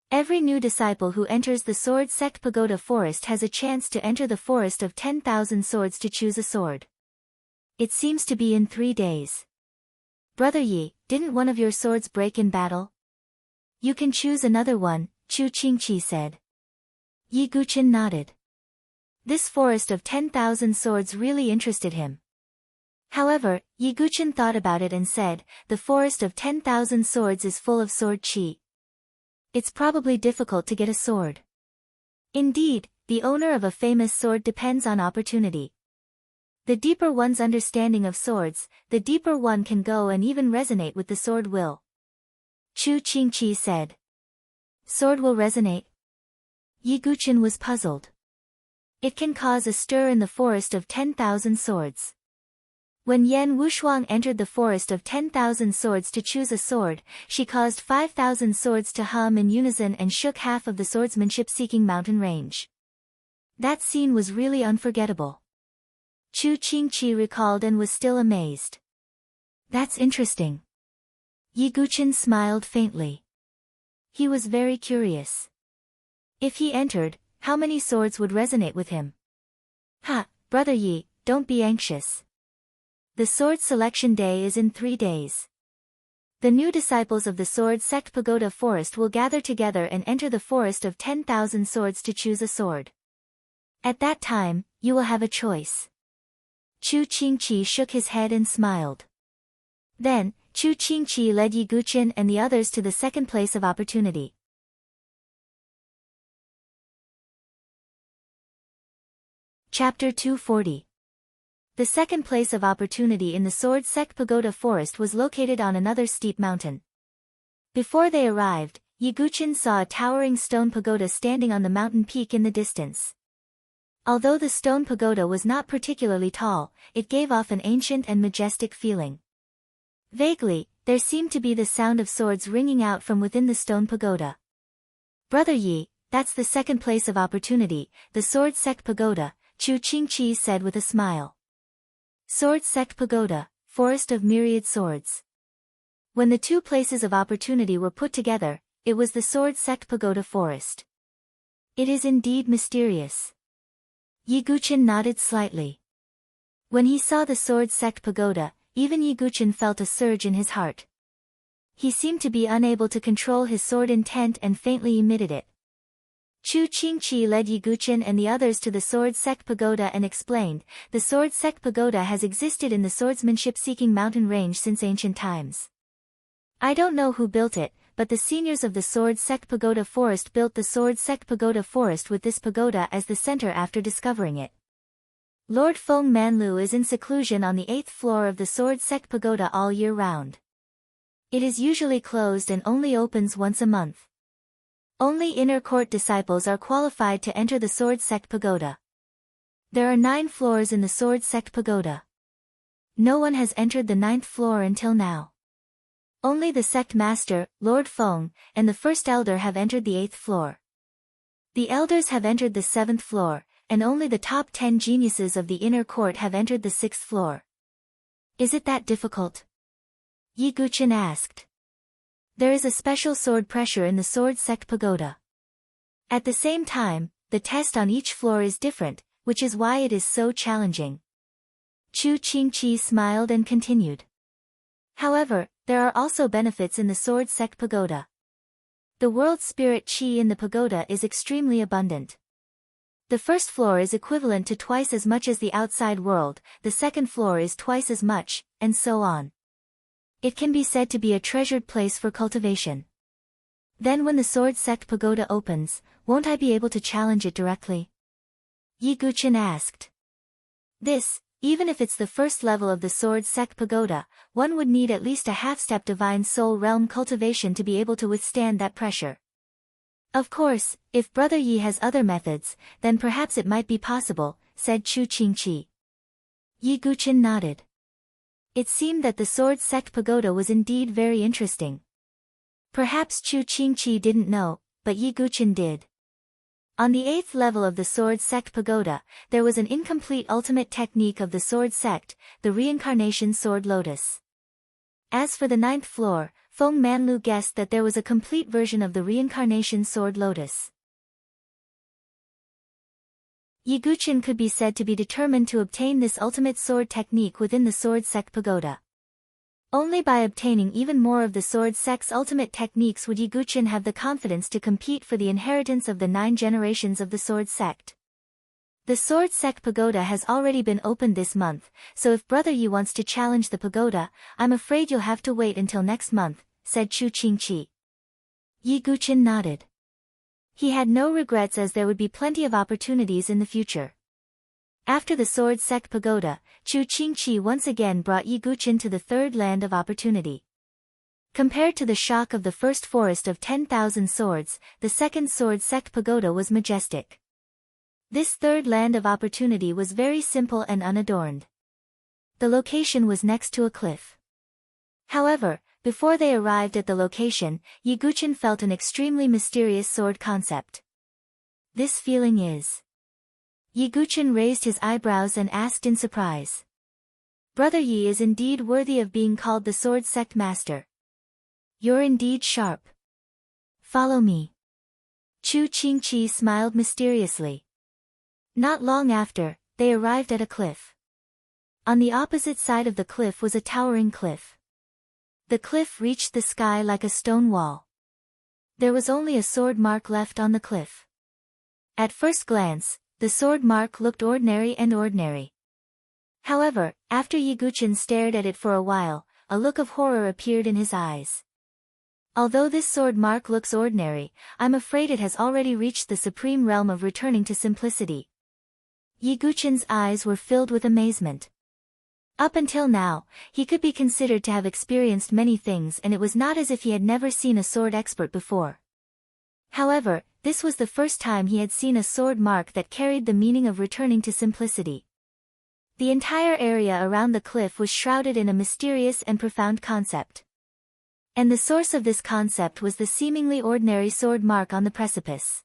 Every new disciple who enters the Sword Sect Pagoda Forest has a chance to enter the Forest of 10,000 Swords to choose a sword. It seems to be in 3 days. Brother Yi, didn't one of your swords break in battle? You can choose another one, Chu Qingqi said. Yi Guqin nodded. This Forest of 10,000 Swords really interested him. However, Yi Guqin thought about it and said, the Forest of 10,000 Swords is full of sword qi. It's probably difficult to get a sword. Indeed, the owner of a famous sword depends on opportunity. The deeper one's understanding of swords, the deeper one can go and even resonate with the sword will. Chu Qingqi said. Sword will resonate? Yi Guqin was puzzled. It can cause a stir in the Forest of 10,000 Swords. When Yan Wushuang entered the Forest of 10,000 Swords to choose a sword, she caused 5,000 swords to hum in unison and shook half of the swordsmanship-seeking mountain range. That scene was really unforgettable. Chu Qingqi recalled and was still amazed. That's interesting. Yi Guqin smiled faintly. He was very curious. If he entered, how many swords would resonate with him? Ha, Brother Yi, don't be anxious. The sword selection day is in 3 days. The new disciples of the Sword Sect Pagoda Forest will gather together and enter the Forest of 10,000 Swords to choose a sword. At that time, you will have a choice. Chu Qingqi shook his head and smiled. Then, Chu Qingqi led Yi Guqin and the others to the second place of opportunity. Chapter 240. The second place of opportunity in the Sword Sect Pagoda Forest was located on another steep mountain. Before they arrived, Yi Guqin saw a towering stone pagoda standing on the mountain peak in the distance. Although the stone pagoda was not particularly tall, it gave off an ancient and majestic feeling. Vaguely, there seemed to be the sound of swords ringing out from within the stone pagoda. Brother Yi, that's the second place of opportunity, the Sword Sect Pagoda, Chu Qingqi said with a smile. Sword Sect Pagoda, Forest of Myriad Swords. When the 2 places of opportunity were put together, it was the Sword Sect Pagoda Forest. It is indeed mysterious. Yi Guqin nodded slightly. When he saw the Sword Sect Pagoda, even Yi Guqin felt a surge in his heart. He seemed to be unable to control his sword intent and faintly emitted it. Chu Qingqi led Yi Guqin and the others to the Sword Sect Pagoda and explained, the Sword Sect Pagoda has existed in the swordsmanship-seeking mountain range since ancient times. I don't know who built it, but the seniors of the Sword Sect Pagoda Forest built the Sword Sect Pagoda Forest with this pagoda as the center after discovering it. Lord Feng Manlu is in seclusion on the 8th floor of the Sword Sect Pagoda all year round. It is usually closed and only opens once a month. Only inner court disciples are qualified to enter the Sword Sect Pagoda. There are 9 floors in the Sword Sect Pagoda. No one has entered the 9th floor until now. Only the sect master, Lord Feng, and the first elder have entered the 8th floor. The elders have entered the 7th floor, and only the top 10 geniuses of the inner court have entered the 6th floor. Is it that difficult? Yi Guqin asked. There is a special sword pressure in the sword sect pagoda. At the same time, the test on each floor is different, which is why it is so challenging. Chu Qingqi smiled and continued. However, there are also benefits in the sword sect pagoda. The world spirit qi in the pagoda is extremely abundant. The first floor is equivalent to twice as much as the outside world, the second floor is twice as much, and so on. It can be said to be a treasured place for cultivation. Then when the sword sect pagoda opens, won't I be able to challenge it directly? Yi Guqin asked. This, even if it's the first level of the sword sect pagoda, one would need at least a half-step divine soul realm cultivation to be able to withstand that pressure. Of course, if Brother Yi has other methods, then perhaps it might be possible, said Chu Qingqi. Yi Guqin nodded. It seemed that the sword sect pagoda was indeed very interesting. Perhaps Chu Qingqi didn't know, but Yi Guqin did. On the 8th level of the sword sect pagoda, there was an incomplete ultimate technique of the sword sect, the reincarnation sword lotus. As for the 9th floor, Feng Manlu guessed that there was a complete version of the reincarnation sword lotus. Yi Guqin could be said to be determined to obtain this ultimate sword technique within the sword sect pagoda. Only by obtaining even more of the sword sect's ultimate techniques would Yi Guqin have the confidence to compete for the inheritance of the 9 generations of the sword sect. The sword sect pagoda has already been opened this month, so if Brother Yi wants to challenge the pagoda, I'm afraid you'll have to wait until next month, said Chu Qingqi. Yi Guqin nodded. He had no regrets as there would be plenty of opportunities in the future. After the sword sect pagoda, Chu Qingqi once again brought Yi Guqin to the 3rd land of opportunity. Compared to the shock of the first forest of 10,000 swords, the 2nd sword sect pagoda was majestic. This 3rd land of opportunity was very simple and unadorned. The location was next to a cliff. However, before they arrived at the location, Yi Guqin felt an extremely mysterious sword concept. This feeling is... Yi Guqin raised his eyebrows and asked in surprise. Brother Yi is indeed worthy of being called the sword sect master. You're indeed sharp. Follow me. Chu Qingqi smiled mysteriously. Not long after, they arrived at a cliff. On the opposite side of the cliff was a towering cliff. The cliff reached the sky like a stone wall. There was only a sword mark left on the cliff. At first glance, the sword mark looked ordinary and ordinary. However, after Yi Guqin stared at it for a while, a look of horror appeared in his eyes. Although this sword mark looks ordinary, I'm afraid it has already reached the supreme realm of returning to simplicity. Yi Guqin's eyes were filled with amazement. Up until now, he could be considered to have experienced many things and it was not as if he had never seen a sword expert before. However, this was the first time he had seen a sword mark that carried the meaning of returning to simplicity. The entire area around the cliff was shrouded in a mysterious and profound concept. And the source of this concept was the seemingly ordinary sword mark on the precipice.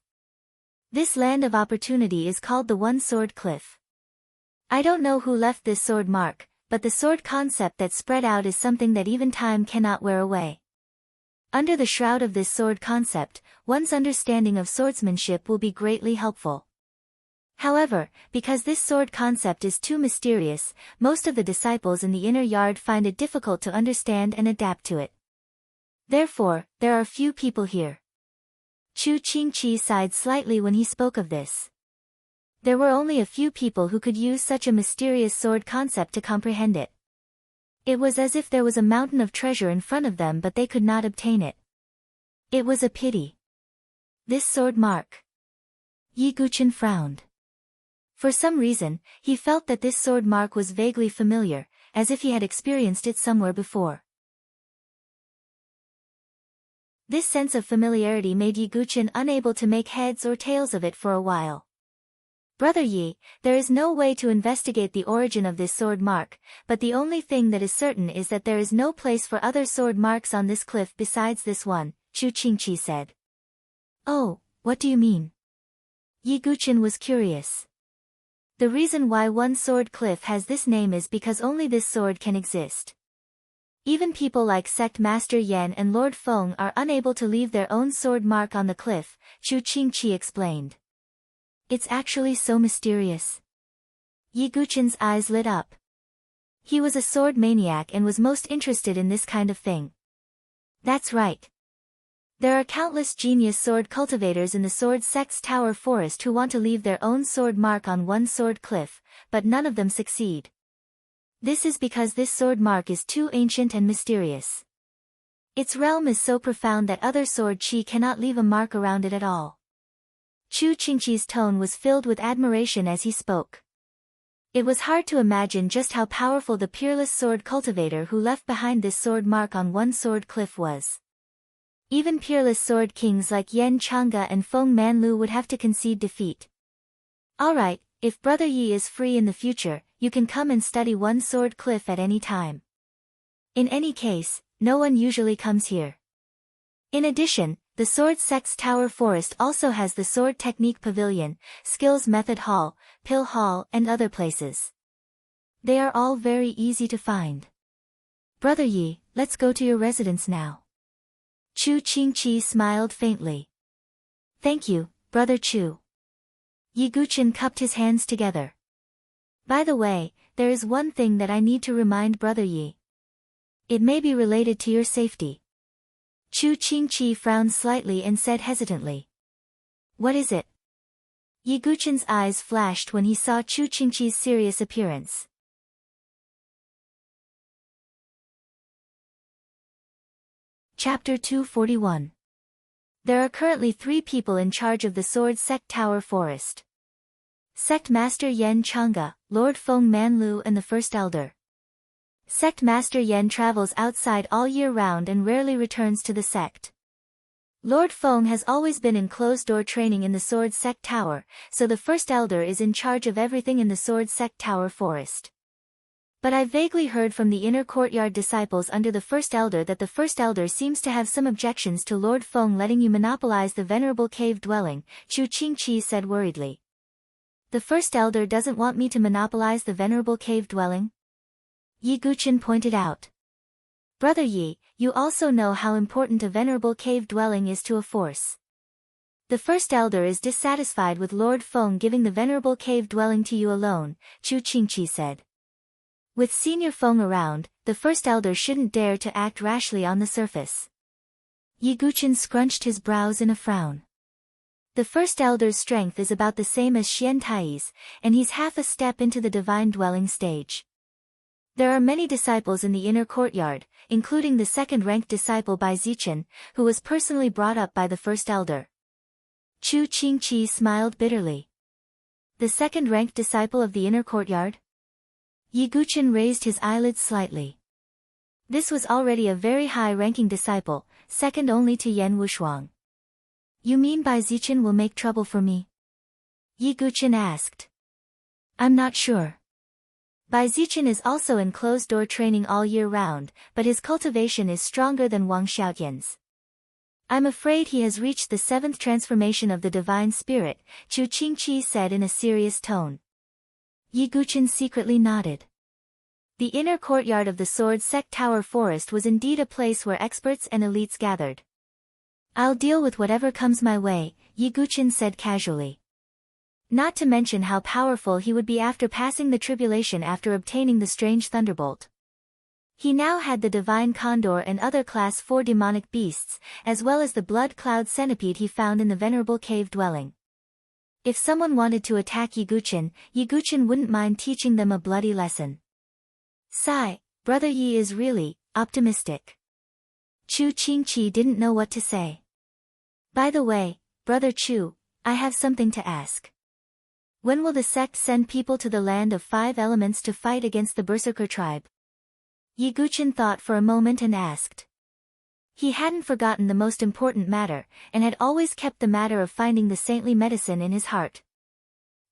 This land of opportunity is called the One Sword Cliff. I don't know who left this sword mark, but the sword concept that spread out is something that even time cannot wear away. Under the shroud of this sword concept, one's understanding of swordsmanship will be greatly helpful. However, because this sword concept is too mysterious, most of the disciples in the inner yard find it difficult to understand and adapt to it. Therefore, there are few people here. Chu Qingqi sighed slightly when he spoke of this. There were only a few people who could use such a mysterious sword concept to comprehend it. It was as if there was a mountain of treasure in front of them but they could not obtain it. It was a pity. This sword mark. Yi Guqin frowned. For some reason, he felt that this sword mark was vaguely familiar, as if he had experienced it somewhere before. This sense of familiarity made Yi Guqin unable to make heads or tails of it for a while. Brother Yi, there is no way to investigate the origin of this sword mark, but the only thing that is certain is that there is no place for other sword marks on this cliff besides this one, Chu Qingqi said. Oh, what do you mean? Yi Guqin was curious. The reason why one sword cliff has this name is because only this sword can exist. Even people like Sect Master Yan and Lord Feng are unable to leave their own sword mark on the cliff, Chu Qingqi explained. It's actually so mysterious. Yi Guqin's eyes lit up. He was a sword maniac and was most interested in this kind of thing. That's right. There are countless genius sword cultivators in the Sword Sect's Tower Forest who want to leave their own sword mark on one sword cliff, but none of them succeed. This is because this sword mark is too ancient and mysterious. Its realm is so profound that other sword chi cannot leave a mark around it at all. Chu Qingqi's tone was filled with admiration as he spoke. It was hard to imagine just how powerful the peerless sword cultivator who left behind this sword mark on one sword cliff was. Even peerless sword kings like Yan Changge and Feng Manlu would have to concede defeat. Alright, if Brother Yi is free in the future, you can come and study one sword cliff at any time. In any case, no one usually comes here. In addition, the Sword Sect's Tower Forest also has the Sword Technique Pavilion, Skills Method Hall, Pill Hall and other places. They are all very easy to find. Brother Yi, let's go to your residence now. Chu Qingqi smiled faintly. Thank you, Brother Chu. Yi Guqin cupped his hands together. By the way, there is one thing that I need to remind Brother Yi. It may be related to your safety. Chu Qingqi frowned slightly and said hesitantly. What is it? Yi Guqin's eyes flashed when he saw Chu Qingqi's serious appearance. Chapter 241. There are currently 3 people in charge of the Sword Sect Tower Forest. Sect Master Yan Changge, Lord Feng Manlu and the First Elder. Sect Master Yan travels outside all year round and rarely returns to the sect. Lord Feng has always been in closed-door training in the Sword Sect Tower, so the First Elder is in charge of everything in the Sword Sect Tower Forest. But I vaguely heard from the inner courtyard disciples under the First Elder that the First Elder seems to have some objections to Lord Feng letting you monopolize the venerable cave dwelling, Chu Qingqi said worriedly. The First Elder doesn't want me to monopolize the venerable cave dwelling? Yi Guqin pointed out. Brother Yi, you also know how important a venerable cave dwelling is to a force. The First Elder is dissatisfied with Lord Feng giving the venerable cave dwelling to you alone, Chu Qingqi said. With Senior Feng around, the First Elder shouldn't dare to act rashly on the surface. Yi Guqin scrunched his brows in a frown. The First Elder's strength is about the same as Xian Tai's, and he's half a step into the divine dwelling stage. There are many disciples in the inner courtyard, including the second-ranked disciple Bai Zichen, who was personally brought up by the First Elder. Chu Qingqi smiled bitterly. The second-ranked disciple of the inner courtyard? Yi Guqin raised his eyelids slightly. This was already a very high-ranking disciple, second only to Yan Wushuang. You mean Bai Zichen will make trouble for me? Yi Guqin asked. I'm not sure. Bai Zichen is also in closed-door training all year round, but his cultivation is stronger than Wang Xiaotian's. I'm afraid he has reached the 7th transformation of the divine spirit, Chu Qingqi said in a serious tone. Yi Guqin secretly nodded. The inner courtyard of the Sword Sect Tower Forest was indeed a place where experts and elites gathered. I'll deal with whatever comes my way, Yi Guqin said casually. Not to mention how powerful he would be after passing the tribulation after obtaining the strange thunderbolt. He now had the divine condor and other class 4 demonic beasts, as well as the blood cloud centipede he found in the venerable cave dwelling. If someone wanted to attack Yi Guqin wouldn't mind teaching them a bloody lesson. Sigh, Brother Yi is really optimistic. Chu Qingqi didn't know what to say. By the way, Brother Chu, I have something to ask. When will the sect send people to the land of 5 elements to fight against the Berserker tribe? Yi Guqin thought for a moment and asked. He hadn't forgotten the most important matter, and had always kept the matter of finding the saintly medicine in his heart.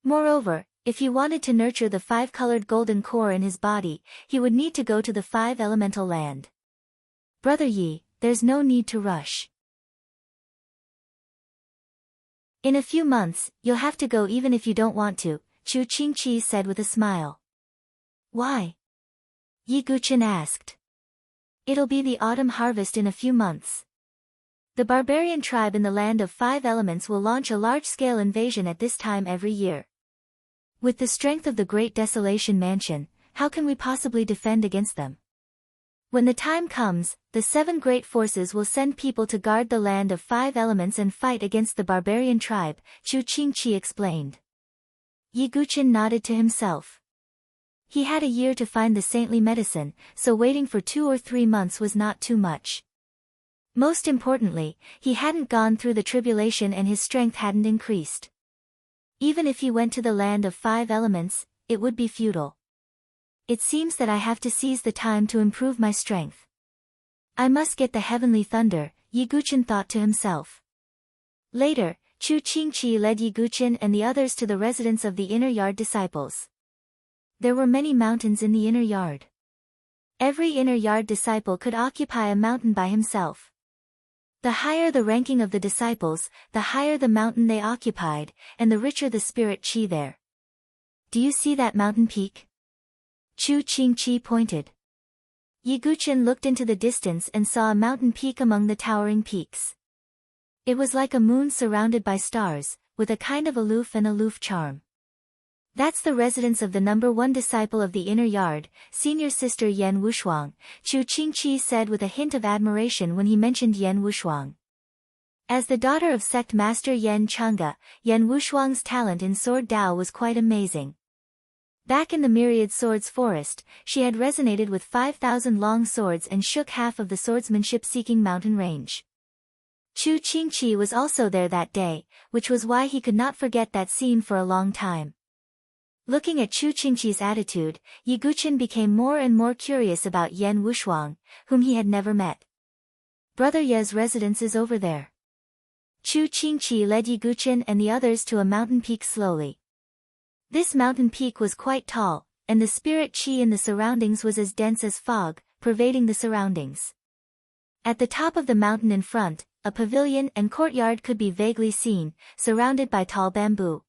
Moreover, if he wanted to nurture the 5-colored golden core in his body, he would need to go to the 5-elemental land. Brother Yi, there's no need to rush. In a few months, you'll have to go even if you don't want to, Chu Qingqi said with a smile. Why? Yi Guqin asked. It'll be the autumn harvest in a few months. The barbarian tribe in the land of 5 elements will launch a large-scale invasion at this time every year. With the strength of the Great Desolation Mansion, how can we possibly defend against them? When the time comes, the 7 great forces will send people to guard the land of 5 elements and fight against the barbarian tribe, Chu Qingqi explained. Yi Guqin nodded to himself. He had a year to find the saintly medicine, so waiting for 2 or 3 months was not too much. Most importantly, he hadn't gone through the tribulation and his strength hadn't increased. Even if he went to the land of 5 elements, it would be futile. It seems that I have to seize the time to improve my strength. I must get the heavenly thunder, Yi Guqin thought to himself. Later, Chu Qingqi led Yi Guqin and the others to the residence of the inner yard disciples. There were many mountains in the inner yard. Every inner yard disciple could occupy a mountain by himself. The higher the ranking of the disciples, the higher the mountain they occupied, and the richer the spirit qi there. Do you see that mountain peak? Chu Qingqi pointed. Yi Guqin looked into the distance and saw a mountain peak among the towering peaks. It was like a moon surrounded by stars, with a kind of aloof charm. That's the residence of the number 1 disciple of the inner yard, senior sister Yan Wushuang, Chu Qingqi said with a hint of admiration when he mentioned Yan Wushuang. As the daughter of sect master Yan Changge, Yan Wushuang's talent in sword Dao was quite amazing. Back in the myriad swords forest, she had resonated with 5,000 long swords and shook half of the swordsmanship-seeking mountain range. Chu Qingqi was also there that day, which was why he could not forget that scene for a long time. Looking at Chu Qingqi's attitude, Yi Guqin became more and more curious about Yan Wushuang, whom he had never met. Brother Ye's residence is over there. Chu Qingqi led Yi Guqin and the others to a mountain peak slowly. This mountain peak was quite tall, and the spirit qi in the surroundings was as dense as fog, pervading the surroundings. At the top of the mountain in front, a pavilion and courtyard could be vaguely seen, surrounded by tall bamboo.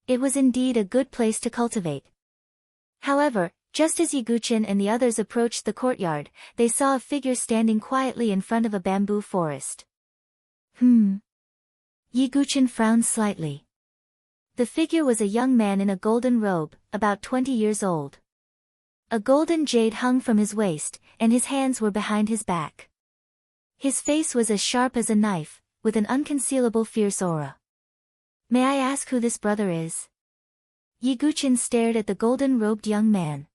It was indeed a good place to cultivate. However, just as Yi Guqin and the others approached the courtyard, they saw a figure standing quietly in front of a bamboo forest. Yi Guqin frowned slightly. The figure was a young man in a golden robe, about 20 years old. A golden jade hung from his waist, and his hands were behind his back. His face was as sharp as a knife, with an unconcealable fierce aura. May I ask who this brother is? Yi Guqin stared at the golden-robed young man.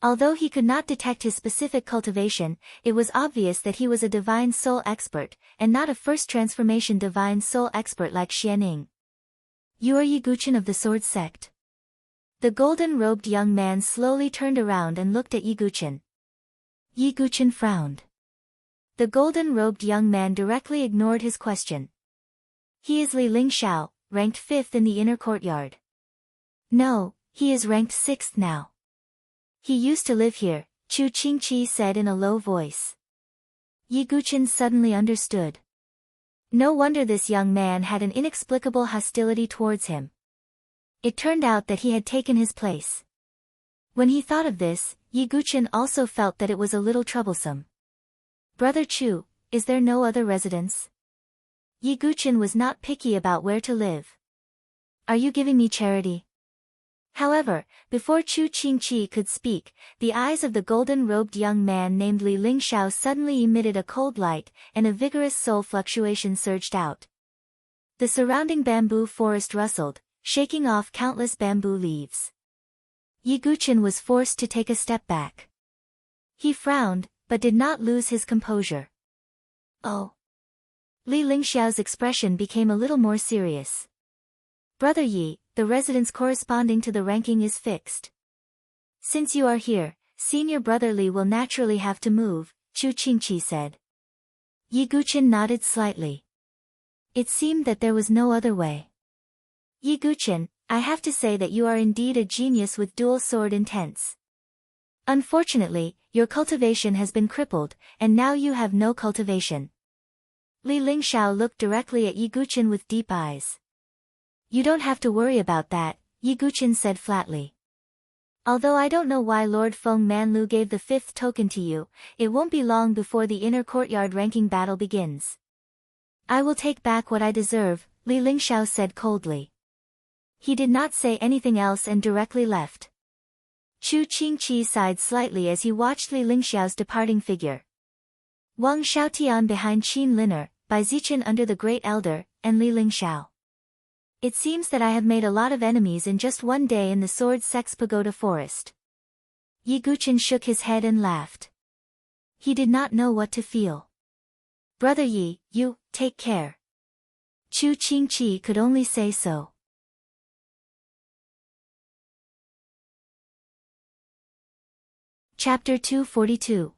Although he could not detect his specific cultivation, it was obvious that he was a divine soul expert, and not a first transformation divine soul expert like Xianing. You are Yi Guqin of the Sword Sect. The golden-robed young man slowly turned around and looked at Yi Guqin. Yi Guqin frowned. The golden-robed young man directly ignored his question. He is Li Lingxiao, ranked 5th in the inner courtyard. No, he is ranked 6th now. He used to live here, Chu Qingqi said in a low voice. Yi Guqin suddenly understood. No wonder this young man had an inexplicable hostility towards him. It turned out that he had taken his place. When he thought of this, Yi Guqin also felt that it was a little troublesome. Brother Chu, is there no other residence? Yi Guqin was not picky about where to live. Are you giving me charity? However, before Chu Qingqi could speak, the eyes of the golden-robed young man named Li Lingxiao suddenly emitted a cold light, and a vigorous soul fluctuation surged out. The surrounding bamboo forest rustled, shaking off countless bamboo leaves. Yi Guqin was forced to take a step back. He frowned, but did not lose his composure. Oh. Li Lingxiao's expression became a little more serious. Brother Yi, the residence corresponding to the ranking is fixed. Since you are here, senior brother Li will naturally have to move, Chu Qingqi said. Yi Guqin nodded slightly. It seemed that there was no other way. Yi Guqin, I have to say that you are indeed a genius with dual sword intents. Unfortunately, your cultivation has been crippled, and now you have no cultivation. Li Lingxiao looked directly at Yi Guqin with deep eyes. You don't have to worry about that, Yi Guqin said flatly. Although I don't know why Lord Feng Manlu gave the 5th token to you, it won't be long before the inner courtyard ranking battle begins. I will take back what I deserve, Li Lingxiao said coldly. He did not say anything else and directly left. Chu Qingqi sighed slightly as he watched Li Lingxiao's departing figure. Wang Xiaotian behind Qin Linner, Bai Zichen under the Great Elder, and Li Lingxiao. It seems that I have made a lot of enemies in just one day in the Sword Sex Pagoda Forest. Yi Guqin shook his head and laughed. He did not know what to feel. Brother Yi, you, take care. Chu Qingqi could only say so. Chapter 242.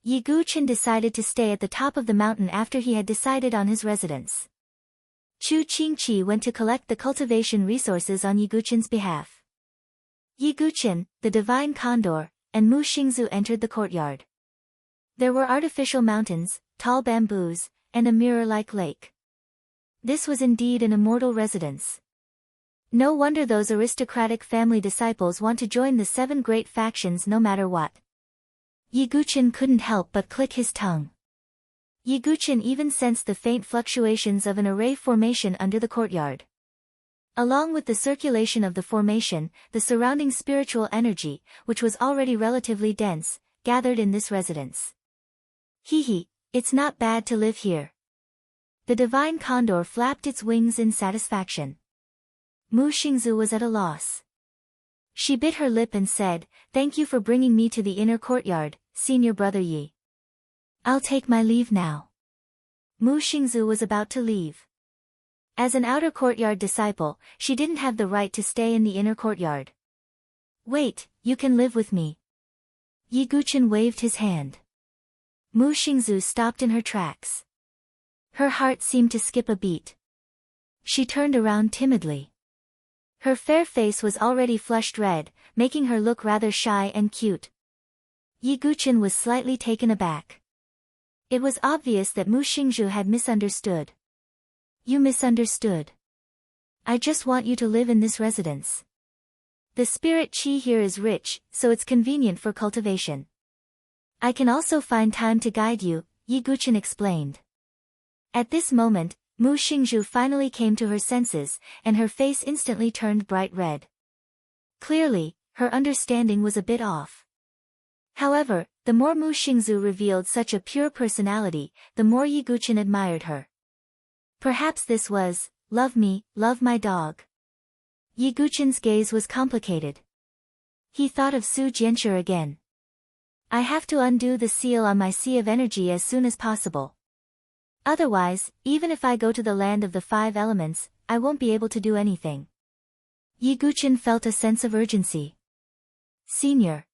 Yi Guqin decided to stay at the top of the mountain after he had decided on his residence. Chu Qingqi went to collect the cultivation resources on Yi Guqin's behalf. Yi Guqin, the divine condor, and Mu Xingzu entered the courtyard. There were artificial mountains, tall bamboos, and a mirror-like lake. This was indeed an immortal residence. No wonder those aristocratic family disciples want to join the 7 great factions no matter what. Yi Guqin couldn't help but click his tongue. Yi Guqin even sensed the faint fluctuations of an array formation under the courtyard. Along with the circulation of the formation, the surrounding spiritual energy, which was already relatively dense, gathered in this residence. Hee, it's not bad to live here. The divine condor flapped its wings in satisfaction. Mu Xingzu was at a loss. She bit her lip and said, "Thank you for bringing me to the inner courtyard, senior brother Yi. I'll take my leave now." Mu Xingzu was about to leave. As an outer courtyard disciple, she didn't have the right to stay in the inner courtyard. "Wait, you can live with me." Yi Guqin waved his hand. Mu Xingzu stopped in her tracks. Her heart seemed to skip a beat. She turned around timidly. Her fair face was already flushed red, making her look rather shy and cute. Yi Guqin was slightly taken aback. It was obvious that Mu Xingzu had misunderstood. "You misunderstood. I just want you to live in this residence. The spirit qi here is rich, so it's convenient for cultivation. I can also find time to guide you," Yi Guqin explained. At this moment, Mu Xingzu finally came to her senses, and her face instantly turned bright red. Clearly, her understanding was a bit off. However, the more Mu Xingzu revealed such a pure personality, the more Yi Guqin admired her. Perhaps this was, love me, love my dog. Yi Guqin's gaze was complicated. He thought of Su Jianshi again. I have to undo the seal on my sea of energy as soon as possible. Otherwise, even if I go to the land of the 5 elements, I won't be able to do anything. Yi Guqin felt a sense of urgency. Senior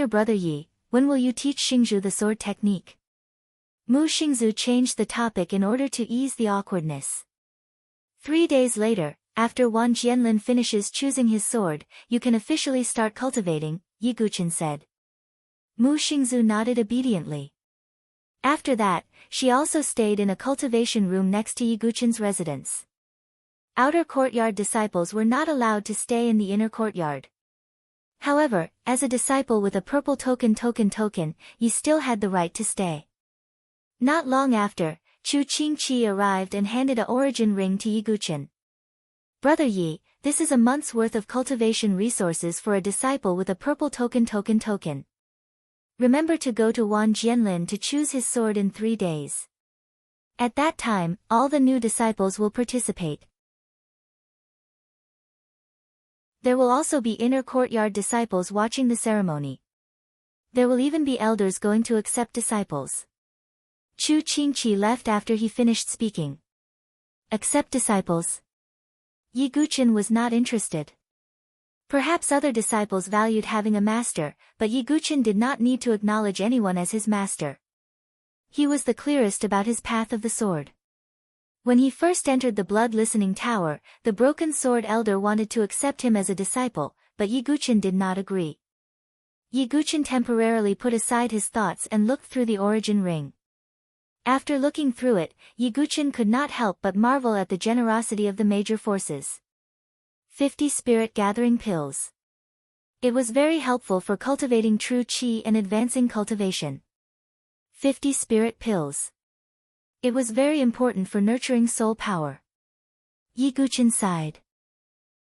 brother Yi, when will you teach Xingzhu the sword technique? Mu Xingzu changed the topic in order to ease the awkwardness. 3 days later, after Wan Jianlin finishes choosing his sword, you can officially start cultivating, Yi Guqin said. Mu Xingzu nodded obediently. After that, she also stayed in a cultivation room next to Yi Guqin's residence. Outer courtyard disciples were not allowed to stay in the inner courtyard. However, as a disciple with a purple token, Yi still had the right to stay. Not long after, Chu Qingqi arrived and handed a origin ring to Yi Guqin. Brother Yi, this is a month's worth of cultivation resources for a disciple with a purple token. Remember to go to Wan Jianlin to choose his sword in 3 days. At that time, all the new disciples will participate. There will also be inner courtyard disciples watching the ceremony. There will even be elders going to accept disciples. Chu Qingqi left after he finished speaking. Accept disciples? Yi Guqin was not interested. Perhaps other disciples valued having a master, but Yi Guqin did not need to acknowledge anyone as his master. He was the clearest about his path of the sword. When he first entered the blood-listening tower, the broken sword elder wanted to accept him as a disciple, but Yiguchen did not agree. Yiguchen temporarily put aside his thoughts and looked through the origin ring. After looking through it, Yiguchen could not help but marvel at the generosity of the major forces. 50 spirit-gathering pills. It was very helpful for cultivating true qi and advancing cultivation. 50 spirit pills. It was very important for nurturing soul power. Yiguchen sighed.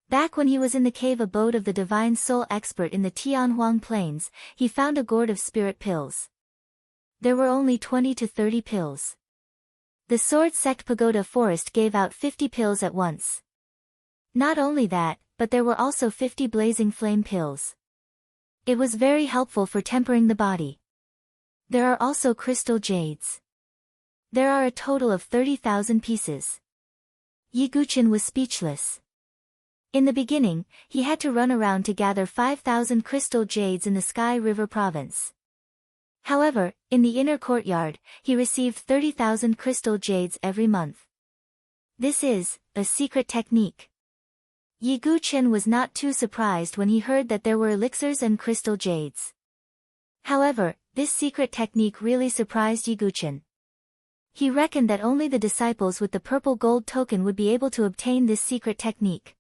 Back when he was in the cave abode of the divine soul expert in the Tianhuang Plains, he found a gourd of spirit pills. There were only 20 to 30 pills. The Sword Sect Pagoda Forest gave out 50 pills at once. Not only that, but there were also 50 blazing flame pills. It was very helpful for tempering the body. There are also crystal jades. There are a total of 30,000 pieces. Yiguchen was speechless. In the beginning, he had to run around to gather 5,000 crystal jades in the Sky River province. However, in the inner courtyard, he received 30,000 crystal jades every month. This is a secret technique. Yiguchen was not too surprised when he heard that there were elixirs and crystal jades. However, this secret technique really surprised Yiguchen. He reckoned that only the disciples with the purple gold token would be able to obtain this secret technique.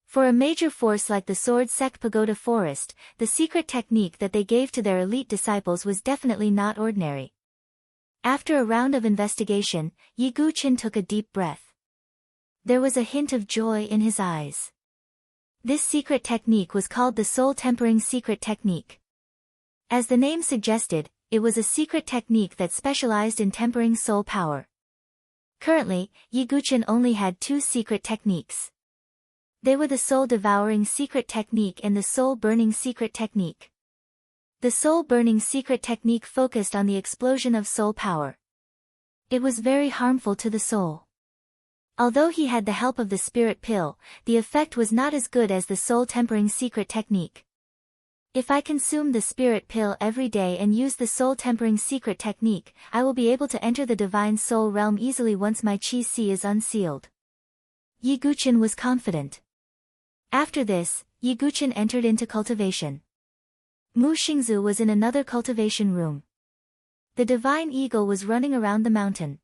For a major force like the Sword Sect Pagoda Forest, the secret technique that they gave to their elite disciples was definitely not ordinary. After a round of investigation, Yiguchen took a deep breath. There was a hint of joy in his eyes. This secret technique was called the Soul Tempering Secret Technique. As the name suggested, it was a secret technique that specialized in tempering soul power. Currently, Yiguchen only had 2 secret techniques. They were the Soul-Devouring Secret Technique and the Soul-Burning Secret Technique. The Soul-Burning Secret Technique focused on the explosion of soul power. It was very harmful to the soul. Although he had the help of the Spirit Pill, the effect was not as good as the Soul-Tempering Secret Technique. If I consume the Spirit Pill every day and use the Soul-Tempering Secret Technique, I will be able to enter the Divine Soul Realm easily once my Qi Si is unsealed. Yiguchen was confident. After this, Yiguchen entered into cultivation. Mu Xingzu was in another cultivation room. The divine eagle was running around the mountain.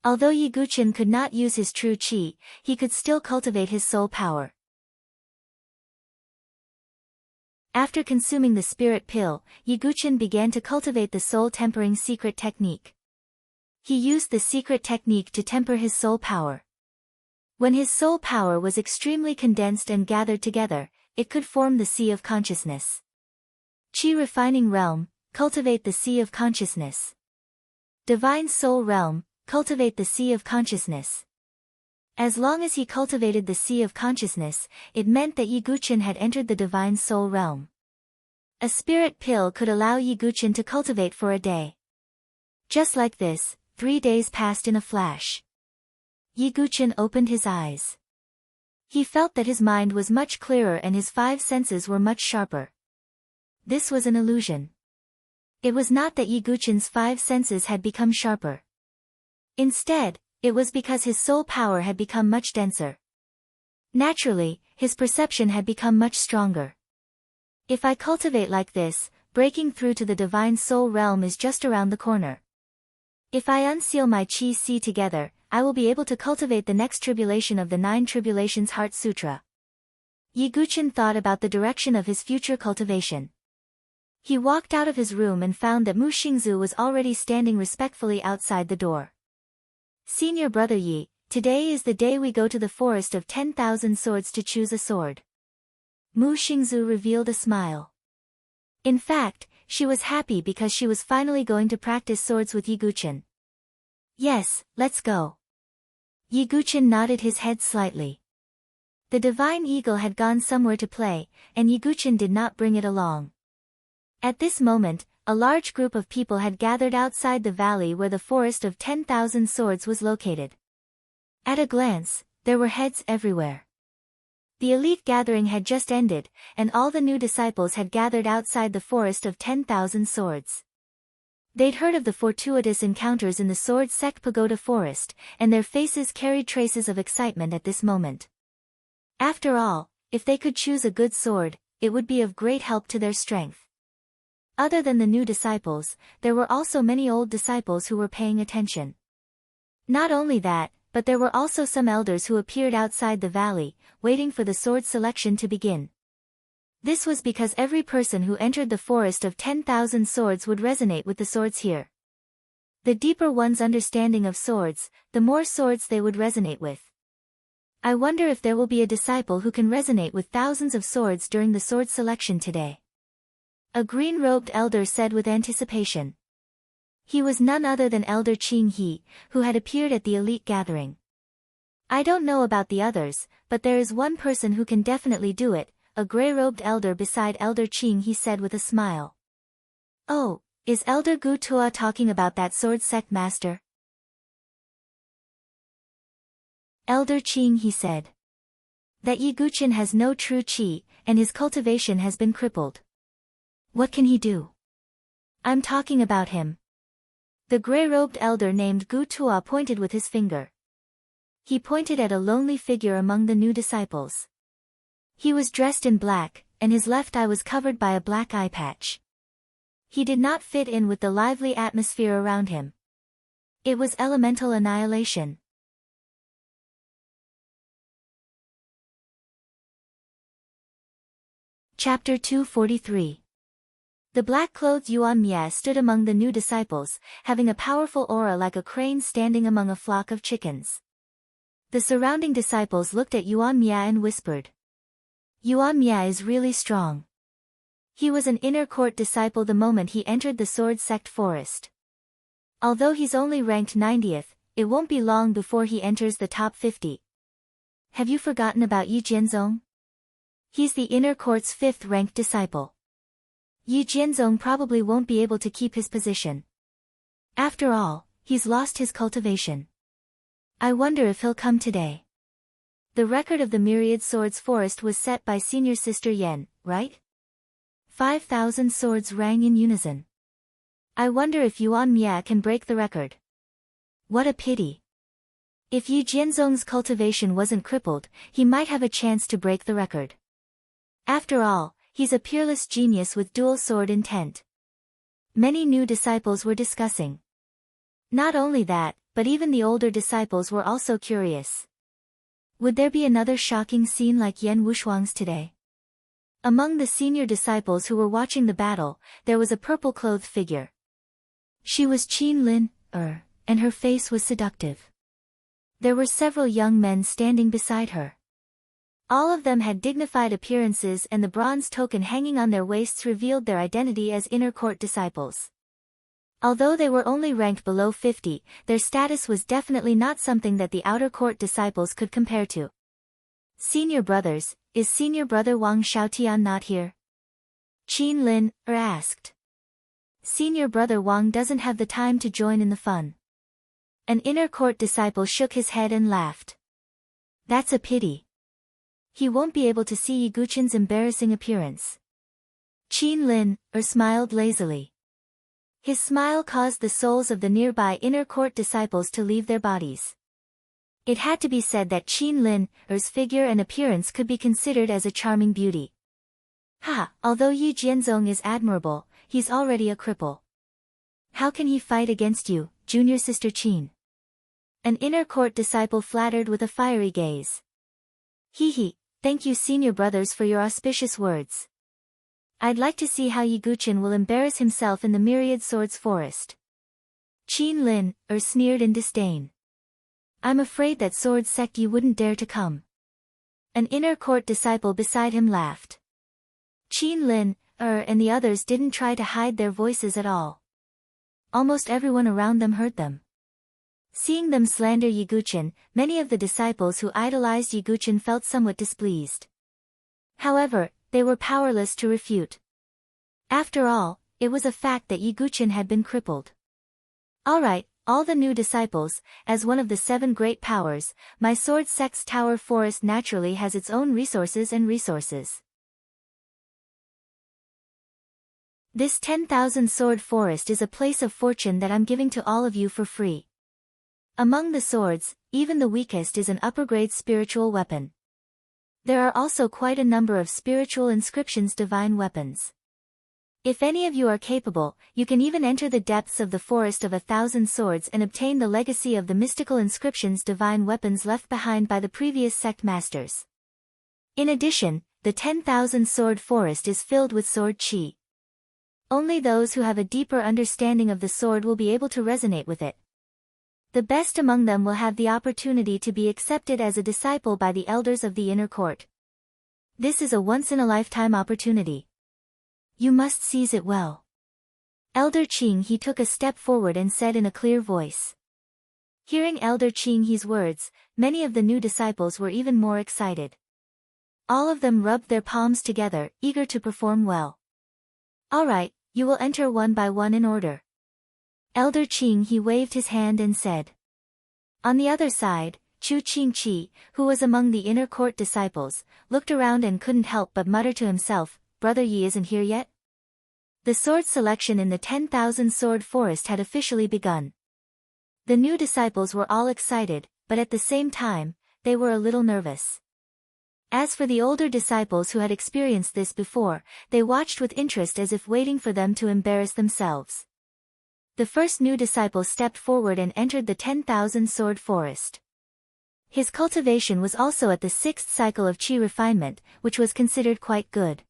Although Yiguchen could not use his true qi, he could still cultivate his soul power. After consuming the spirit pill, Yiguchen began to cultivate the soul tempering secret technique. He used the secret technique to temper his soul power. When his soul power was extremely condensed and gathered together, it could form the sea of consciousness. Qi Refining Realm, cultivate the sea of consciousness. Divine Soul Realm, cultivate the sea of consciousness. As long as he cultivated the sea of consciousness, it meant that Yiguchen had entered the Divine Soul Realm. A spirit pill could allow Yiguchen to cultivate for a day. Just like this, 3 days passed in a flash. Yiguchen opened his eyes. He felt that his mind was much clearer and his 5 senses were much sharper. This was an illusion. It was not that Yiguchen's 5 senses had become sharper. Instead, it was because his soul power had become much denser. Naturally, his perception had become much stronger. If I cultivate like this, breaking through to the Divine Soul Realm is just around the corner. If I unseal my Qi Si together, I will be able to cultivate the next tribulation of the 9 Tribulations Heart Sutra. Yiguchen thought about the direction of his future cultivation. He walked out of his room and found that Mu Xingzu was already standing respectfully outside the door. Senior Brother Yi, today is the day we go to the Forest of 10,000 Swords to choose a sword. Mu Xingzu revealed a smile. In fact, she was happy because she was finally going to practice swords with Yiguchen. Yes, let's go. Yiguchen nodded his head slightly. The Divine Eagle had gone somewhere to play, and Yiguchen did not bring it along. At this moment, a large group of people had gathered outside the valley where the Forest of 10,000 Swords was located. At a glance, there were heads everywhere. The elite gathering had just ended, and all the new disciples had gathered outside the Forest of 10,000 Swords. They'd heard of the fortuitous encounters in the Sword Sect Pagoda Forest, and their faces carried traces of excitement at this moment. After all, if they could choose a good sword, it would be of great help to their strength. Other than the new disciples, there were also many old disciples who were paying attention. Not only that, but there were also some elders who appeared outside the valley, waiting for the sword selection to begin. This was because every person who entered the forest of 10,000 swords would resonate with the swords here. The deeper one's understanding of swords, the more swords they would resonate with. I wonder if there will be a disciple who can resonate with thousands of swords during the sword selection today. A green-robed elder said with anticipation. He was none other than Elder Ching He, who had appeared at the elite gathering. I don't know about the others, but there is one person who can definitely do it, a gray-robed elder beside Elder Ching He said with a smile. Oh, is Elder Gu Tua talking about that sword sect master? Elder Ching He said. That Yi Guqin has no true qi, and his cultivation has been crippled. What can he do? I'm talking about him. The gray-robed elder named Gu Tua pointed with his finger. He pointed at a lonely figure among the new disciples. He was dressed in black, and his left eye was covered by a black eye patch. He did not fit in with the lively atmosphere around him. It was elemental annihilation. Chapter 243. The black-clothed Yuan Mia stood among the new disciples, having a powerful aura like a crane standing among a flock of chickens. The surrounding disciples looked at Yuan Mia and whispered. Yuan Mia is really strong. He was an inner court disciple the moment he entered the Sword Sect Forest. Although he's only ranked 90th, it won't be long before he enters the top 50. Have you forgotten about Yi Jianzong? He's the inner court's 5th-ranked disciple. Yi Jianzong probably won't be able to keep his position. After all, he's lost his cultivation. I wonder if he'll come today. The record of the Myriad Swords Forest was set by Senior Sister Yen, right? 5,000 swords rang in unison. I wonder if Yuan Mia can break the record. What a pity. If Yi Jianzong's cultivation wasn't crippled, he might have a chance to break the record. After all, he's a peerless genius with dual sword intent. Many new disciples were discussing. Not only that, but even the older disciples were also curious. Would there be another shocking scene like Yan Wushuang's today? Among the senior disciples who were watching the battle, there was a purple-clothed figure. She was Qin Lin, and her face was seductive. There were several young men standing beside her. All of them had dignified appearances, and the bronze token hanging on their waists revealed their identity as inner court disciples. Although they were only ranked below 50, their status was definitely not something that the outer court disciples could compare to. Senior brothers, is senior brother Wang Xiaotian not here? Qin Lin, asked. Senior brother Wang doesn't have the time to join in the fun. An inner court disciple shook his head and laughed. That's a pity. He won't be able to see Yi Guqin's embarrassing appearance. Qin Lin, smiled lazily. His smile caused the souls of the nearby inner court disciples to leave their bodies. It had to be said that Qin Lin's figure and appearance could be considered as a charming beauty. Although Yi Jianzong is admirable, he's already a cripple. How can he fight against you, junior sister Qin? An inner court disciple flattered with a fiery gaze. Thank you senior brothers for your auspicious words. I'd like to see how Yi Guqin will embarrass himself in the Myriad Swords Forest. Qin Lin, sneered in disdain. I'm afraid that sword sect you wouldn't dare to come. An inner court disciple beside him laughed. Qin Lin, and the others didn't try to hide their voices at all. Almost everyone around them heard them. Seeing them slander Yi Guqin, many of the disciples who idolized Yi Guqin felt somewhat displeased. However, they were powerless to refute. After all, it was a fact that Yi Guqin had been crippled. Alright, all the new disciples, as one of the 7 great powers, my sword sect's tower forest naturally has its own resources and resources. This 10,000 sword forest is a place of fortune that I'm giving to all of you for free. Among the swords, even the weakest is an upper-grade spiritual weapon. There are also quite a number of spiritual inscriptions divine weapons. If any of you are capable, you can even enter the depths of the forest of 1,000 swords and obtain the legacy of the mystical inscriptions divine weapons left behind by the previous sect masters. In addition, the 10,000 sword forest is filled with sword chi. Only those who have a deeper understanding of the sword will be able to resonate with it. The best among them will have the opportunity to be accepted as a disciple by the elders of the inner court. This is a once-in-a-lifetime opportunity. You must seize it well. Elder Qing He took a step forward and said in a clear voice. Hearing Elder Qing He's words, many of the new disciples were even more excited. All of them rubbed their palms together, eager to perform well. All right, you will enter one by one in order. Elder Qing He waved his hand and said. On the other side, Chu Qingqi, who was among the inner court disciples, looked around and couldn't help but mutter to himself, Brother Yi isn't here yet? The sword selection in the 10,000 sword forest had officially begun. The new disciples were all excited, but at the same time, they were a little nervous. As for the older disciples who had experienced this before, they watched with interest as if waiting for them to embarrass themselves. The first new disciple stepped forward and entered the 10,000 sword forest. His cultivation was also at the 6th cycle of chi refinement, which was considered quite good.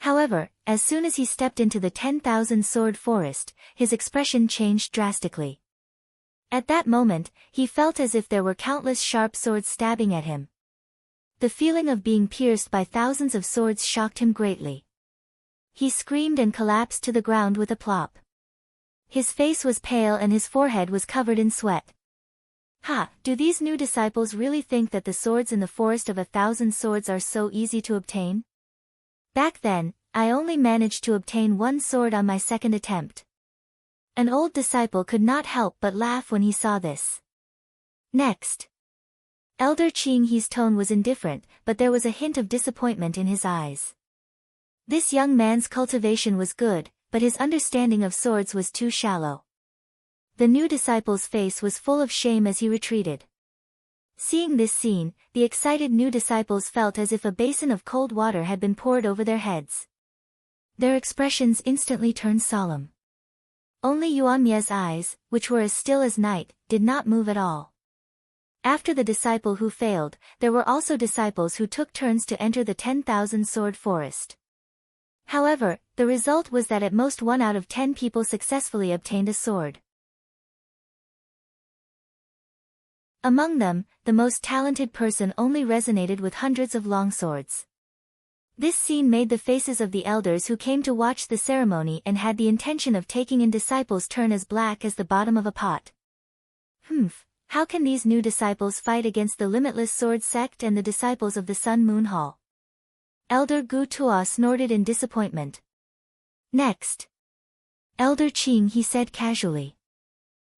However, as soon as he stepped into the 10,000 sword forest, his expression changed drastically. At that moment, he felt as if there were countless sharp swords stabbing at him. The feeling of being pierced by thousands of swords shocked him greatly. He screamed and collapsed to the ground with a plop. His face was pale and his forehead was covered in sweat. Do these new disciples really think that the swords in the forest of 1,000 swords are so easy to obtain? Back then, I only managed to obtain one sword on my second attempt. An old disciple could not help but laugh when he saw this. Next. Elder Qing He's tone was indifferent, but there was a hint of disappointment in his eyes. This young man's cultivation was good, but his understanding of swords was too shallow. The new disciple's face was full of shame as he retreated. Seeing this scene, the excited new disciples felt as if a basin of cold water had been poured over their heads. Their expressions instantly turned solemn. Only Yuan Mie's eyes, which were as still as night, did not move at all. After the disciple who failed, there were also disciples who took turns to enter the 10,000 sword forest. However, the result was that at most 1 out of 10 people successfully obtained a sword. Among them, the most talented person only resonated with hundreds of long swords. This scene made the faces of the elders who came to watch the ceremony and had the intention of taking in disciples turn as black as the bottom of a pot. How can these new disciples fight against the limitless sword sect and the disciples of the Sun Moon Hall? Elder Gu Tua snorted in disappointment. Next. Elder Qing He said casually.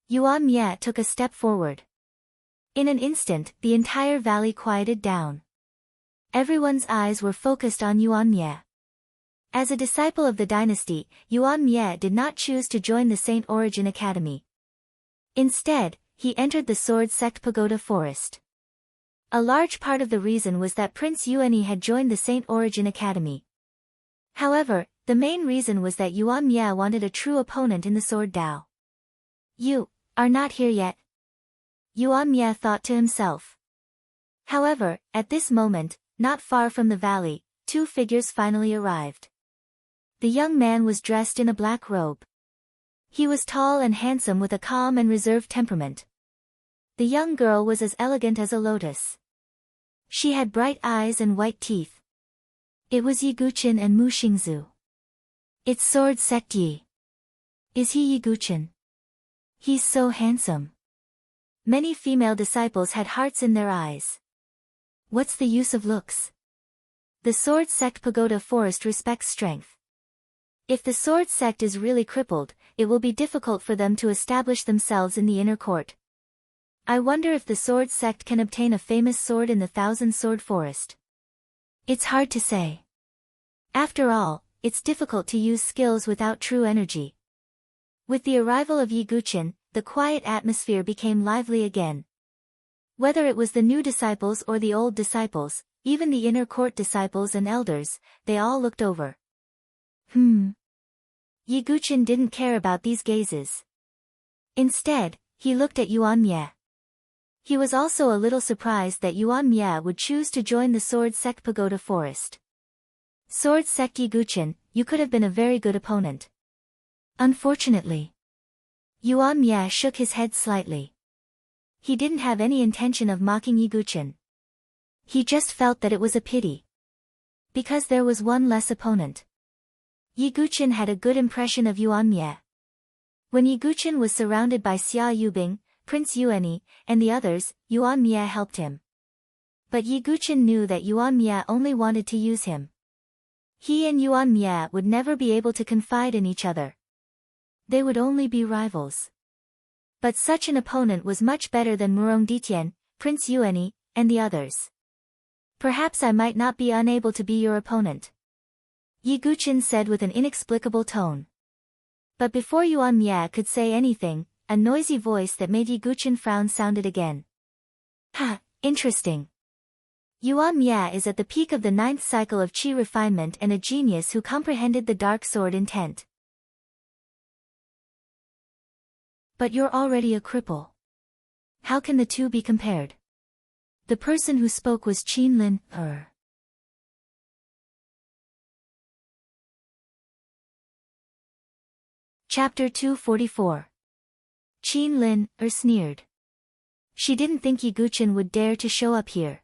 Yuan Mie took a step forward. In an instant, the entire valley quieted down. Everyone's eyes were focused on Yuan Mie. As a disciple of the dynasty, Yuan Mie did not choose to join the Saint Origin Academy. Instead, he entered the Sword Sect Pagoda Forest. A large part of the reason was that Prince Yuanyi had joined the Saint Origin Academy. However, the main reason was that Yuan Mie wanted a true opponent in the Sword Dao. You are not here yet? Yuan Mie thought to himself. However, at this moment, not far from the valley, 2 figures finally arrived. The young man was dressed in a black robe. He was tall and handsome with a calm and reserved temperament. The young girl was as elegant as a lotus. She had bright eyes and white teeth. It was Yi Guqin and Mu Xingzu. It's Sword Sect Yi. Is he Yi Guqin? He's so handsome. Many female disciples had hearts in their eyes. What's the use of looks? The Sword Sect Pagoda Forest respects strength. If the Sword Sect is really crippled, it will be difficult for them to establish themselves in the inner court. I wonder if the Sword Sect can obtain a famous sword in the 1,000 Sword Forest. It's hard to say. After all, it's difficult to use skills without true energy. With the arrival of Yi Guqin, the quiet atmosphere became lively again. Whether it was the new disciples or the old disciples, even the inner court disciples and elders, they all looked over. Yi Guqin didn't care about these gazes. Instead, he looked at Yuan Mie. He was also a little surprised that Yuan Mie would choose to join the Sword Sect Pagoda Forest. Sword Sect Yi Guqin, you could have been a very good opponent. Unfortunately. Yuan Mie shook his head slightly. He didn't have any intention of mocking Yi Guqin. He just felt that it was a pity. Because there was one less opponent. Yi Guqin had a good impression of Yuan Mie. When Yi Guqin was surrounded by Xia Yubing, Prince Yuanyi, and the others, Yuan Mie helped him. But Yi Guqin knew that Yuan Mie only wanted to use him. He and Yuan Mie would never be able to confide in each other. They would only be rivals. But such an opponent was much better than Murong Ditian, Prince Yuanyi, and the others. Perhaps I might not be unable to be your opponent, Yi Guqin said with an inexplicable tone. But before Yuan Mie could say anything, a noisy voice that made Yi Guqin frown sounded again. Ha, interesting. Yuan Mie is at the peak of the 9th cycle of qi refinement and a genius who comprehended the dark sword intent. But you're already a cripple. How can the two be compared? The person who spoke was Qin Lin. Chapter 244. Qin Lin, sneered. She didn't think Yi Guqin would dare to show up here.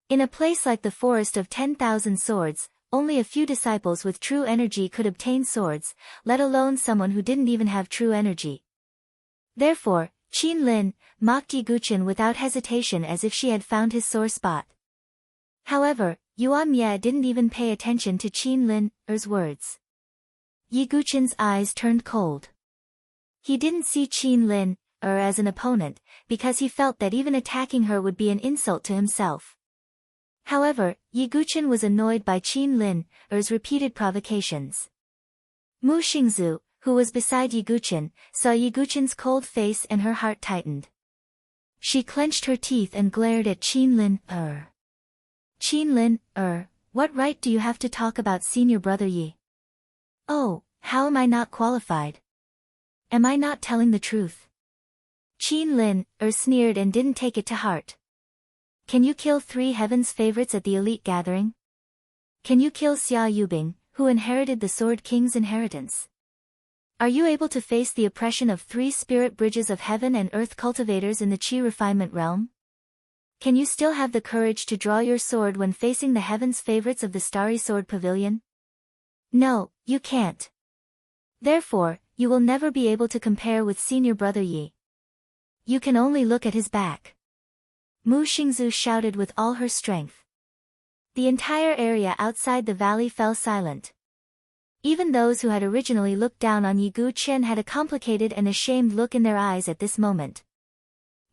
In a place like the Forest of 10,000 Swords, only a few disciples with true energy could obtain swords, let alone someone who didn't even have true energy. Therefore, Qin Lin mocked Yi Guqin without hesitation as if she had found his sore spot. However, Yuan Mie didn't even pay attention to Qin Lin's words. Yi Guqin's eyes turned cold. He didn't see Qin Lin as an opponent, because he felt that even attacking her would be an insult to himself. However, Yi Guqin was annoyed by Qin Lin's repeated provocations. Mu Xingzu, who was beside Yi Guqin, saw Yi Guqin's cold face and her heart tightened. She clenched her teeth and glared at Qin Lin. Qin Lin, what right do you have to talk about senior brother Yi? Oh, how am I not qualified? Am I not telling the truth? Qin Lin sneered and didn't take it to heart. Can you kill 3 heaven's favorites at the elite gathering? Can you kill Xia Yubing, who inherited the Sword King's inheritance? Are you able to face the oppression of 3 spirit bridges of heaven and earth cultivators in the Qi refinement realm? Can you still have the courage to draw your sword when facing the heaven's favorites of the Starry Sword Pavilion? No, you can't. Therefore, you will never be able to compare with senior brother Yi. You can only look at his back. Mu Xingzu shouted with all her strength. The entire area outside the valley fell silent. Even those who had originally looked down on Yi Guqin had a complicated and ashamed look in their eyes at this moment.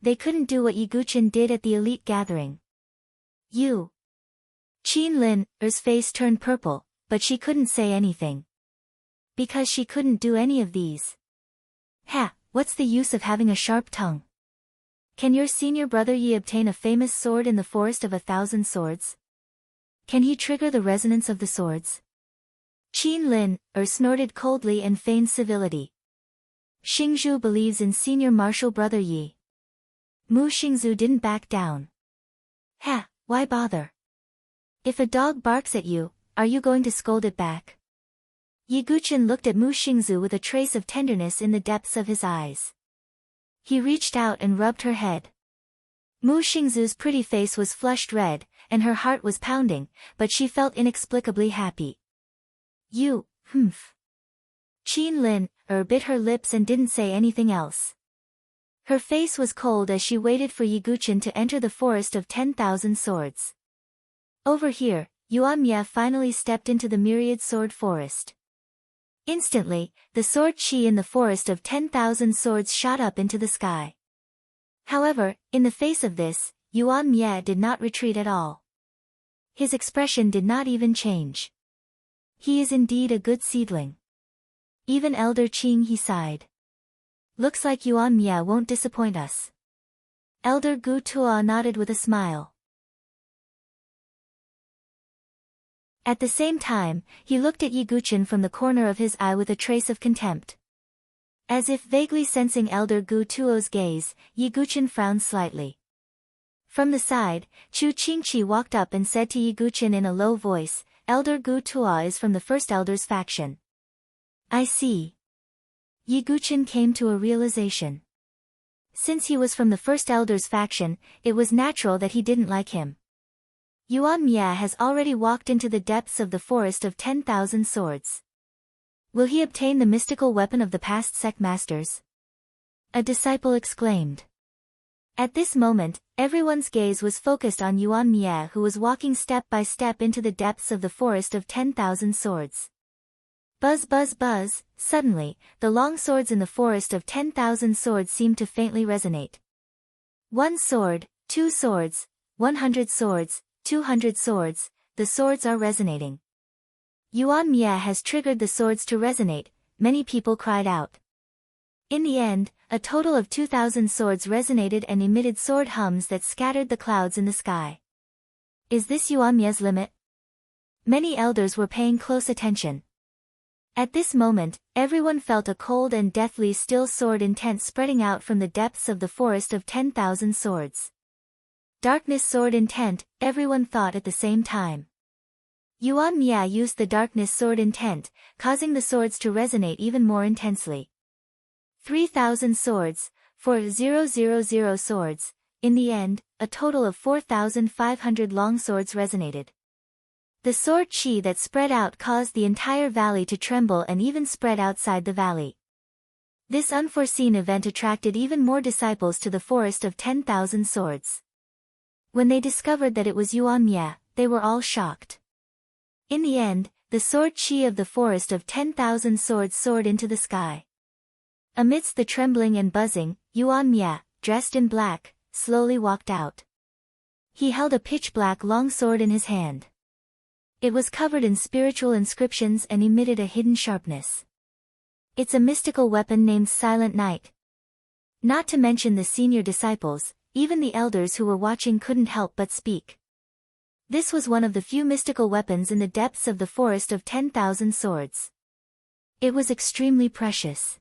They couldn't do what Yi Guqin did at the elite gathering. You. Qin Lin's face turned purple, but she couldn't say anything. Because she couldn't do any of these. Ha, what's the use of having a sharp tongue? Can your senior brother Yi obtain a famous sword in the Forest of 1,000 Swords? Can he trigger the resonance of the swords? Qin Lin snorted coldly and feigned civility. Xingzhu believes in senior martial brother Yi. Mu Xingzu didn't back down. Ha, why bother? If a dog barks at you, are you going to scold it back? Yi Guqin looked at Mu Xingzu with a trace of tenderness in the depths of his eyes. He reached out and rubbed her head. Mu Xingzu's pretty face was flushed red, and her heart was pounding, but she felt inexplicably happy. You, Qin Lin bit her lips and didn't say anything else. Her face was cold as she waited for Yi Guqin to enter the Forest of 10,000 Swords. Over here, Yuan Mie finally stepped into the myriad sword forest. Instantly, the sword qi in the Forest of 10,000 Swords shot up into the sky. However, in the face of this, Yuan Mie did not retreat at all. His expression did not even change. He is indeed a good seedling. Even Elder Qing, he sighed. Looks like Yuan Mia won't disappoint us. Elder Gu Tuo nodded with a smile. At the same time, he looked at Yi Guqin from the corner of his eye with a trace of contempt. As if vaguely sensing Elder Gu Tuo's gaze, Yi Guqin frowned slightly. From the side, Chu Qingqi walked up and said to Yi Guqin in a low voice, Elder Gu Tuo is from the First Elder's faction. I see. Yi Guqin came to a realization. Since he was from the First Elder's faction, it was natural that he didn't like him. Yuan Mia has already walked into the depths of the Forest of 10,000 Swords. Will he obtain the mystical weapon of the past sect masters? A disciple exclaimed. At this moment, everyone's gaze was focused on Yuan Mia, who was walking step by step into the depths of the Forest of 10,000 Swords. Buzz buzz buzz, suddenly, the long swords in the Forest of 10,000 Swords seemed to faintly resonate. 1 sword, 2 swords, 100 swords, 200 swords, the swords are resonating. Yuan Mia has triggered the swords to resonate, many people cried out. In the end, a total of 2,000 swords resonated and emitted sword hums that scattered the clouds in the sky. Is this Yuan Mia's limit? Many elders were paying close attention. At this moment, everyone felt a cold and deathly still sword intent spreading out from the depths of the Forest of 10,000 Swords. Darkness sword intent, everyone thought at the same time. Yuan Mia used the darkness sword intent, causing the swords to resonate even more intensely. 3,000 swords, 4,000 swords, in the end, a total of 4,500 long swords resonated. The sword chi that spread out caused the entire valley to tremble and even spread outside the valley. This unforeseen event attracted even more disciples to the Forest of 10,000 Swords. When they discovered that it was Yuan Mia, they were all shocked. In the end, the sword chi of the Forest of 10,000 Swords soared into the sky. Amidst the trembling and buzzing, Yuan Mia, dressed in black, slowly walked out. He held a pitch-black long sword in his hand. It was covered in spiritual inscriptions and emitted a hidden sharpness. It's a mystical weapon named Silent Night. Not to mention the senior disciples, even the elders who were watching couldn't help but speak. This was one of the few mystical weapons in the depths of the Forest of 10,000 Swords. It was extremely precious.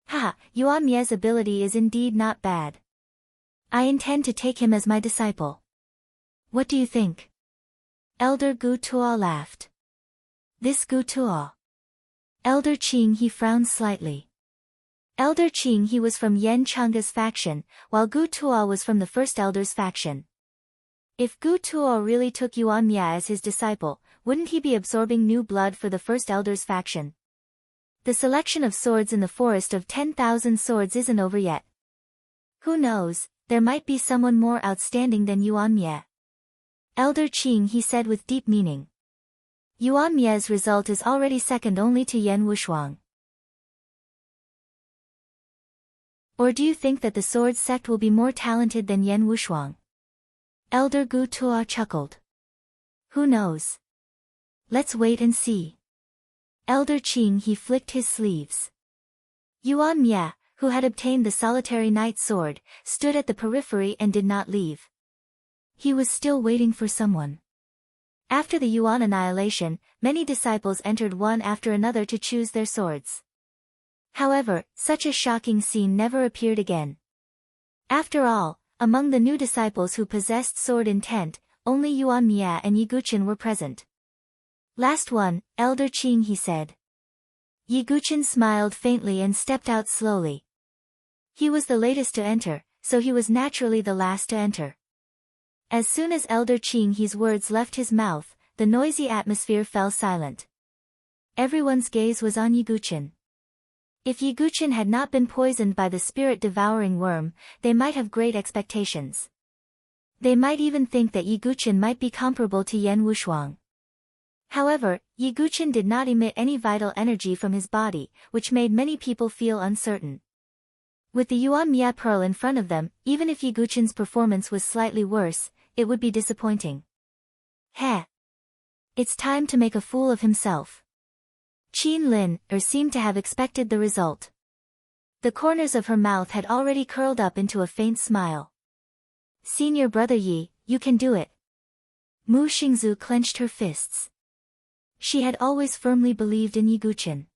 Ha, Yuan Mia's ability is indeed not bad. I intend to take him as my disciple. What do you think? Elder Gu Tuo laughed. This Gu Tuo. Elder Qing he frowned slightly. Elder Qing he was from Yen Chang's faction, while Gu Tuo was from the First Elder's faction. If Gu Tuo really took Yuan Mia as his disciple, wouldn't he be absorbing new blood for the First Elder's faction? The selection of swords in the Forest of 10,000 Swords isn't over yet. Who knows, there might be someone more outstanding than Yuan Mia. Elder Qing he said with deep meaning. Yuan Mia's result is already second only to Yen Wushuang. Or do you think that the Sword sect will be more talented than Yen Wushuang? Elder Gu Tuo chuckled. Who knows? Let's wait and see. Elder Qing he flicked his sleeves. Yuan Mia, who had obtained the solitary night sword, stood at the periphery and did not leave. He was still waiting for someone. After the Yuan annihilation, many disciples entered one after another to choose their swords. However, such a shocking scene never appeared again. After all, among the new disciples who possessed sword intent, only Yuan Mia and Yi Guqin were present. Last one, Elder Qing he said. Yi Guqin smiled faintly and stepped out slowly. He was the latest to enter, so he was naturally the last to enter. As soon as Elder Qing he's words left his mouth, the noisy atmosphere fell silent. Everyone's gaze was on Yi Guqin. If Yi Guqin had not been poisoned by the spirit-devouring worm, they might have great expectations. They might even think that Yi Guqin might be comparable to Yen Wushuang. However, Yi Guqin did not emit any vital energy from his body, which made many people feel uncertain. With the Yuan Mia pearl in front of them, even if Yi Guqin's performance was slightly worse, it would be disappointing. Heh! It's time to make a fool of himself. Qin Lin seemed to have expected the result. The corners of her mouth had already curled up into a faint smile. Senior brother Yi, you can do it. Mu Xingzu clenched her fists. She had always firmly believed in Yi Guqin.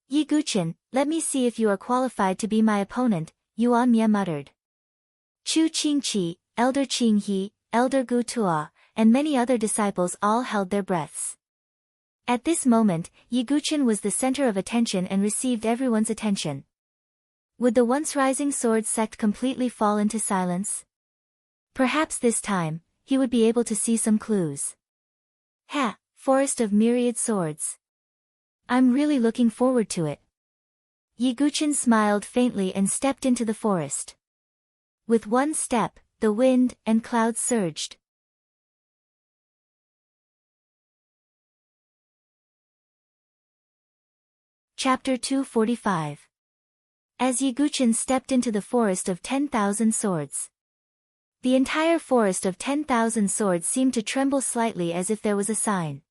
Yi Guqin, let me see if you are qualified to be my opponent, Yuan Mie muttered. Chu Qingqi, Elder Qinghe, Elder Gu Tua, and many other disciples all held their breaths. At this moment, Yi Guqin was the center of attention and received everyone's attention. Would the once rising sword sect completely fall into silence? Perhaps this time, he would be able to see some clues. Ha! Forest of myriad swords. I'm really looking forward to it. Yi Guqin smiled faintly and stepped into the forest. With one step, the wind and clouds surged. Chapter 245. As Yi Guqin stepped into the forest of 10,000 swords. The entire forest of 10,000 swords seemed to tremble slightly as if there was a sign.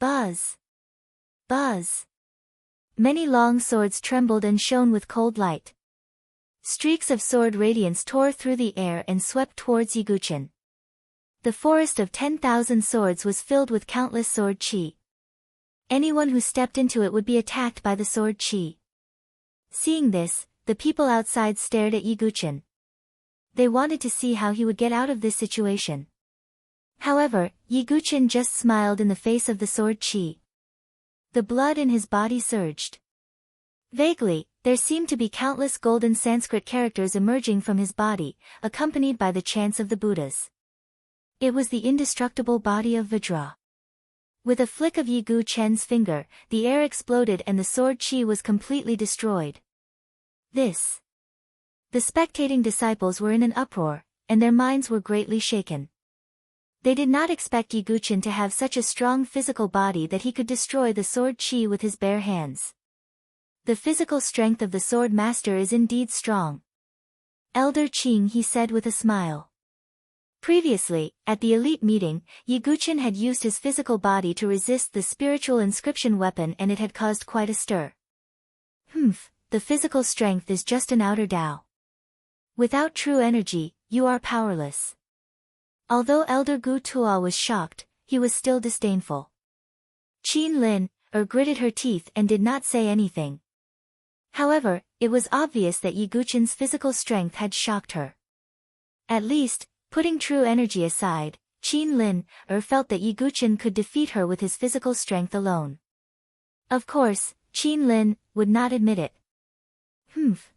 Buzz! Buzz! Many long swords trembled and shone with cold light. Streaks of sword radiance tore through the air and swept towards Yi Guqin. The forest of 10,000 swords was filled with countless sword qi. Anyone who stepped into it would be attacked by the sword qi. Seeing this, the people outside stared at Yi Guqin. They wanted to see how he would get out of this situation. However, Yi Guqin just smiled in the face of the sword qi. The blood in his body surged. Vaguely, there seemed to be countless golden Sanskrit characters emerging from his body, accompanied by the chants of the Buddhas. It was the indestructible body of Vajra. With a flick of Yi Guqin's finger, the air exploded and the sword qi was completely destroyed. This. The spectating disciples were in an uproar, and their minds were greatly shaken. They did not expect Yi Guqin to have such a strong physical body that he could destroy the sword qi with his bare hands. The physical strength of the sword master is indeed strong. Elder Qing, he said with a smile. Previously, at the elite meeting, Yi Guqin had used his physical body to resist the spiritual inscription weapon and it had caused quite a stir. The physical strength is just an outer Tao. Without true energy, you are powerless. Although Elder Gu Tua was shocked, he was still disdainful. Qin Lin gritted her teeth and did not say anything. However, it was obvious that Yi Guqin's physical strength had shocked her. At least, putting true energy aside, Qin Lin felt that Yi Guqin could defeat her with his physical strength alone. Of course, Qin Lin would not admit it.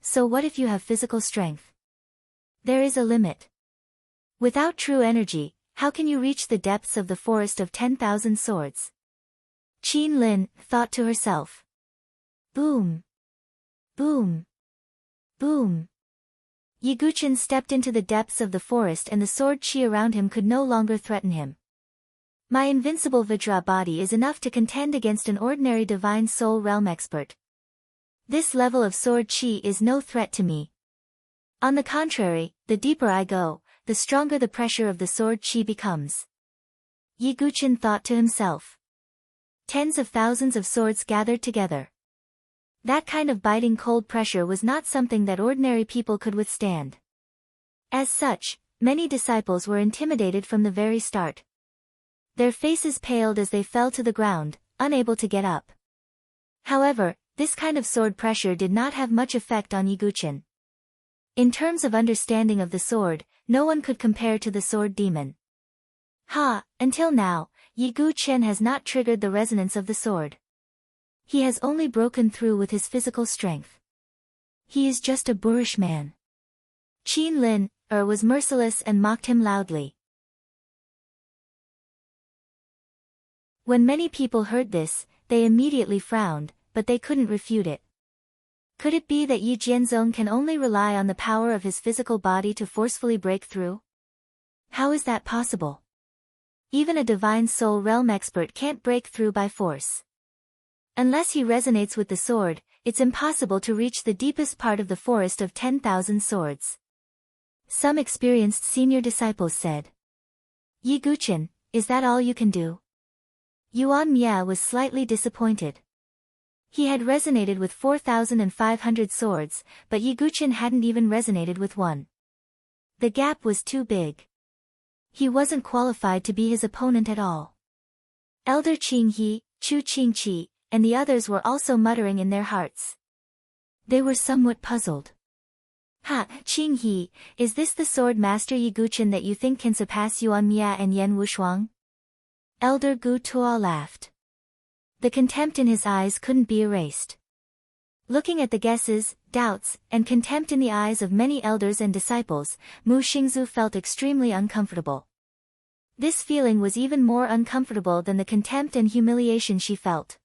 So what if you have physical strength? There is a limit. Without true energy, how can you reach the depths of the forest of 10,000 swords? Qin Lin thought to herself. Boom! Boom! Boom! Yi Guqin stepped into the depths of the forest and the sword qi around him could no longer threaten him. My invincible Vajra body is enough to contend against an ordinary divine soul realm expert. This level of sword qi is no threat to me. On the contrary, the deeper I go, the stronger the pressure of the sword qi becomes. Yi Guqin thought to himself. Tens of thousands of swords gathered together. That kind of biting cold pressure was not something that ordinary people could withstand. As such, many disciples were intimidated from the very start. Their faces paled as they fell to the ground, unable to get up. However, this kind of sword pressure did not have much effect on Yi Guqin. In terms of understanding of the sword, no one could compare to the sword demon. Until now, Yi Guqin has not triggered the resonance of the sword. He has only broken through with his physical strength. He is just a boorish man. Qin Lin was merciless and mocked him loudly. When many people heard this, they immediately frowned, but they couldn't refute it. Could it be that Yi Jianzong can only rely on the power of his physical body to forcefully break through? How is that possible? Even a divine soul realm expert can't break through by force. Unless he resonates with the sword, it's impossible to reach the deepest part of the forest of 10,000 swords. Some experienced senior disciples said. Yi Guqin, is that all you can do? Yuan Mia was slightly disappointed. He had resonated with 4,500 swords, but Yi Guqin hadn't even resonated with one. The gap was too big. He wasn't qualified to be his opponent at all. Elder Qinghe, Chu Qingqi, and the others were also muttering in their hearts. They were somewhat puzzled. Ha, Qinghe, is this the sword master Yi Guqin that you think can surpass Yuan Mia and Yan Wushuang? Elder Gu Tuo laughed. The contempt in his eyes couldn't be erased. Looking at the guesses, doubts, and contempt in the eyes of many elders and disciples, Mu Xingzu felt extremely uncomfortable. This feeling was even more uncomfortable than the contempt and humiliation she felt.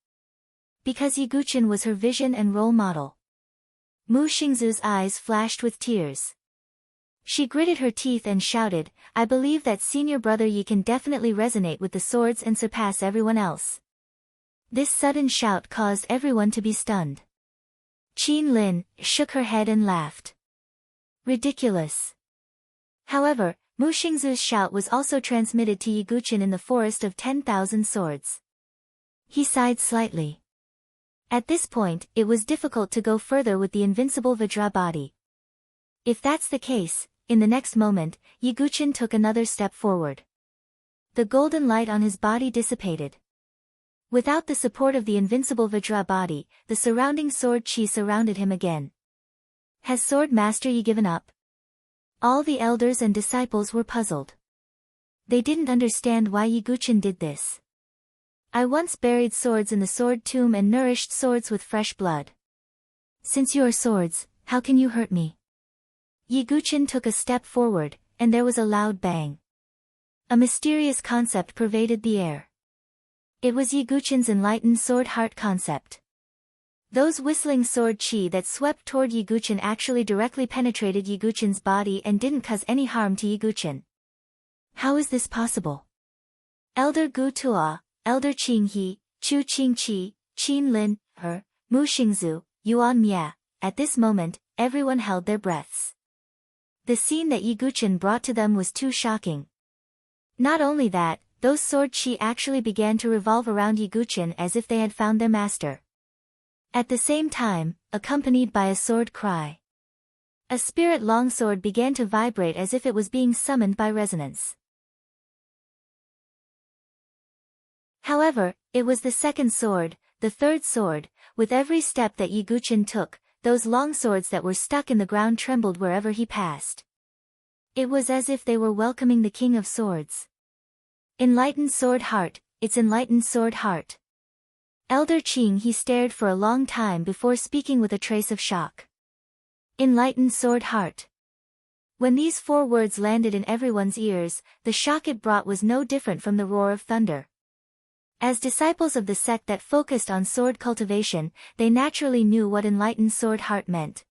Because Yi Guqin was her vision and role model. Mu Xingzu's eyes flashed with tears. She gritted her teeth and shouted, I believe that senior brother Yi can definitely resonate with the swords and surpass everyone else. This sudden shout caused everyone to be stunned. Qin Lin shook her head and laughed. Ridiculous. However, Mu Xingzu's shout was also transmitted to Yi Guqin in the forest of 10,000 swords. He sighed slightly. At this point, it was difficult to go further with the invincible Vajra body. If that's the case, in the next moment, Yi Guqin took another step forward. The golden light on his body dissipated. Without the support of the invincible Vajra body, the surrounding sword chi surrounded him again. Has Sword Master Yi given up? All the elders and disciples were puzzled. They didn't understand why Yi Guqin did this. I once buried swords in the sword tomb and nourished swords with fresh blood. Since you are swords, how can you hurt me? Yi Guqin took a step forward, and there was a loud bang. A mysterious concept pervaded the air. It was Yi Guqin's enlightened sword heart concept. Those whistling sword chi that swept toward Yi Guqin actually directly penetrated Yi Guqin's body and didn't cause any harm to Yi Guqin. How is this possible? Elder Gu Tuo, Elder Qinghe, Chu Qingqi, Qin Lin, Mu Xingzu, Yuan Mia, at this moment, everyone held their breaths. The scene that Yi Guqin brought to them was too shocking. Not only that, those sword chi actually began to revolve around Yi Guqin as if they had found their master. At the same time, accompanied by a sword cry. A spirit longsword began to vibrate as if it was being summoned by resonance. However, it was the second sword, the third sword. With every step that Yi Guqin took, those long swords that were stuck in the ground trembled wherever he passed. It was as if they were welcoming the King of Swords. Enlightened sword heart, its enlightened sword heart. Elder Qing he stared for a long time before speaking with a trace of shock. Enlightened sword heart. When these 4 words landed in everyone's ears, the shock it brought was no different from the roar of thunder. As disciples of the sect that focused on sword cultivation, they naturally knew what enlightened sword heart meant.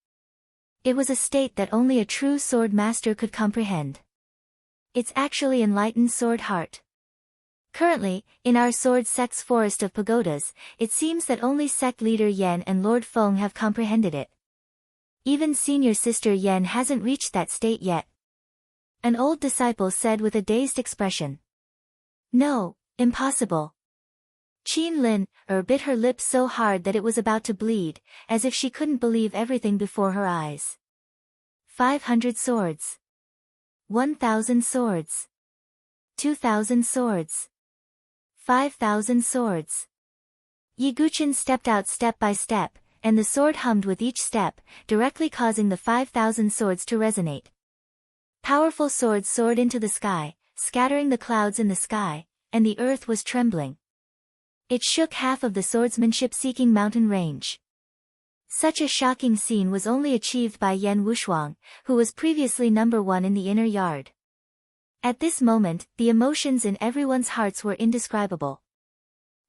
It was a state that only a true sword master could comprehend. It's actually enlightened sword heart. Currently, in our sword sect's forest of pagodas, it seems that only sect leader Yan and Lord Feng have comprehended it. Even senior sister Yan hasn't reached that state yet. An old disciple said with a dazed expression. No, impossible. Qin Lin bit her lips so hard that it was about to bleed, as if she couldn't believe everything before her eyes. 500 swords. 1,000 swords. 2,000 swords. 5,000 swords. Yi Guqin stepped out step by step, and the sword hummed with each step, directly causing the 5,000 swords to resonate. Powerful swords soared into the sky, scattering the clouds in the sky, and the earth was trembling. It shook half of the swordsmanship-seeking mountain range. Such a shocking scene was only achieved by Yan Wushuang, who was previously number 1 in the inner yard. At this moment, the emotions in everyone's hearts were indescribable.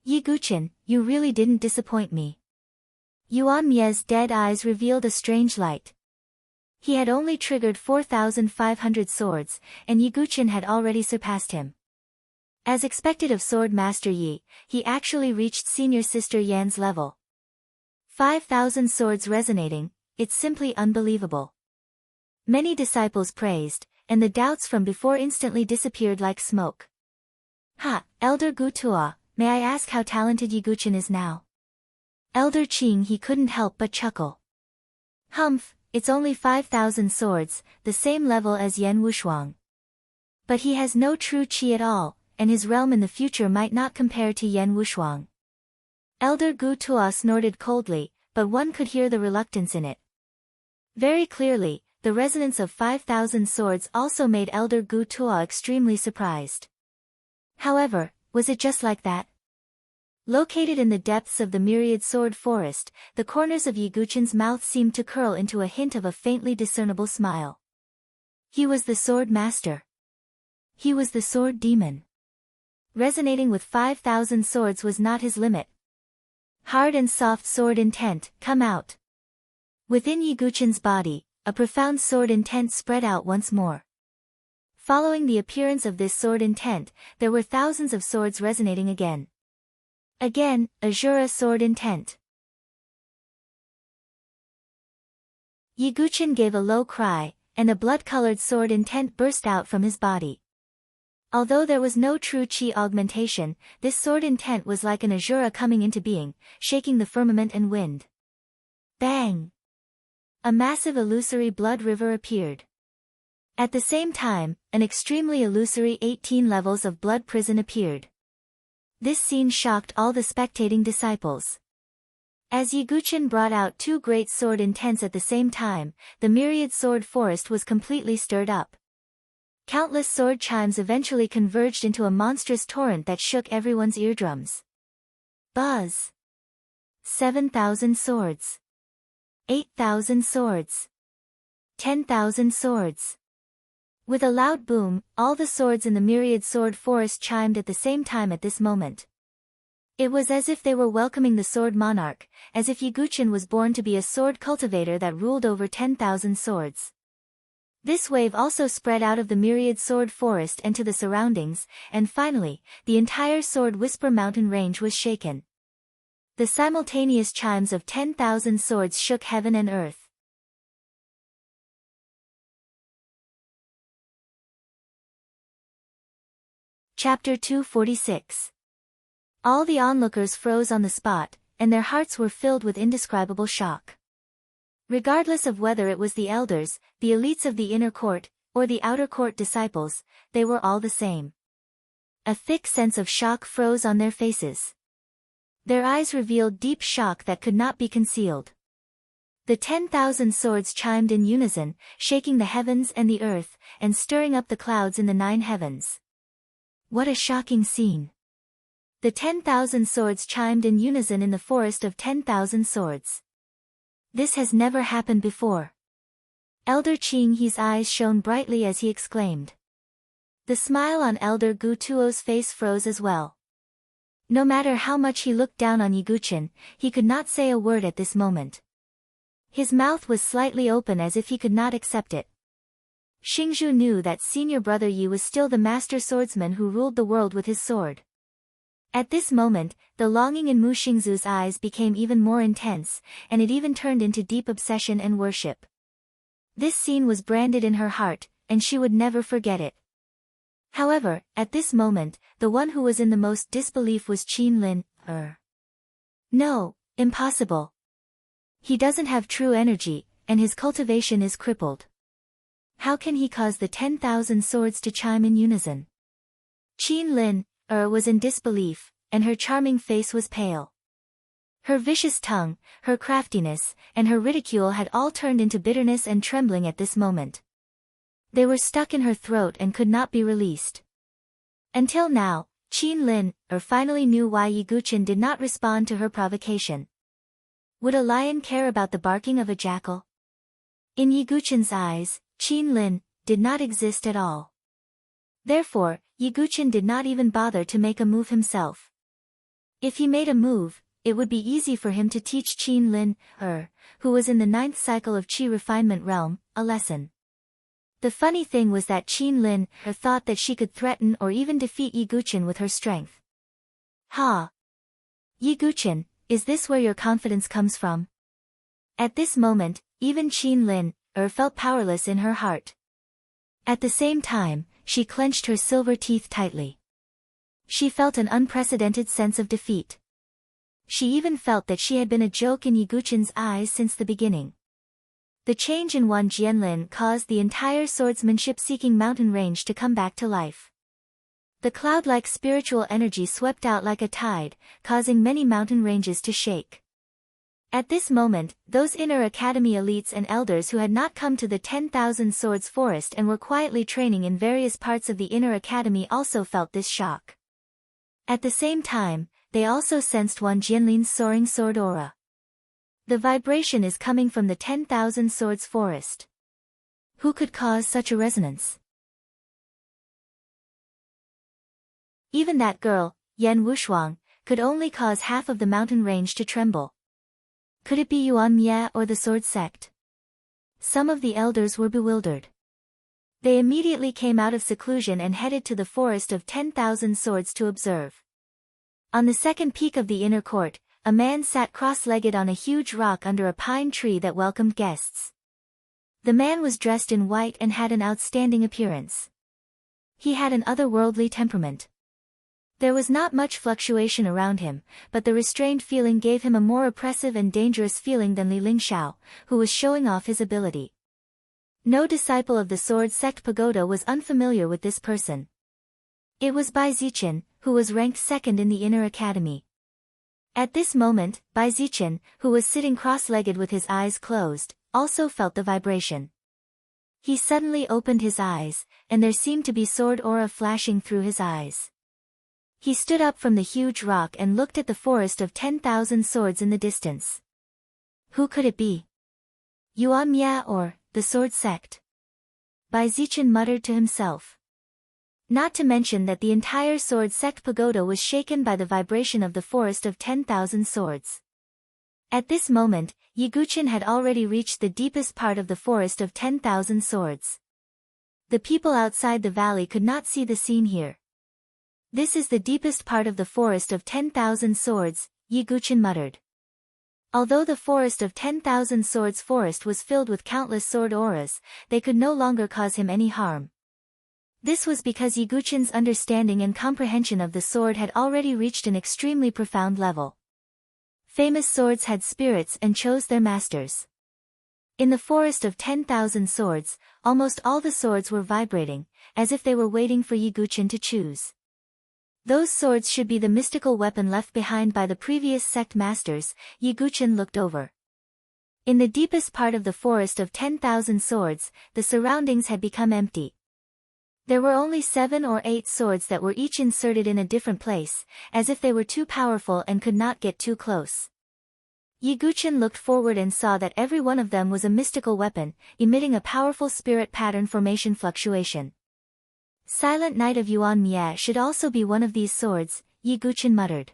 Yi Guqin, you really didn't disappoint me. Yuan Mie's dead eyes revealed a strange light. He had only triggered 4,500 swords, and Yi Guqin had already surpassed him. As expected of Sword Master Yi, he actually reached senior sister Yan's level. 5,000 swords resonating, it's simply unbelievable. Many disciples praised, and the doubts from before instantly disappeared like smoke. Ha, Elder Gu Tuo, may I ask how talented Yiguchen is now? Elder Qing he couldn't help but chuckle. Humph, it's only 5,000 swords, the same level as Yan Wushuang. But he has no true qi at all, and his realm in the future might not compare to Yan Wushuang. Elder Gu Tuo snorted coldly, but one could hear the reluctance in it. Very clearly, the resonance of 5,000 swords also made Elder Gu Tuo extremely surprised. However, was it just like that? Located in the depths of the myriad sword forest, the corners of Yiguchen's mouth seemed to curl into a hint of a faintly discernible smile. He was the sword master. He was the sword demon. Resonating with 5,000 swords was not his limit. Hard and soft sword intent, come out. Within Yiguchen's body, a profound sword intent spread out once more. Following the appearance of this sword intent, there were thousands of swords resonating again. Again, Azura sword intent. Yiguchen gave a low cry, and a blood-colored sword intent burst out from his body. Although there was no true qi augmentation, this sword intent was like an Azura coming into being, shaking the firmament and wind. Bang! A massive illusory blood river appeared. At the same time, an extremely illusory 18 levels of blood prison appeared. This scene shocked all the spectating disciples. As Yiguchen brought out two great sword intents at the same time, the myriad sword forest was completely stirred up. Countless sword chimes eventually converged into a monstrous torrent that shook everyone's eardrums. Buzz! 7,000 swords. 8,000 swords. 10,000 swords. With a loud boom, all the swords in the myriad sword forest chimed at the same time at this moment. It was as if they were welcoming the sword monarch, as if Yiguchen was born to be a sword cultivator that ruled over 10,000 swords. This wave also spread out of the myriad sword forest and to the surroundings, and finally, the entire Sword Whisper mountain range was shaken. The simultaneous chimes of 10,000 swords shook heaven and earth. Chapter 246. All the onlookers froze on the spot, and their hearts were filled with indescribable shock. Regardless of whether it was the elders, the elites of the inner court, or the outer court disciples, they were all the same. A thick sense of shock froze on their faces. Their eyes revealed deep shock that could not be concealed. The 10,000 swords chimed in unison, shaking the heavens and the earth, and stirring up the clouds in the 9 heavens. What a shocking scene! The 10,000 swords chimed in unison in the forest of 10,000 swords. This has never happened before. Elder Qing He's eyes shone brightly as he exclaimed. The smile on Elder Gu Tuo's face froze as well. No matter how much he looked down on Yiguchen, he could not say a word at this moment. His mouth was slightly open as if he could not accept it. Xingzhu knew that senior brother Yi was still the master swordsman who ruled the world with his sword. At this moment, the longing in Mu Xingzhu's eyes became even more intense, and it even turned into deep obsession and worship. This scene was branded in her heart, and she would never forget it. However, at this moment, the one who was in the most disbelief was Qin Lin. No, impossible. He doesn't have true energy, and his cultivation is crippled. How can he cause the 10,000 swords to chime in unison? Qin Lin was in disbelief, and her charming face was pale. Her vicious tongue, her craftiness, and her ridicule had all turned into bitterness and trembling at this moment. They were stuck in her throat and could not be released. Until now, Qin Lin finally knew why Yiguchen did not respond to her provocation. Would a lion care about the barking of a jackal? In Yiguchen's eyes, Qin Lin did not exist at all. Therefore, Yiguchen did not even bother to make a move himself. If he made a move, it would be easy for him to teach Qin Lin, who was in the 9th cycle of Qi refinement realm, a lesson. The funny thing was that Qin Lin thought that she could threaten or even defeat Yiguchen with her strength. Ha! Yiguchen, is this where your confidence comes from? At this moment, even Qin Lin felt powerless in her heart. At the same time, she clenched her silver teeth tightly. She felt an unprecedented sense of defeat. She even felt that she had been a joke in Yiguchen's eyes since the beginning. The change in Wan Jianlin caused the entire swordsmanship-seeking mountain range to come back to life. The cloud-like spiritual energy swept out like a tide, causing many mountain ranges to shake. At this moment, those inner academy elites and elders who had not come to the 10,000 Swords Forest and were quietly training in various parts of the inner academy also felt this shock. At the same time, they also sensed Wan Jianlin's soaring sword aura. The vibration is coming from the 10,000 Swords Forest. Who could cause such a resonance? Even that girl, Yan Wushuang, could only cause half of the mountain range to tremble. Could it be Yuan Mie or the sword sect? Some of the elders were bewildered. They immediately came out of seclusion and headed to the forest of 10,000 swords to observe. On the second peak of the inner court, a man sat cross-legged on a huge rock under a pine tree that welcomed guests. The man was dressed in white and had an outstanding appearance. He had an otherworldly temperament. There was not much fluctuation around him, but the restrained feeling gave him a more oppressive and dangerous feeling than Li Lingxiao, who was showing off his ability. No disciple of the Sword Sect Pagoda was unfamiliar with this person. It was Bai Zichen, who was ranked second in the inner academy. At this moment, Bai Zichen, who was sitting cross-legged with his eyes closed, also felt the vibration. He suddenly opened his eyes, and there seemed to be sword aura flashing through his eyes. He stood up from the huge rock and looked at the forest of 10,000 swords in the distance. Who could it be? Yuan Mie or the sword sect? Bai Zichen muttered to himself. Not to mention that the entire sword sect pagoda was shaken by the vibration of the forest of 10,000 swords. At this moment, Yiguchen had already reached the deepest part of the forest of 10,000 swords. The people outside the valley could not see the scene here. This is the deepest part of the forest of 10,000 swords, Yiguchen muttered. Although the forest of 10,000 swords forest was filled with countless sword auras, they could no longer cause him any harm. This was because Yiguchen's understanding and comprehension of the sword had already reached an extremely profound level. Famous swords had spirits and chose their masters. In the forest of 10,000 swords, almost all the swords were vibrating, as if they were waiting for Yiguchen to choose. Those swords should be the mystical weapon left behind by the previous sect masters, Yiguchen looked over. In the deepest part of the forest of 10,000 swords, the surroundings had become empty. There were only 7 or 8 swords that were each inserted in a different place, as if they were too powerful and could not get too close. Yiguchen looked forward and saw that every one of them was a mystical weapon, emitting a powerful spirit pattern formation fluctuation. Silent Knight of Yuan Mie should also be one of these swords, Yiguchen muttered.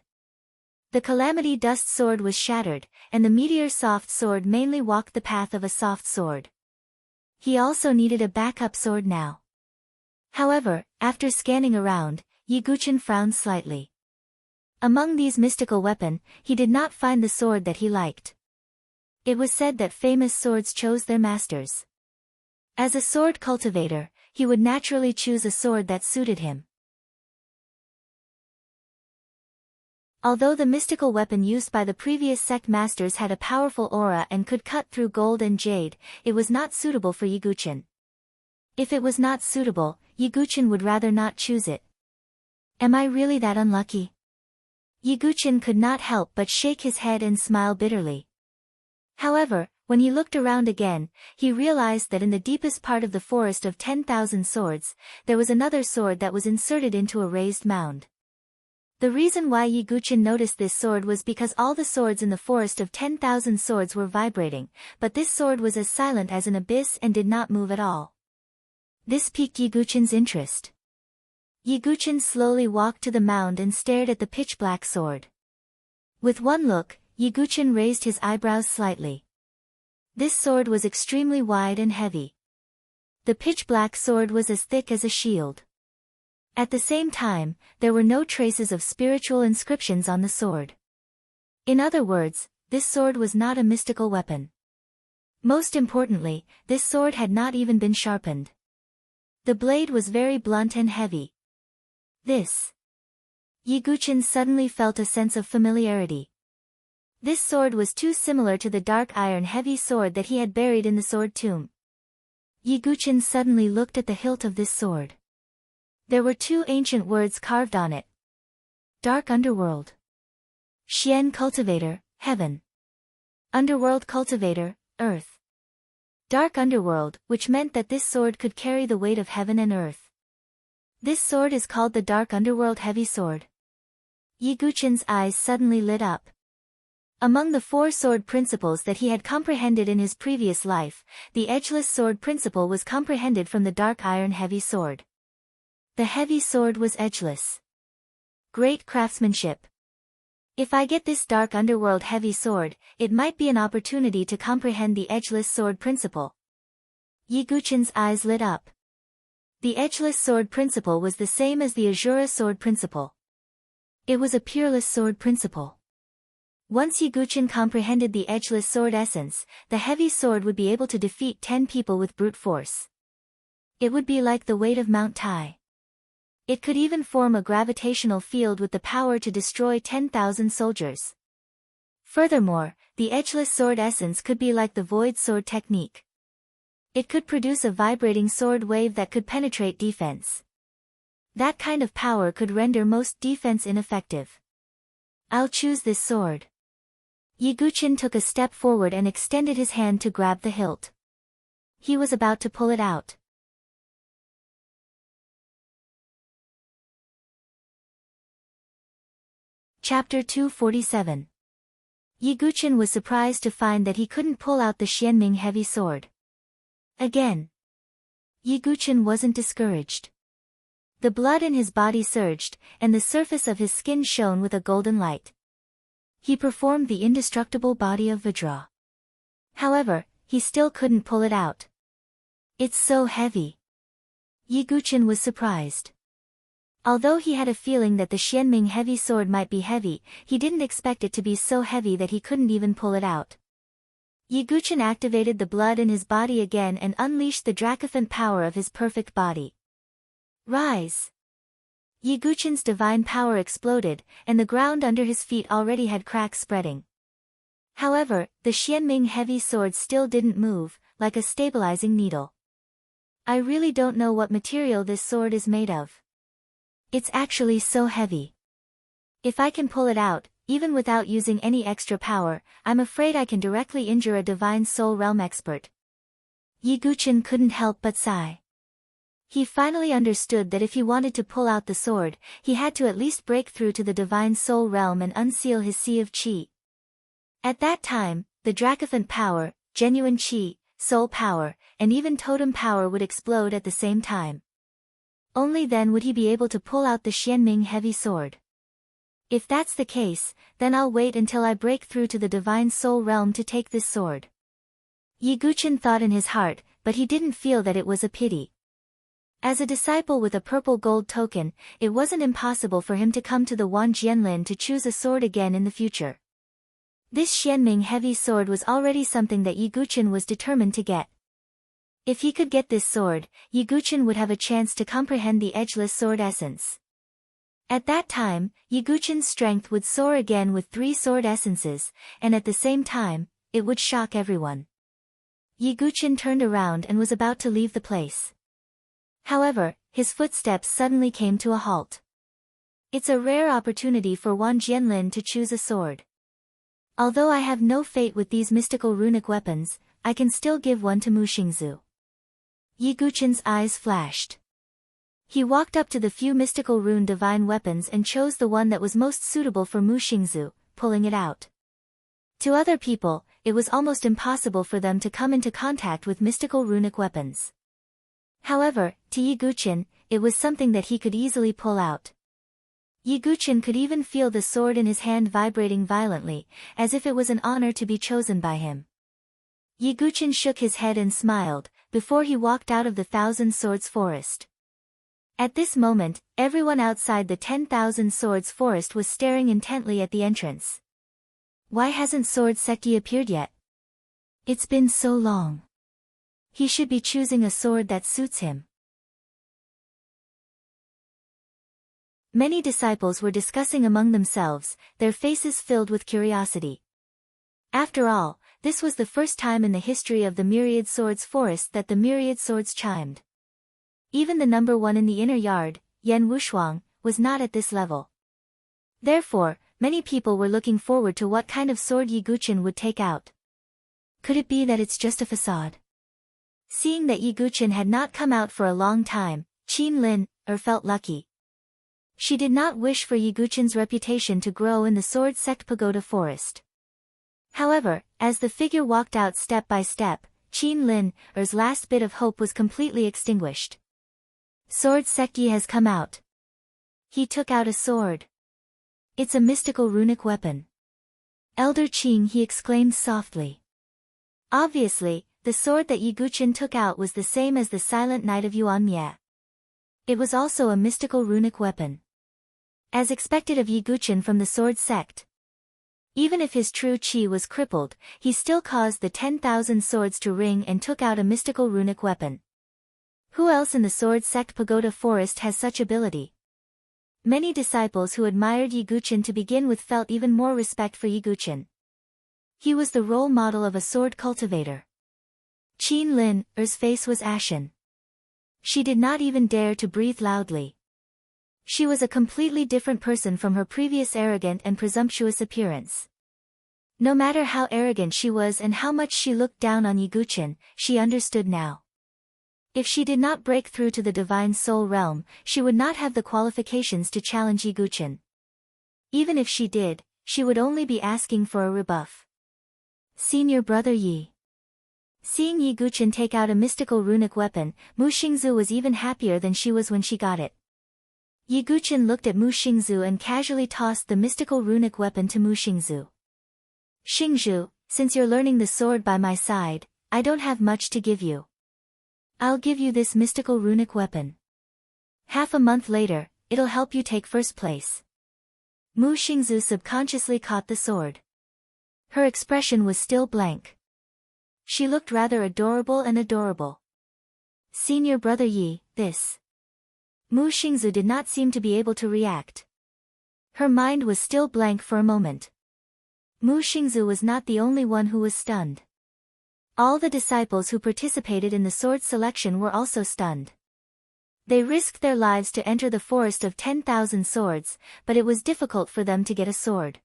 The Calamity Dust sword was shattered, and the Meteor Soft sword mainly walked the path of a soft sword. He also needed a backup sword now. However, after scanning around, Yiguchen frowned slightly. Among these mystical weapons, he did not find the sword that he liked. It was said that famous swords chose their masters. As a sword cultivator, he would naturally choose a sword that suited him. Although the mystical weapon used by the previous sect masters had a powerful aura and could cut through gold and jade, it was not suitable for Yiguchen. If it was not suitable, Yiguchen would rather not choose it. Am I really that unlucky? Yiguchen could not help but shake his head and smile bitterly. However, when he looked around again, he realized that in the deepest part of the forest of 10,000 swords, there was another sword that was inserted into a raised mound. The reason why Yiguchen noticed this sword was because all the swords in the forest of 10,000 swords were vibrating, but this sword was as silent as an abyss and did not move at all. This piqued Yiguchen's interest. Yiguchen slowly walked to the mound and stared at the pitch-black sword. With one look, Yiguchen raised his eyebrows slightly. This sword was extremely wide and heavy. The pitch-black sword was as thick as a shield. At the same time, there were no traces of spiritual inscriptions on the sword. In other words, this sword was not a mystical weapon. Most importantly, this sword had not even been sharpened. The blade was very blunt and heavy. This Yiguchen suddenly felt a sense of familiarity. This sword was too similar to the dark iron heavy sword that he had buried in the sword tomb. Yiguchen suddenly looked at the hilt of this sword. There were two ancient words carved on it. Dark Underworld. Xian Cultivator, Heaven. Underworld Cultivator, Earth. Dark Underworld, which meant that this sword could carry the weight of heaven and earth. This sword is called the Dark Underworld Heavy Sword. Yiguchen's eyes suddenly lit up. Among the 4 sword principles that he had comprehended in his previous life, the edgeless sword principle was comprehended from the dark iron heavy sword. The heavy sword was edgeless. Great craftsmanship. If I get this dark underworld heavy sword, it might be an opportunity to comprehend the edgeless sword principle. Yiguchen's eyes lit up. The edgeless sword principle was the same as the Azura sword principle. It was a peerless sword principle. Once Yiguchen comprehended the edgeless sword essence, the heavy sword would be able to defeat 10 people with brute force. It would be like the weight of Mount Tai. It could even form a gravitational field with the power to destroy 10,000 soldiers. Furthermore, the edgeless sword essence could be like the void sword technique. It could produce a vibrating sword wave that could penetrate defense. That kind of power could render most defense ineffective. I'll choose this sword. Yiguchen took a step forward and extended his hand to grab the hilt. He was about to pull it out. Chapter 247. Yiguchen was surprised to find that he couldn't pull out the Xianming heavy sword. Again. Yiguchen wasn't discouraged. The blood in his body surged, and the surface of his skin shone with a golden light. He performed the indestructible body of Vajra. However, he still couldn't pull it out. It's so heavy. Yiguchen was surprised. Although he had a feeling that the Xianming heavy sword might be heavy, he didn't expect it to be so heavy that he couldn't even pull it out. Yiguchen activated the blood in his body again and unleashed the Dracophant power of his perfect body. Rise! Yiguchen's divine power exploded, and the ground under his feet already had cracks spreading. However, the Xianming heavy sword still didn't move, like a stabilizing needle. I really don't know what material this sword is made of. It's actually so heavy. If I can pull it out, even without using any extra power, I'm afraid I can directly injure a divine soul realm expert. Yiguchen couldn't help but sigh. He finally understood that if he wanted to pull out the sword, he had to at least break through to the divine soul realm and unseal his sea of qi. At that time, the Dracophant power, genuine qi, soul power, and even totem power would explode at the same time. Only then would he be able to pull out the Xianming heavy sword. If that's the case, then I'll wait until I break through to the divine soul realm to take this sword. Yiguchen thought in his heart, but he didn't feel that it was a pity. As a disciple with a purple gold token, it wasn't impossible for him to come to the Wan Jianlin to choose a sword again in the future. This Xianming heavy sword was already something that Yiguchen was determined to get. If he could get this sword, Yiguchen would have a chance to comprehend the edgeless sword essence. At that time, Yiguchen's strength would soar again with 3 sword essences, and at the same time, it would shock everyone. Yiguchen turned around and was about to leave the place. However, his footsteps suddenly came to a halt. It's a rare opportunity for Wan Jianlin to choose a sword. Although I have no fate with these mystical runic weapons, I can still give one to Mu Xingzu. Yiguchen's eyes flashed. He walked up to the few mystical rune divine weapons and chose the one that was most suitable for Mu Xingzu, pulling it out. To other people, it was almost impossible for them to come into contact with mystical runic weapons. However, to Yiguchen, it was something that he could easily pull out. Yiguchen could even feel the sword in his hand vibrating violently, as if it was an honor to be chosen by him. Yiguchen shook his head and smiled, before he walked out of the Thousand Swords Forest. At this moment, everyone outside the 10,000 Swords Forest was staring intently at the entrance. Why hasn't Sword Sekti appeared yet? It's been so long. He should be choosing a sword that suits him. Many disciples were discussing among themselves, their faces filled with curiosity. After all, this was the first time in the history of the Myriad Swords Forest that the Myriad Swords chimed. Even the number one in the inner yard, Yan Wushuang, was not at this level. Therefore, many people were looking forward to what kind of sword Yi Guqin would take out. Could it be that it's just a facade? Seeing that Yi Guqin had not come out for a long time, Qin Lin felt lucky. She did not wish for Yi Guqin's reputation to grow in the Sword Sect Pagoda Forest. However, as the figure walked out step by step, Qin Lin's last bit of hope was completely extinguished. Sword Sect Yi has come out. He took out a sword. It's a mystical runic weapon. Elder Qing, he exclaimed softly. Obviously, the sword that Yi Guqin took out was the same as the Silent Knight of Yuanmie. It was also a mystical runic weapon. As expected of Yi Guqin from the sword sect. Even if his true qi was crippled, he still caused the 10,000 swords to ring and took out a mystical runic weapon. Who else in the sword sect Pagoda Forest has such ability? Many disciples who admired Yi Guqin to begin with felt even more respect for Yi Guqin. He was the role model of a sword cultivator. Qin Lin's face was ashen. She did not even dare to breathe loudly. She was a completely different person from her previous arrogant and presumptuous appearance. No matter how arrogant she was and how much she looked down on Yi Guqin, she understood now. If she did not break through to the divine soul realm, she would not have the qualifications to challenge Yi Guqin. Even if she did, she would only be asking for a rebuff. Senior brother Yi. Seeing Yi Guqin take out a mystical runic weapon, Mu Xingzu was even happier than she was when she got it. Yi Guqin looked at Mu Xingzu and casually tossed the mystical runic weapon to Mu Xingzu. Xingzhu, since you're learning the sword by my side, I don't have much to give you. I'll give you this mystical runic weapon. Half a month later, it'll help you take first place. Mu Xingzu subconsciously caught the sword. Her expression was still blank. She looked rather adorable. Senior brother Yi, this. Mu Xingzu did not seem to be able to react. Her mind was still blank for a moment. Mu Xingzu was not the only one who was stunned. All the disciples who participated in the sword selection were also stunned. They risked their lives to enter the forest of 10,000 swords, but it was difficult for them to get a sword.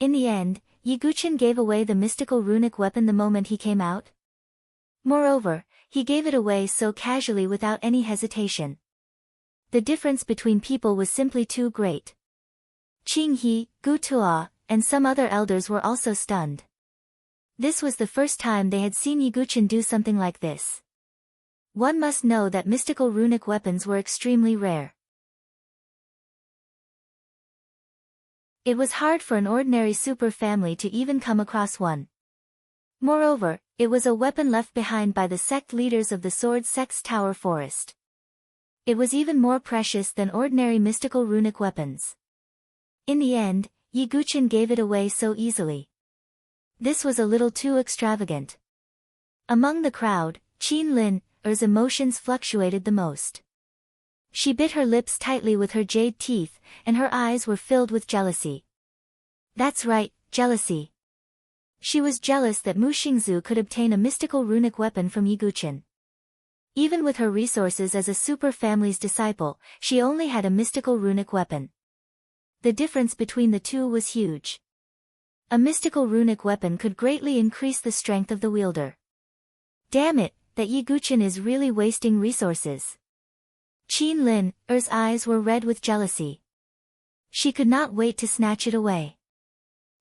In the end, Yi Guqin gave away the mystical runic weapon the moment he came out. Moreover, he gave it away so casually without any hesitation. The difference between people was simply too great. Qing He, Gu Tuo, and some other elders were also stunned. This was the first time they had seen Yi Guqin do something like this. One must know that mystical runic weapons were extremely rare. It was hard for an ordinary super family to even come across one. Moreover, it was a weapon left behind by the sect leaders of the Sword Sect's Tower Forest. It was even more precious than ordinary mystical runic weapons. In the end, Yi Guqin gave it away so easily. This was a little too extravagant. Among the crowd, Qin Lin's emotions fluctuated the most. She bit her lips tightly with her jade teeth, and her eyes were filled with jealousy. That's right, jealousy. She was jealous that Mu Xingzu could obtain a mystical runic weapon from Yi Guqin. Even with her resources as a super family's disciple, she only had a mystical runic weapon. The difference between the two was huge. A mystical runic weapon could greatly increase the strength of the wielder. Damn it, that Yi Guqin is really wasting resources. Qin Lin's eyes were red with jealousy. She could not wait to snatch it away.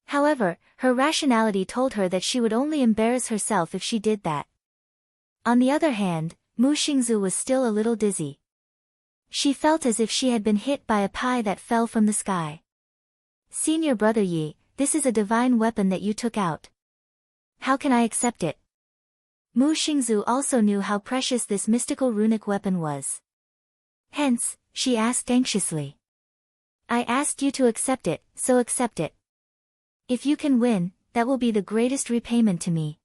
However, her rationality told her that she would only embarrass herself if she did that. On the other hand, Mu Xingzu was still a little dizzy. She felt as if she had been hit by a pie that fell from the sky. Senior brother Yi, this is a divine weapon that you took out. How can I accept it? Mu Xingzu also knew how precious this mystical runic weapon was. Hence, she asked anxiously. I asked you to accept it, so accept it. If you can win, that will be the greatest repayment to me.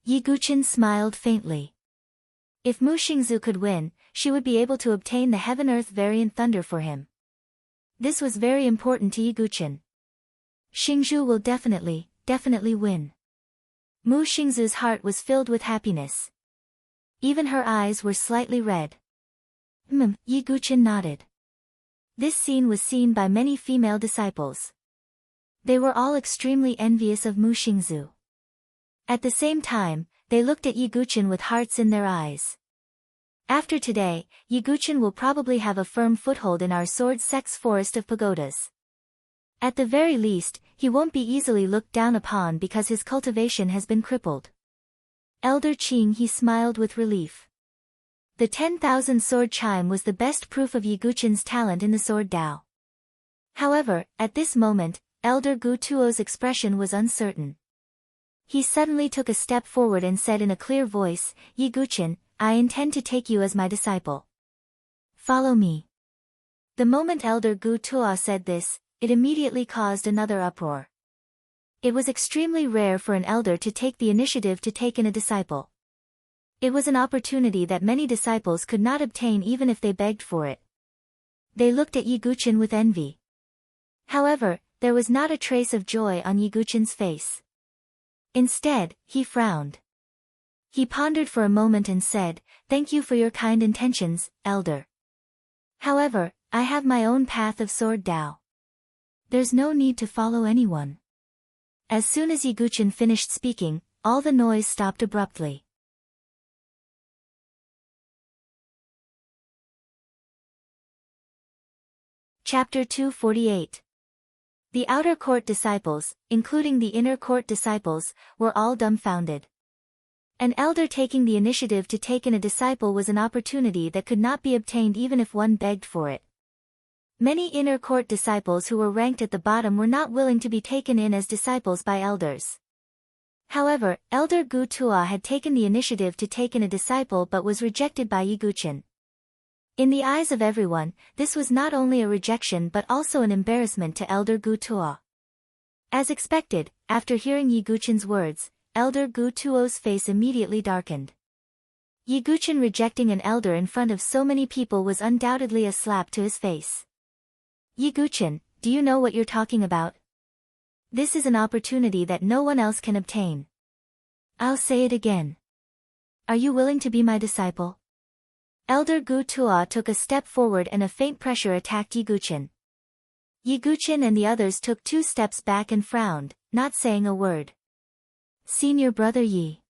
Yi Guqin smiled faintly. If Mu Xingzu could win, she would be able to obtain the Heaven-Earth variant thunder for him. This was very important to Yiguchen. Xingzhu will definitely win. Mu Xingzu's heart was filled with happiness. Even her eyes were slightly red. Yiguchen nodded. This scene was seen by many female disciples. They were all extremely envious of Mu Xingzu. At the same time, they looked at Yiguchen with hearts in their eyes. After today, Yiguchen will probably have a firm foothold in our sword sect's forest of pagodas. At the very least, he won't be easily looked down upon because his cultivation has been crippled. Elder Qing he smiled with relief. The 10,000 sword chime was the best proof of Yiguchen's talent in the sword Dao. However, at this moment, Elder Gu Tuo's expression was uncertain. He suddenly took a step forward and said in a clear voice, Yiguchen, I intend to take you as my disciple. Follow me. The moment Elder Gu Tuo said this, it immediately caused another uproar. It was extremely rare for an elder to take the initiative to take in a disciple. It was an opportunity that many disciples could not obtain even if they begged for it. They looked at Yiguchen with envy. However, there was not a trace of joy on Yiguchen's face. Instead, he frowned. He pondered for a moment and said, Thank you for your kind intentions, elder. However, I have my own path of sword Dao. There's no need to follow anyone. As soon as Yiguchen finished speaking, all the noise stopped abruptly. Chapter 248. The outer court disciples, including the inner court disciples, were all dumbfounded. An elder taking the initiative to take in a disciple was an opportunity that could not be obtained even if one begged for it. Many inner court disciples who were ranked at the bottom were not willing to be taken in as disciples by elders. However, Elder Gu Tuo had taken the initiative to take in a disciple but was rejected by Yiguchen. In the eyes of everyone, this was not only a rejection but also an embarrassment to Elder Gu Tuo. As expected, after hearing Yiguchen's words, Elder Gu Tuo's face immediately darkened. Yiguchen rejecting an elder in front of so many people was undoubtedly a slap to his face. Yiguchen, do you know what you're talking about? This is an opportunity that no one else can obtain. I'll say it again. Are you willing to be my disciple? Elder Gu Tuo took a step forward and a faint pressure attacked Yiguchen. Yiguchen and the others took 2 steps back and frowned, not saying a word. Senior brother Yi.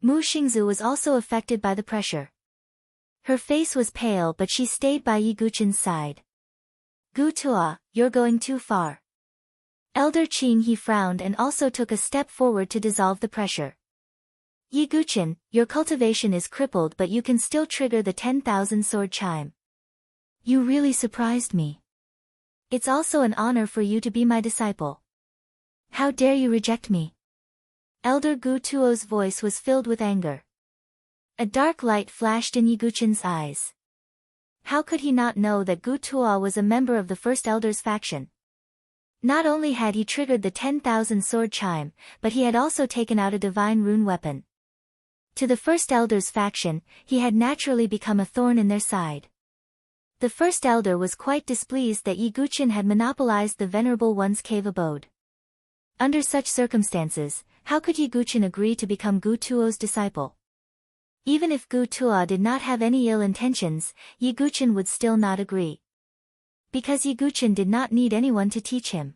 Mu Xingzu was also affected by the pressure. Her face was pale but she stayed by Yiguchen's side. Gu Tuo, you're going too far. Elder Qing he frowned and also took a step forward to dissolve the pressure. Yiguchen, your cultivation is crippled but you can still trigger the 10,000 sword chime. You really surprised me. It's also an honor for you to be my disciple. How dare you reject me? Elder Gu Tuo's voice was filled with anger. A dark light flashed in Yiguchen's eyes. How could he not know that Gu Tuo was a member of the First Elder's faction? Not only had he triggered the 10,000 sword chime, but he had also taken out a divine rune weapon. To the First Elder's faction, he had naturally become a thorn in their side. The First Elder was quite displeased that Yiguchen had monopolized the Venerable One's cave abode. Under such circumstances, how could Yiguchen agree to become Gu Tuo's disciple? Even if Gu Tuo did not have any ill intentions, Yiguchen would still not agree. Because Yiguchen did not need anyone to teach him.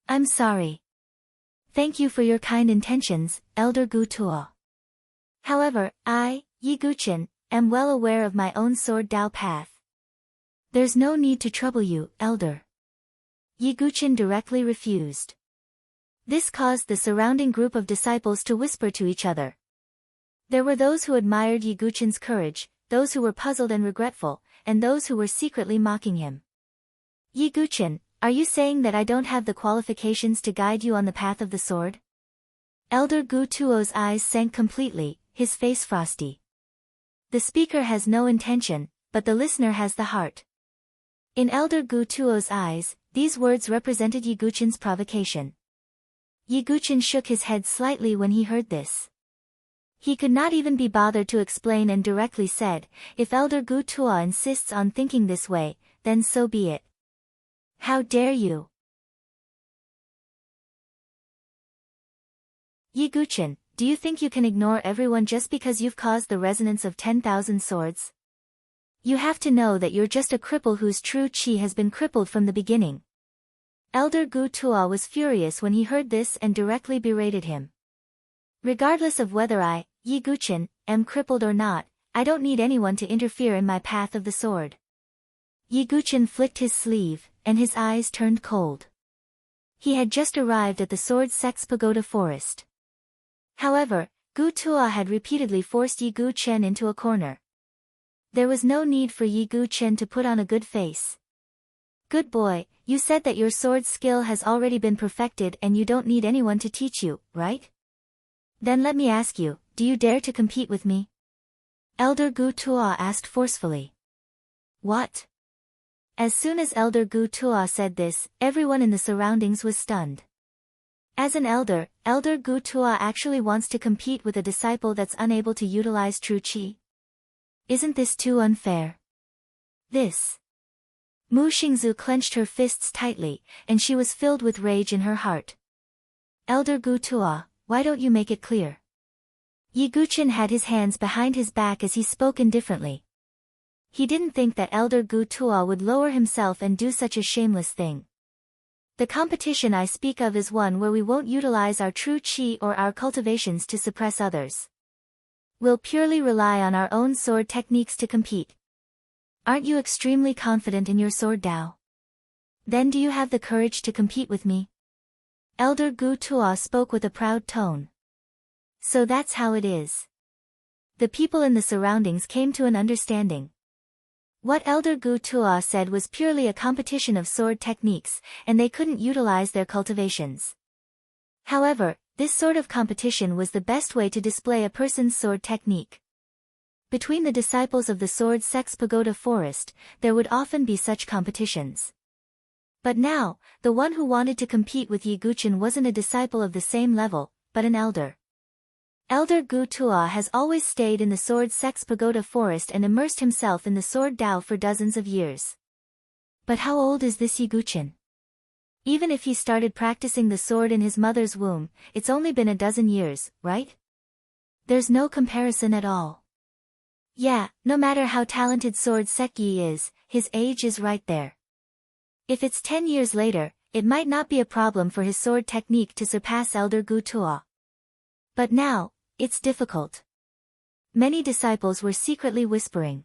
I'm sorry. Thank you for your kind intentions, Elder Gu Tuo. However, I, Yiguchen, am well aware of my own sword Dao path. There's no need to trouble you, Elder. Yiguchen directly refused. This caused the surrounding group of disciples to whisper to each other. There were those who admired Yiguchen's courage, those who were puzzled and regretful, and those who were secretly mocking him. Yiguchen, are you saying that I don't have the qualifications to guide you on the path of the sword? Elder Gu Tuo's eyes sank completely, his face frosty. The speaker has no intention, but the listener has the heart. In Elder Gu Tuo's eyes, these words represented Yiguchen's provocation. Yiguchen shook his head slightly when he heard this. He could not even be bothered to explain and directly said, if Elder Gu Tuo insists on thinking this way, then so be it. How dare you? Yi-Guchen, do you think you can ignore everyone just because you've caused the resonance of 10,000 swords? You have to know that you're just a cripple whose true chi has been crippled from the beginning. Elder Gu Tuo was furious when he heard this and directly berated him. Regardless of whether I, Yi-Guchen, am crippled or not, I don't need anyone to interfere in my path of the sword. Yi-Guchen flicked his sleeve, and his eyes turned cold. He had just arrived at the Sword Sex Pagoda Forest. However, Gu Tuo had repeatedly forced Yi-Guchen into a corner. There was no need for Yi-Guchen to put on a good face. Good boy, you said that your sword skill has already been perfected and you don't need anyone to teach you, right? Then let me ask you, do you dare to compete with me? Elder Gu Tuo asked forcefully. What? As soon as Elder Gu Tuo said this, everyone in the surroundings was stunned. As an elder, Elder Gu Tuo actually wants to compete with a disciple that's unable to utilize true chi? Isn't this too unfair? This. Mu Xingzu clenched her fists tightly, and she was filled with rage in her heart. Elder Gu Tuo, why don't you make it clear? Yi-Guchen had his hands behind his back as he spoke indifferently. He didn't think that Elder Gu Tuo would lower himself and do such a shameless thing. The competition I speak of is one where we won't utilize our true chi or our cultivations to suppress others. We'll purely rely on our own sword techniques to compete. Aren't you extremely confident in your sword Dao? Then do you have the courage to compete with me? Elder Gu Tuo spoke with a proud tone. So that's how it is. The people in the surroundings came to an understanding. What Elder Gu Tuo said was purely a competition of sword techniques, and they couldn't utilize their cultivations. However, this sort of competition was the best way to display a person's sword technique. Between the disciples of the Sword Sex Pagoda Forest, there would often be such competitions. But now, the one who wanted to compete with Yi-Guchen wasn't a disciple of the same level, but an elder. Elder Gu Tuo has always stayed in the Sword Sex Pagoda Forest and immersed himself in the Sword Dao for dozens of years. But how old is this Yi-Guchen? Even if he started practicing the sword in his mother's womb, it's only been a dozen years, right? There's no comparison at all. Yeah, no matter how talented Sword Sek Yi is, his age is right there. If it's 10 years later, it might not be a problem for his sword technique to surpass Elder Gu Tuo. But now, it's difficult. Many disciples were secretly whispering.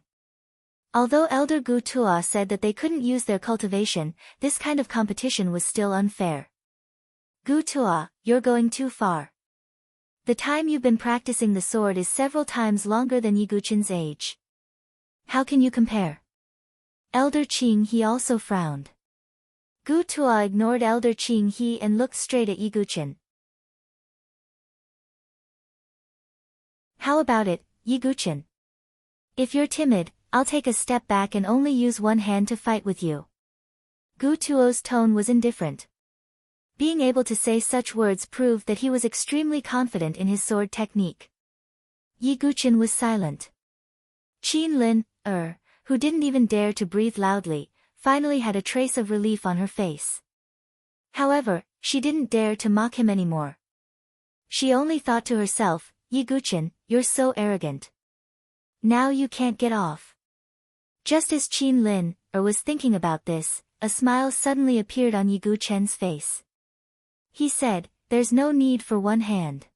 Although Elder Gu Tuo said that they couldn't use their cultivation, this kind of competition was still unfair. Gu Tuo, you're going too far. The time you've been practicing the sword is several times longer than Yi-Guchen's age. How can you compare? Elder Qing He also frowned. Gu Tuo ignored Elder Qing He and looked straight at Yi-Guchen. How about it, Yi-Guchen? If you're timid, I'll take a step back and only use one hand to fight with you. Gu Tuo's tone was indifferent. Being able to say such words proved that he was extremely confident in his sword technique. Yi-Guchen was silent. Qin Lin, who didn't even dare to breathe loudly, finally had a trace of relief on her face. However, she didn't dare to mock him anymore. She only thought to herself, Yi-Guchen, you're so arrogant. Now you can't get off. Just as Qin Lin, was thinking about this, a smile suddenly appeared on Yi-Guchen's face. He said, there's no need for one hand.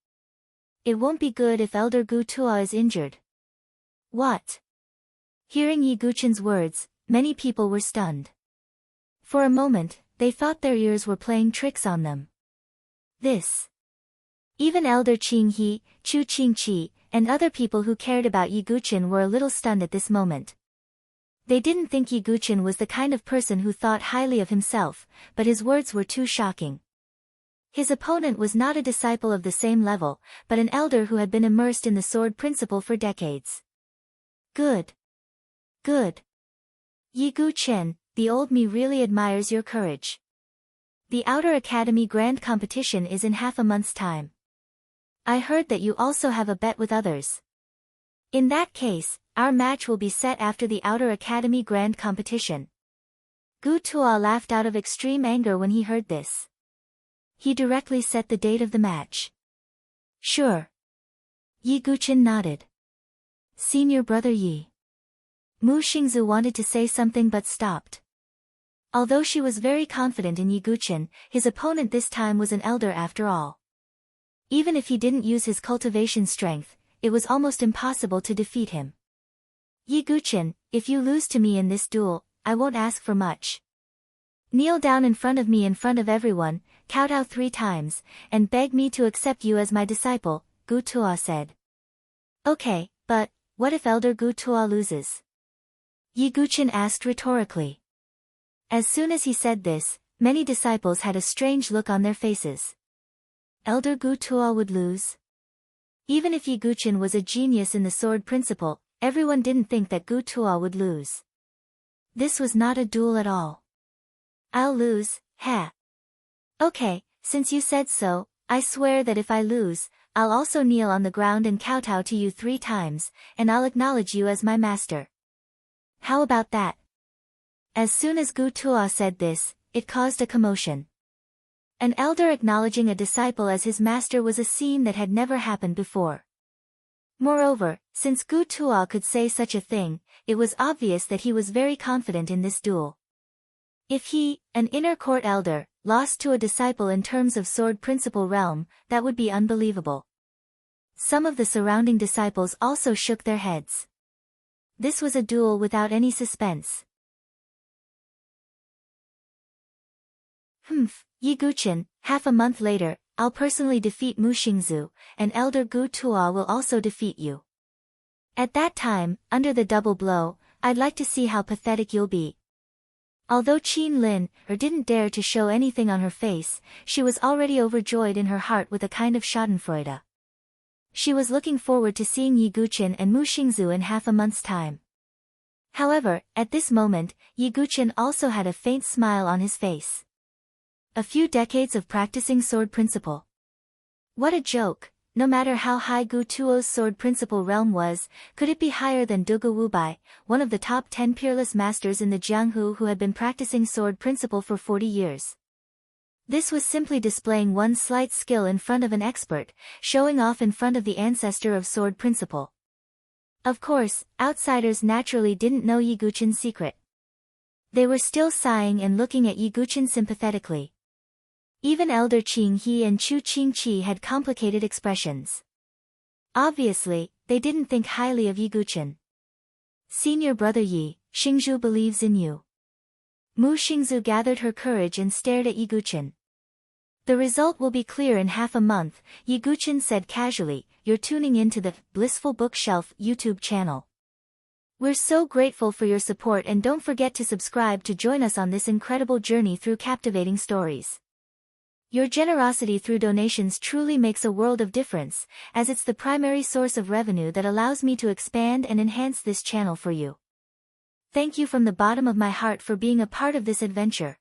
It won't be good if Elder Gu Tuo is injured. What? Hearing Yi-Guchen's words, many people were stunned. For a moment, they thought their ears were playing tricks on them. This. Even Elder Qing He, Chu Qingqi, and other people who cared about Yi-Guchen were a little stunned at this moment. They didn't think Yi-Guchen was the kind of person who thought highly of himself, but his words were too shocking. His opponent was not a disciple of the same level, but an elder who had been immersed in the sword principle for decades. Good. Good. Yi-Guchen, the old me really admires your courage. The Outer Academy Grand Competition is in half a month's time. I heard that you also have a bet with others. In that case, our match will be set after the Outer Academy Grand Competition. Gu Tuo laughed out of extreme anger when he heard this. He directly set the date of the match. Sure. Yi Guqin nodded. Senior brother Yi. Mu Xingzu wanted to say something but stopped. Although she was very confident in Yi Guqin, his opponent this time was an elder after all. Even if he didn't use his cultivation strength, it was almost impossible to defeat him. Yi Guqin, if you lose to me in this duel, I won't ask for much. Kneel down in front of me in front of everyone, kowtow 3 times, and beg me to accept you as my disciple, Gu Tuo said. Okay, but, what if Elder Gu Tuo loses? Yi Guqin asked rhetorically. As soon as he said this, many disciples had a strange look on their faces. Elder Gu Tuo would lose? Even if Yi Guqin was a genius in the sword principle, everyone didn't think that Gu Tuo would lose. This was not a duel at all. I'll lose, ha. Okay, since you said so, I swear that if I lose, I'll also kneel on the ground and kowtow to you 3 times, and I'll acknowledge you as my master. How about that? As soon as Gu Tuo said this, it caused a commotion. An elder acknowledging a disciple as his master was a scene that had never happened before. Moreover, since Gu Tuo could say such a thing, it was obvious that he was very confident in this duel. If he, an inner court elder, lost to a disciple in terms of sword principle realm, that would be unbelievable. Some of the surrounding disciples also shook their heads. This was a duel without any suspense. Yi Guqin, half a month later, I'll personally defeat Mu Xingzu, and Elder Gu Tuo will also defeat you. At that time, under the double blow, I'd like to see how pathetic you'll be. Although Qin Lin didn't dare to show anything on her face, she was already overjoyed in her heart with a kind of schadenfreude. She was looking forward to seeing Yi Guqin and Mu Xingzu in half a month's time. However, at this moment, Yi Guqin also had a faint smile on his face. A few decades of practicing sword principle. What a joke! No matter how high Gu Tuo's sword principle realm was, could it be higher than Duge Wubai, one of the top 10 peerless masters in the Jianghu who had been practicing sword principle for 40 years. This was simply displaying one slight skill in front of an expert, showing off in front of the ancestor of sword principle. Of course, outsiders naturally didn't know Yi Guqin's secret. They were still sighing and looking at Yi Guqin sympathetically. Even Elder Qing He and Chu Qingqi had complicated expressions. Obviously, they didn't think highly of Yi Guqin. Senior brother Yi, Xingzhu believes in you. Mu Xingzu gathered her courage and stared at Yi Guqin. The result will be clear in half a month, Yi Guqin said casually. You're tuning into the Blissful Bookshelf YouTube channel. We're so grateful for your support, and don't forget to subscribe to join us on this incredible journey through captivating stories. Your generosity through donations truly makes a world of difference, as it's the primary source of revenue that allows me to expand and enhance this channel for you. Thank you from the bottom of my heart for being a part of this adventure.